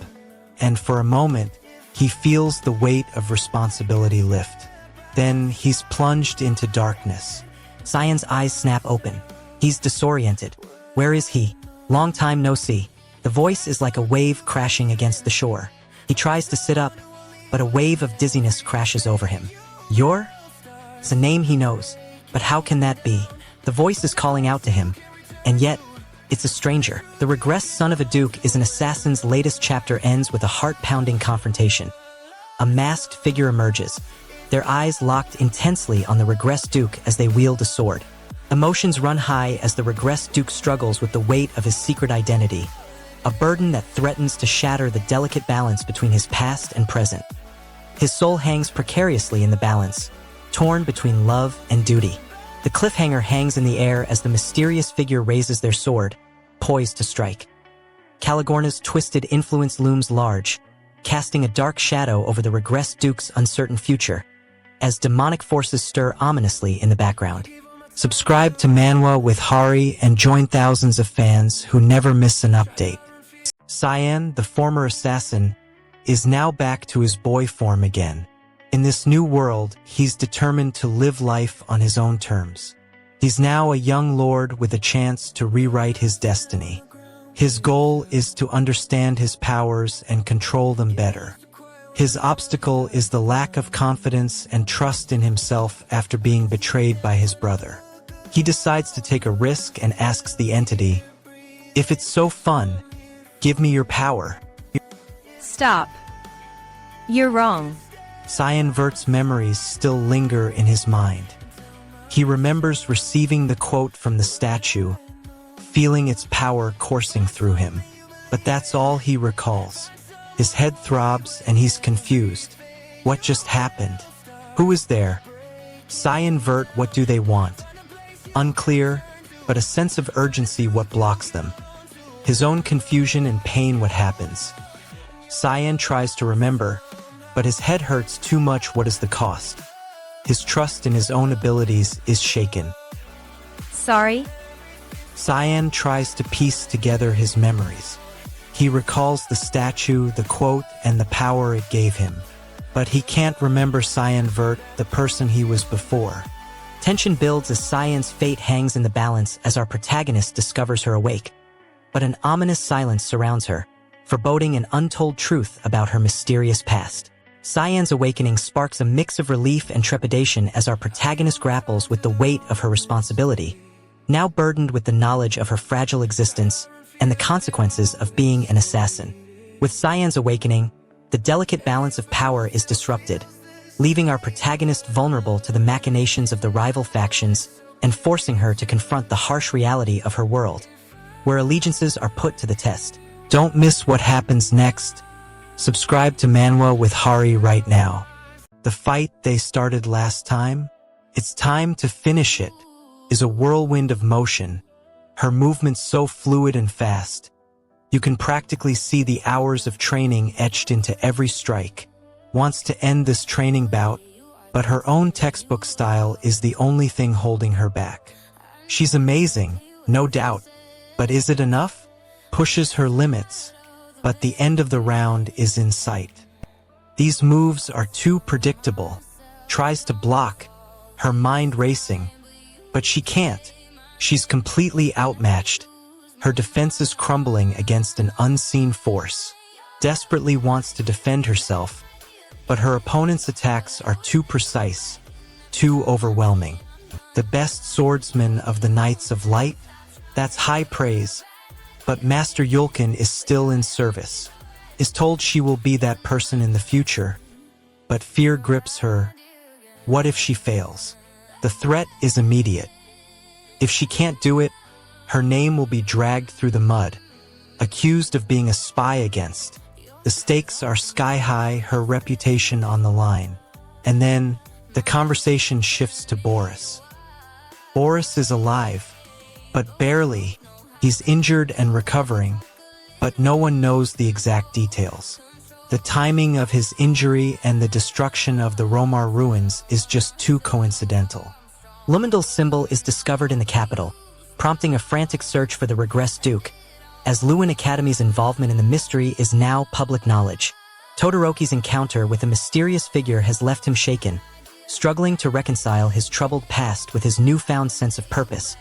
A: and for a moment, he feels the weight of responsibility lift. Then he's plunged into darkness. Cyan's eyes snap open. He's disoriented. Where is he? Long time no see. The voice is like a wave crashing against the shore. He tries to sit up, but a wave of dizziness crashes over him. Yor? It's a name he knows. But how can that be? The voice is calling out to him, and yet, it's a stranger. The regressed son of a duke is an assassin's latest chapter ends with a heart-pounding confrontation. A masked figure emerges, their eyes locked intensely on the regressed duke as they wield a sword. Emotions run high as the regressed duke struggles with the weight of his secret identity, a burden that threatens to shatter the delicate balance between his past and present. His soul hangs precariously in the balance, torn between love and duty. The cliffhanger hangs in the air as the mysterious figure raises their sword, poised to strike. Caligorna's twisted influence looms large,
K: casting a dark shadow over the Regressed Duke's uncertain future, as demonic forces stir ominously in the background. Subscribe to Manwa with Hari and join thousands of fans who never miss an update. Cyan, the former assassin, is now back to his boy form again. In this new world, he's determined to live life on his own terms. He's now a young lord with a chance to rewrite his destiny. His goal is to understand his powers and control them better. His obstacle is the lack of confidence and trust in himself after being betrayed by his brother. He decides to take a risk and asks the entity, "If it's so fun, give me your power."
C: Stop. You're wrong.
K: Cyan Vert's memories still linger in his mind. He remembers receiving the quote from the statue, feeling its power coursing through him. But that's all he recalls. His head throbs and he's confused. What just happened? Who is there? Cyan Vert, what do they want? Unclear, but a sense of urgency what blocks them. His own confusion and pain what happens. Cyan tries to remember, but his head hurts too much. What is the cost? His trust in his own abilities is shaken.
C: Sorry?
K: Cyan tries to piece together his memories. He recalls the statue, the quote, and the power it gave him. But he can't remember Cyan Vert, the person he was before.
A: Tension builds as Cyan's fate hangs in the balance as our protagonist discovers her awake. But an ominous silence surrounds her, foreboding an untold truth about her mysterious past. Cyan's awakening sparks a mix of relief and trepidation as our protagonist grapples with the weight of her responsibility, now burdened with the knowledge of her fragile existence and the consequences of being an assassin. With Cyan's awakening, the delicate balance of power is disrupted, leaving our protagonist vulnerable to the machinations of the rival factions and forcing her to confront the harsh reality of her world, where allegiances are put to the test.
K: Don't miss what happens next. Subscribe to Manwa with Hari right now. The fight they started last time, it's time to finish it, is a whirlwind of motion, her movements so fluid and fast. You can practically see the hours of training etched into every strike. Wants to end this training bout, but her own textbook style is the only thing holding her back. She's amazing, no doubt, but is it enough? Pushes her limits, but the end of the round is in sight. These moves are too predictable. Tries to block, her mind racing, but she can't. She's completely outmatched. Her defense is crumbling against an unseen force. Desperately wants to defend herself, but her opponent's attacks are too precise, too overwhelming. The best swordsman of the Knights of Light? That's high praise. But Master Yulkin is still in service, is told she will be that person in the future, but fear grips her. What if she fails? The threat is immediate. If she can't do it, her name will be dragged through the mud, accused of being a spy against. The stakes are sky high, her reputation on the line. And then, the conversation shifts to Boris. Boris is alive, but barely. He's injured and recovering, but no one knows the exact details. The timing of his injury and the destruction of the Romar ruins is just too coincidental.
A: Lumendel's symbol is discovered in the capital, prompting a frantic search for the Regressed Duke, as Lewin Academy's involvement in the mystery is now public knowledge. Todoroki's encounter with a mysterious figure has left him shaken, struggling to reconcile his troubled past with his newfound sense of purpose.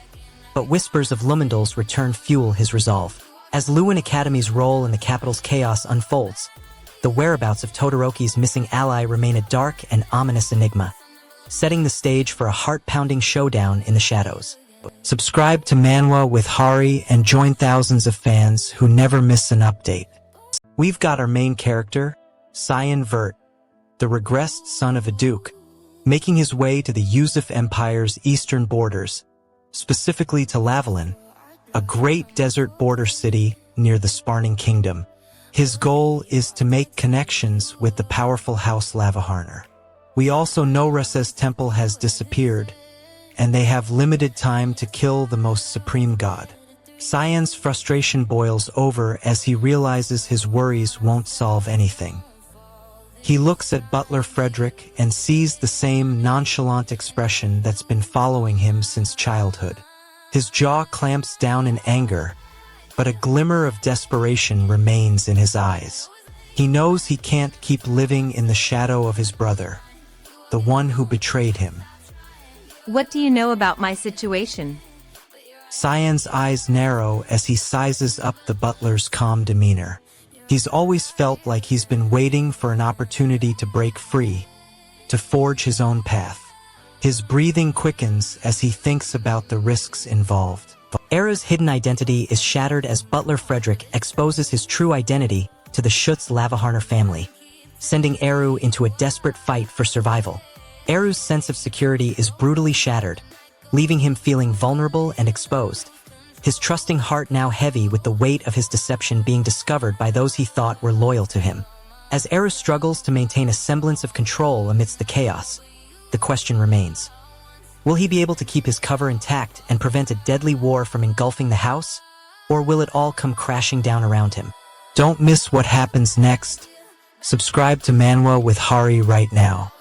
A: But whispers of Lumendel's return fuel his resolve. As Lewin Academy's role in the capital's chaos unfolds, the whereabouts of Todoroki's missing ally remain a dark and ominous enigma, setting the stage for a heart-pounding showdown in the shadows.
K: Subscribe to Manwa with Hari and join thousands of fans who never miss an update. We've got our main character, Cyan Vert, the regressed son of a duke, making his way to the Yusuf Empire's eastern borders, specifically to Lavalin, a great desert border city near the Sparning Kingdom. His goal is to make connections with the powerful House Lavaharner. We also know Resa's temple has disappeared, and they have limited time to kill the most supreme god. Cyan's frustration boils over as he realizes his worries won't solve anything. He looks at Butler Frederick and sees the same nonchalant expression that's been following him since childhood. His jaw clamps down in anger, but a glimmer of desperation remains in his eyes. He knows he can't keep living in the shadow of his brother, the one who betrayed him.
C: What do you know about my situation?
K: Cyan's eyes narrow as he sizes up the butler's calm demeanor. He's always felt like he's been waiting for an opportunity to break free, to forge his own path. His breathing quickens as he thinks about the risks involved. Era's hidden identity is shattered as Butler Frederick exposes his true identity to the Schutz Lavaharner family, sending Eru into a desperate fight for survival. Eru's sense of security is brutally shattered, leaving him feeling vulnerable and exposed. His trusting heart now heavy with the weight of his deception being discovered by those he thought were loyal to him. As Eru struggles to maintain a semblance of control amidst the chaos, the question remains: will he be able to keep his cover intact and prevent a deadly war from engulfing the house? Or will it all come crashing down around him? Don't miss what happens next. Subscribe to Manwa with Hari right now.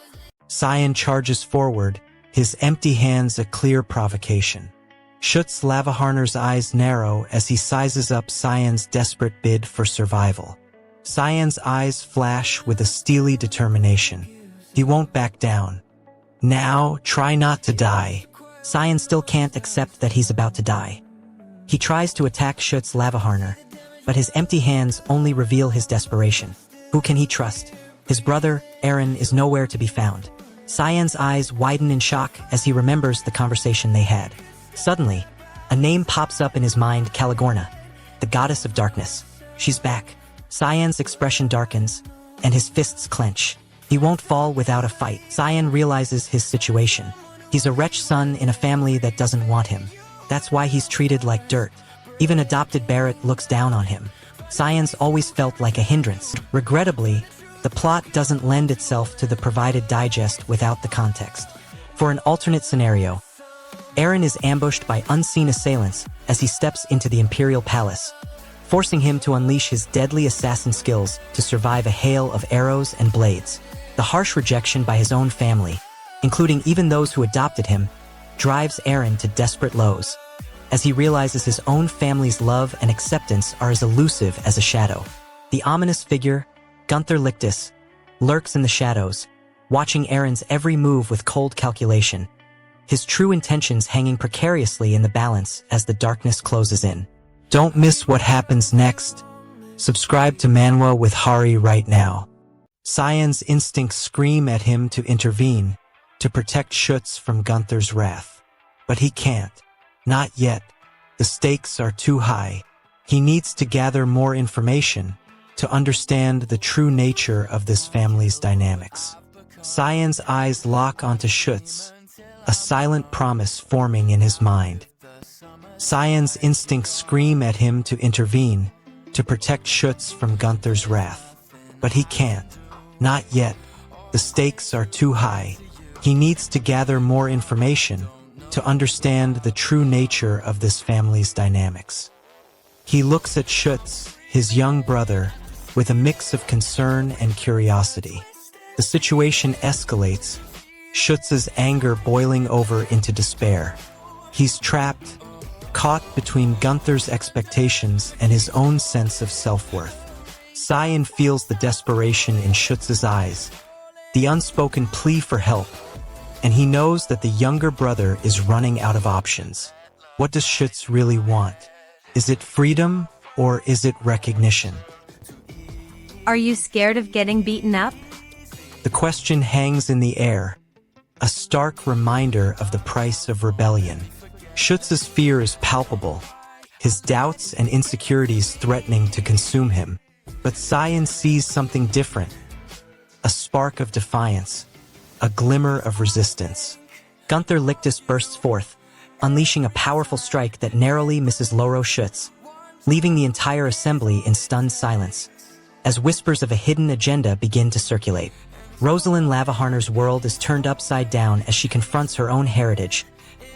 K: Cyan charges forward, his empty hands a clear provocation. Schutz Lavaharner's eyes narrow as he sizes up Cyan's desperate bid for survival. Cyan's eyes flash with a steely determination. He won't back down. Now, try not to die. Cyan still can't accept that he's about to die. He tries to attack Schutz Lavaharner, but his empty hands only reveal his desperation. Who can he trust? His brother, Eren, is nowhere to be found. Cyan's eyes widen in shock as he remembers the conversation they had. Suddenly, a name pops up in his mind: Caligorna, the goddess of darkness. She's back. Cyan's expression darkens, and his fists clench. He won't fall without a fight. Cyan realizes his situation. He's a wretched son in a family that doesn't want him. That's why he's treated like dirt. Even adopted Barrett looks down on him. Cyan's always felt like a hindrance. Regrettably, the plot doesn't lend itself to the provided digest without the context. For an alternate scenario, Eren is ambushed by unseen assailants as he steps into the Imperial Palace, forcing him to unleash his deadly assassin skills to survive a hail of arrows and blades. The harsh rejection by his own family, including even those who adopted him, drives Eren to desperate lows, as he realizes his own family's love and acceptance are as elusive as a shadow. The ominous figure, Gunther Lictus, lurks in the shadows, watching Eren's every move with cold calculation, his true intentions hanging precariously in the balance as the darkness closes in. Don't miss what happens next. Subscribe to Manwa with Hari right now. Cyan's instincts scream at him to intervene, to protect Schutz from Gunther's wrath. But he can't. Not yet. The stakes are too high. He needs to gather more information to understand the true nature of this family's dynamics. Cyan's eyes lock onto Schutz, a silent promise forming in his mind. Cyan's instincts scream at him to intervene, to protect Schutz from Gunther's wrath. But he can't. Not yet. The stakes are too high. He needs to gather more information to understand the true nature of this family's dynamics. He looks at Schutz, his young brother, with a mix of concern and curiosity. The situation escalates, Schutz's anger boiling over into despair. He's trapped, caught between Gunther's expectations and his own sense of self-worth. Cyan feels the desperation in Schutz's eyes, the unspoken plea for help, and he knows that the younger brother is running out of options. What does Schutz really want? Is it freedom or is it recognition?
C: Are you scared of getting beaten up?
K: The question hangs in the air, a stark reminder of the price of rebellion. Schutz's fear is palpable, his doubts and insecurities threatening to consume him. But Cyan sees something different, a spark of defiance, a glimmer of resistance. Gunther Lictus bursts forth, unleashing a powerful strike that narrowly misses Loro Schutz, leaving the entire assembly in stunned silence, as whispers of a hidden agenda begin to circulate. Rosalind Lavaharner's world is turned upside down as she confronts her own heritage,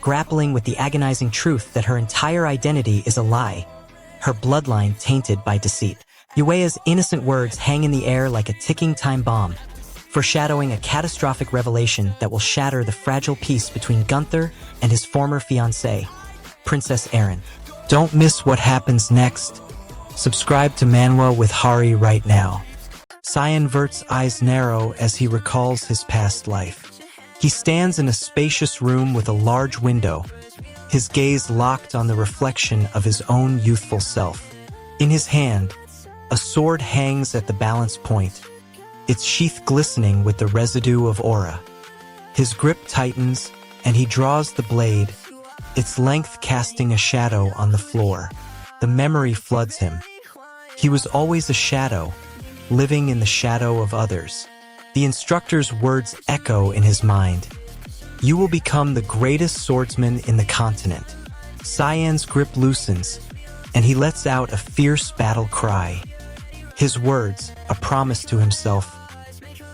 K: grappling with the agonizing truth that her entire identity is a lie, her bloodline tainted by deceit. Yueya's innocent words hang in the air like a ticking time bomb, foreshadowing a catastrophic revelation that will shatter the fragile peace between Gunther and his former fiancée, Princess Erin. Don't miss what happens next. Subscribe to Manwa with Hari right now. Cyan Vert's eyes narrow as he recalls his past life. He stands in a spacious room with a large window, his gaze locked on the reflection of his own youthful self. In his hand, a sword hangs at the balance point, its sheath glistening with the residue of aura. His grip tightens, and he draws the blade, its length casting a shadow on the floor. The memory floods him. He was always a shadow, living in the shadow of others. The instructor's words echo in his mind. You will become the greatest swordsman in the continent. Cyan's grip loosens, and he lets out a fierce battle cry. His words, a promise to himself.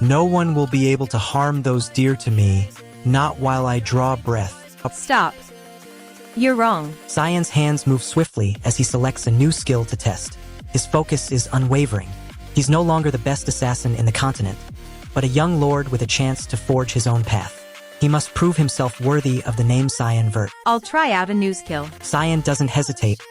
K: No one will be able to harm those dear to me, not while I draw breath.
C: Stop. You're wrong.
K: Cyan's hands move swiftly as he selects a new skill to test. His focus is unwavering. He's no longer the best assassin in the continent, but a young lord with a chance to forge his own path. He must prove himself worthy of the name Cyan Vert.
C: I'll try out a new skill.
K: Cyan doesn't hesitate,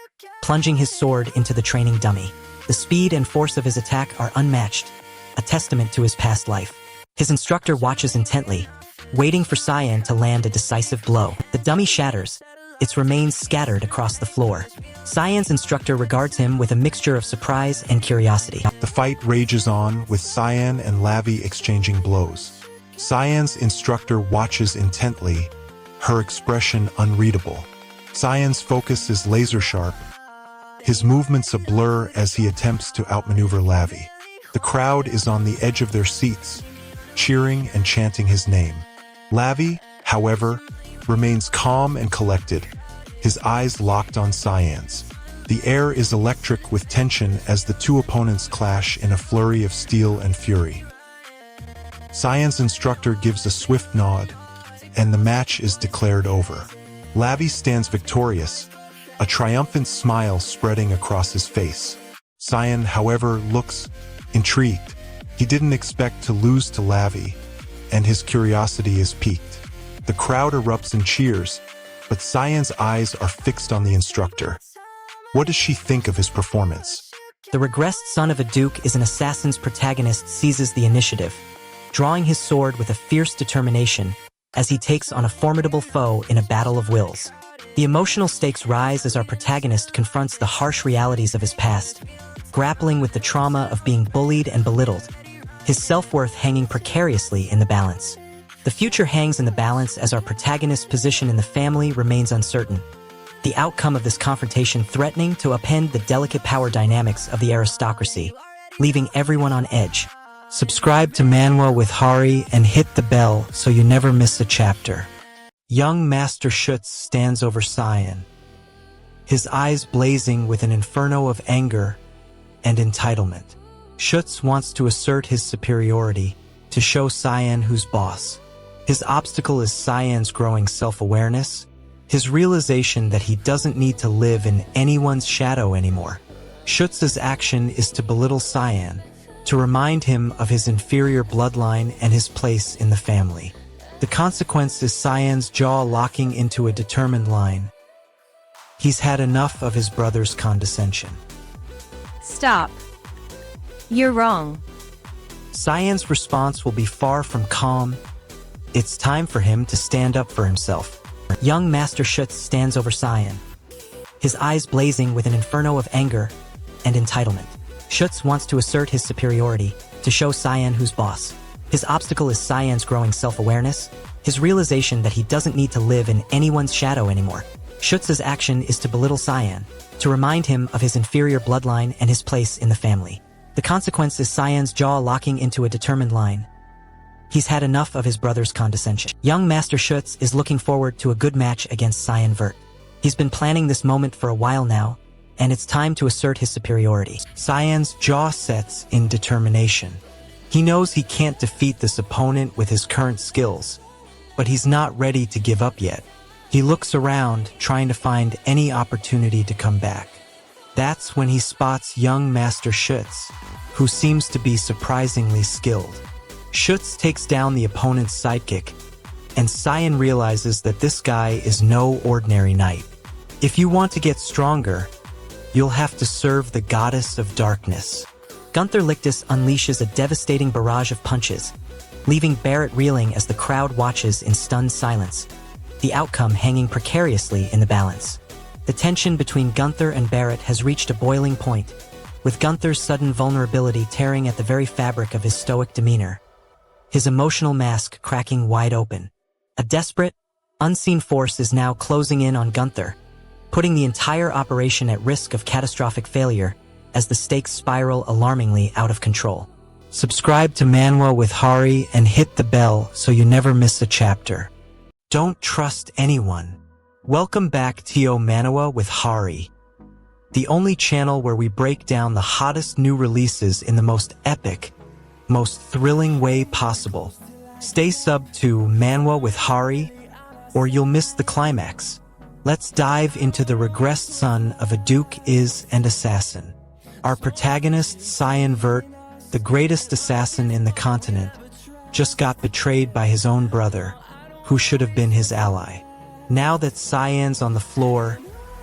K: plunging his sword into the training dummy. The speed and force of his attack are unmatched, a testament to his past life. His instructor watches intently, waiting for Cyan to land a decisive blow. The dummy shatters, its remains scattered across the floor. Cyan's instructor regards him with a mixture of surprise and curiosity.
B: The fight rages on, with Cyan and Lavi exchanging blows. Cyan's instructor watches intently, her expression unreadable. Cyan's focus is laser-sharp, his movements a blur as he attempts to outmaneuver Lavi. The crowd is on the edge of their seats, cheering and chanting his name. Lavi, however, remains calm and collected, his eyes locked on Cyan's. The air is electric with tension as the two opponents clash in a flurry of steel and fury. Cyan's instructor gives a swift nod, and the match is declared over. Lavi stands victorious, a triumphant smile spreading across his face. Cyan, however, looks intrigued. He didn't expect to lose to Lavi, and his curiosity is piqued. The crowd erupts in cheers, but Cyan's eyes are fixed on the instructor. What does she think of his performance?
K: The regressed son of a duke is an assassin's protagonist seizes the initiative, drawing his sword with a fierce determination as he takes on a formidable foe in a battle of wills. The emotional stakes rise as our protagonist confronts the harsh realities of his past, grappling with the trauma of being bullied and belittled, his self-worth hanging precariously in the balance. The future hangs in the balance as our protagonist's position in the family remains uncertain, the outcome of this confrontation threatening to upend the delicate power dynamics of the aristocracy, leaving everyone on edge. Subscribe to Manwa with Hari and hit the bell so you never miss a chapter. Young Master Schutz stands over Cyan, his eyes blazing with an inferno of anger and entitlement. Schutz wants to assert his superiority, to show Cyan who's boss. His obstacle is Cyan's growing self-awareness, his realization that he doesn't need to live in anyone's shadow anymore. Schutz's action is to belittle Cyan, to remind him of his inferior bloodline and his place in the family. The consequence is Cyan's jaw locking into a determined line. He's had enough of his brother's condescension.
C: Stop. You're wrong.
K: Cyan's response will be far from calm. It's time for him to stand up for himself. Young Master Schutz stands over Cyan, his eyes blazing with an inferno of anger and entitlement. Schutz wants to assert his superiority, to show Cyan who's boss. His obstacle is Cyan's growing self-awareness, his realization that he doesn't need to live in anyone's shadow anymore. Schutz's action is to belittle Cyan, to remind him of his inferior bloodline and his place in the family. The consequence is Cyan's jaw locking into a determined line. He's had enough of his brother's condescension. Young Master Schutz is looking forward to a good match against Cyan Vert. He's been planning this moment for a while now, and it's time to assert his superiority. Cyan's jaw sets in determination. He knows he can't defeat this opponent with his current skills, but he's not ready to give up yet. He looks around, trying to find any opportunity to come back. That's when he spots young Master Schutz, who seems to be surprisingly skilled. Schutz takes down the opponent's sidekick, and Cyan realizes that this guy is no ordinary knight. If you want to get stronger, you'll have to serve the goddess of darkness. Gunther Lictus unleashes a devastating barrage of punches, leaving Barrett reeling as the crowd watches in stunned silence, the outcome hanging precariously in the balance. The tension between Gunther and Barrett has reached a boiling point, with Gunther's sudden vulnerability tearing at the very fabric of his stoic demeanor, his emotional mask cracking wide open. A desperate, unseen force is now closing in on Gunther, putting the entire operation at risk of catastrophic failure as the stakes spiral alarmingly out of control. Subscribe to Manwa with Hari and hit the bell so you never miss a chapter. Don't trust anyone. Welcome back to Manwa with Hari, the only channel where we break down the hottest new releases in the most epic, most thrilling way possible. Stay subbed to Manwa with Hari, or you'll miss the climax. Let's dive into the regressed son of a duke is and assassin. Our protagonist, Cyan Vert, the greatest assassin in the continent, just got betrayed by his own brother, who should have been his ally. Now that Cyan's on the floor,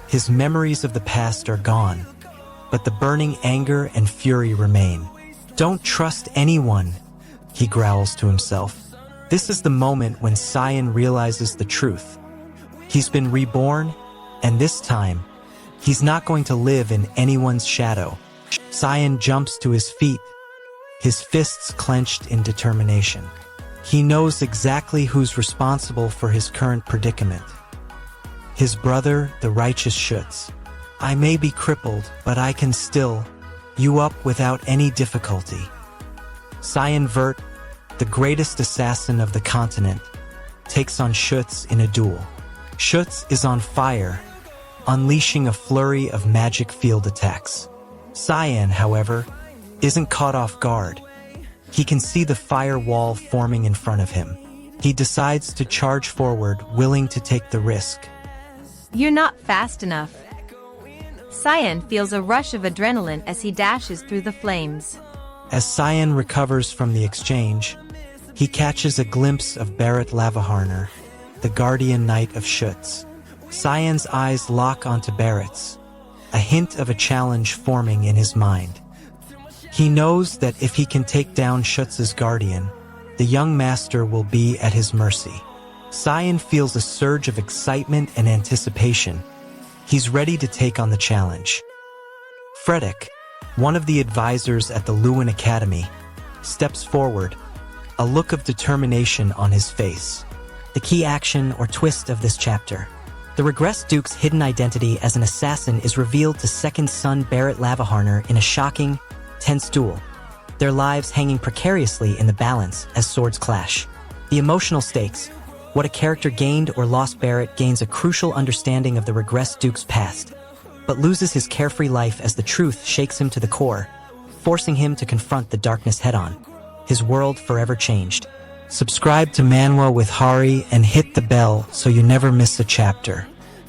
K: his memories of the past are gone, but the burning anger and fury remain. Don't trust anyone, he growls to himself. This is the moment when Cyan realizes the truth. He's been reborn, and this time, he's not going to live in anyone's shadow. Cyan jumps to his feet, his fists clenched in determination. He knows exactly who's responsible for his current predicament. His brother, the righteous Schutz. I may be crippled, but I can still you up without any difficulty. Cyan Vert, the greatest assassin of the continent, takes on Schutz in a duel. Schutz is on fire, unleashing a flurry of magic field attacks. Cyan, however, isn't caught off guard. He can see the fire wall forming in front of him. He decides to charge forward, willing to take the risk.
C: You're not fast enough. Cyan feels a rush of adrenaline as he dashes through the flames.
K: As Cyan recovers from the exchange, he catches a glimpse of Barrett Lavaharner, the guardian knight of Schutz. Cyan's eyes lock onto Barrett's, a hint of a challenge forming in his mind. He knows that if he can take down Schutz's guardian, the young master will be at his mercy. Cyan feels a surge of excitement and anticipation. He's ready to take on the challenge. Frederick, one of the advisors at the Lewin Academy, steps forward, a look of determination on his face.
A: The key action or twist of this chapter. The Regressed Duke's hidden identity as an assassin is revealed to second son Barrett Lavaharner in a shocking, tense duel, their lives hanging precariously in the balance as swords clash. The emotional stakes, what a character gained or lost. Barrett gains a crucial understanding of the Regressed Duke's past, but loses his carefree life as the truth shakes him to the core, forcing him to confront the darkness head-on. His world forever changed.
K: Subscribe to Manwa with Hari and hit the bell so you never miss a chapter.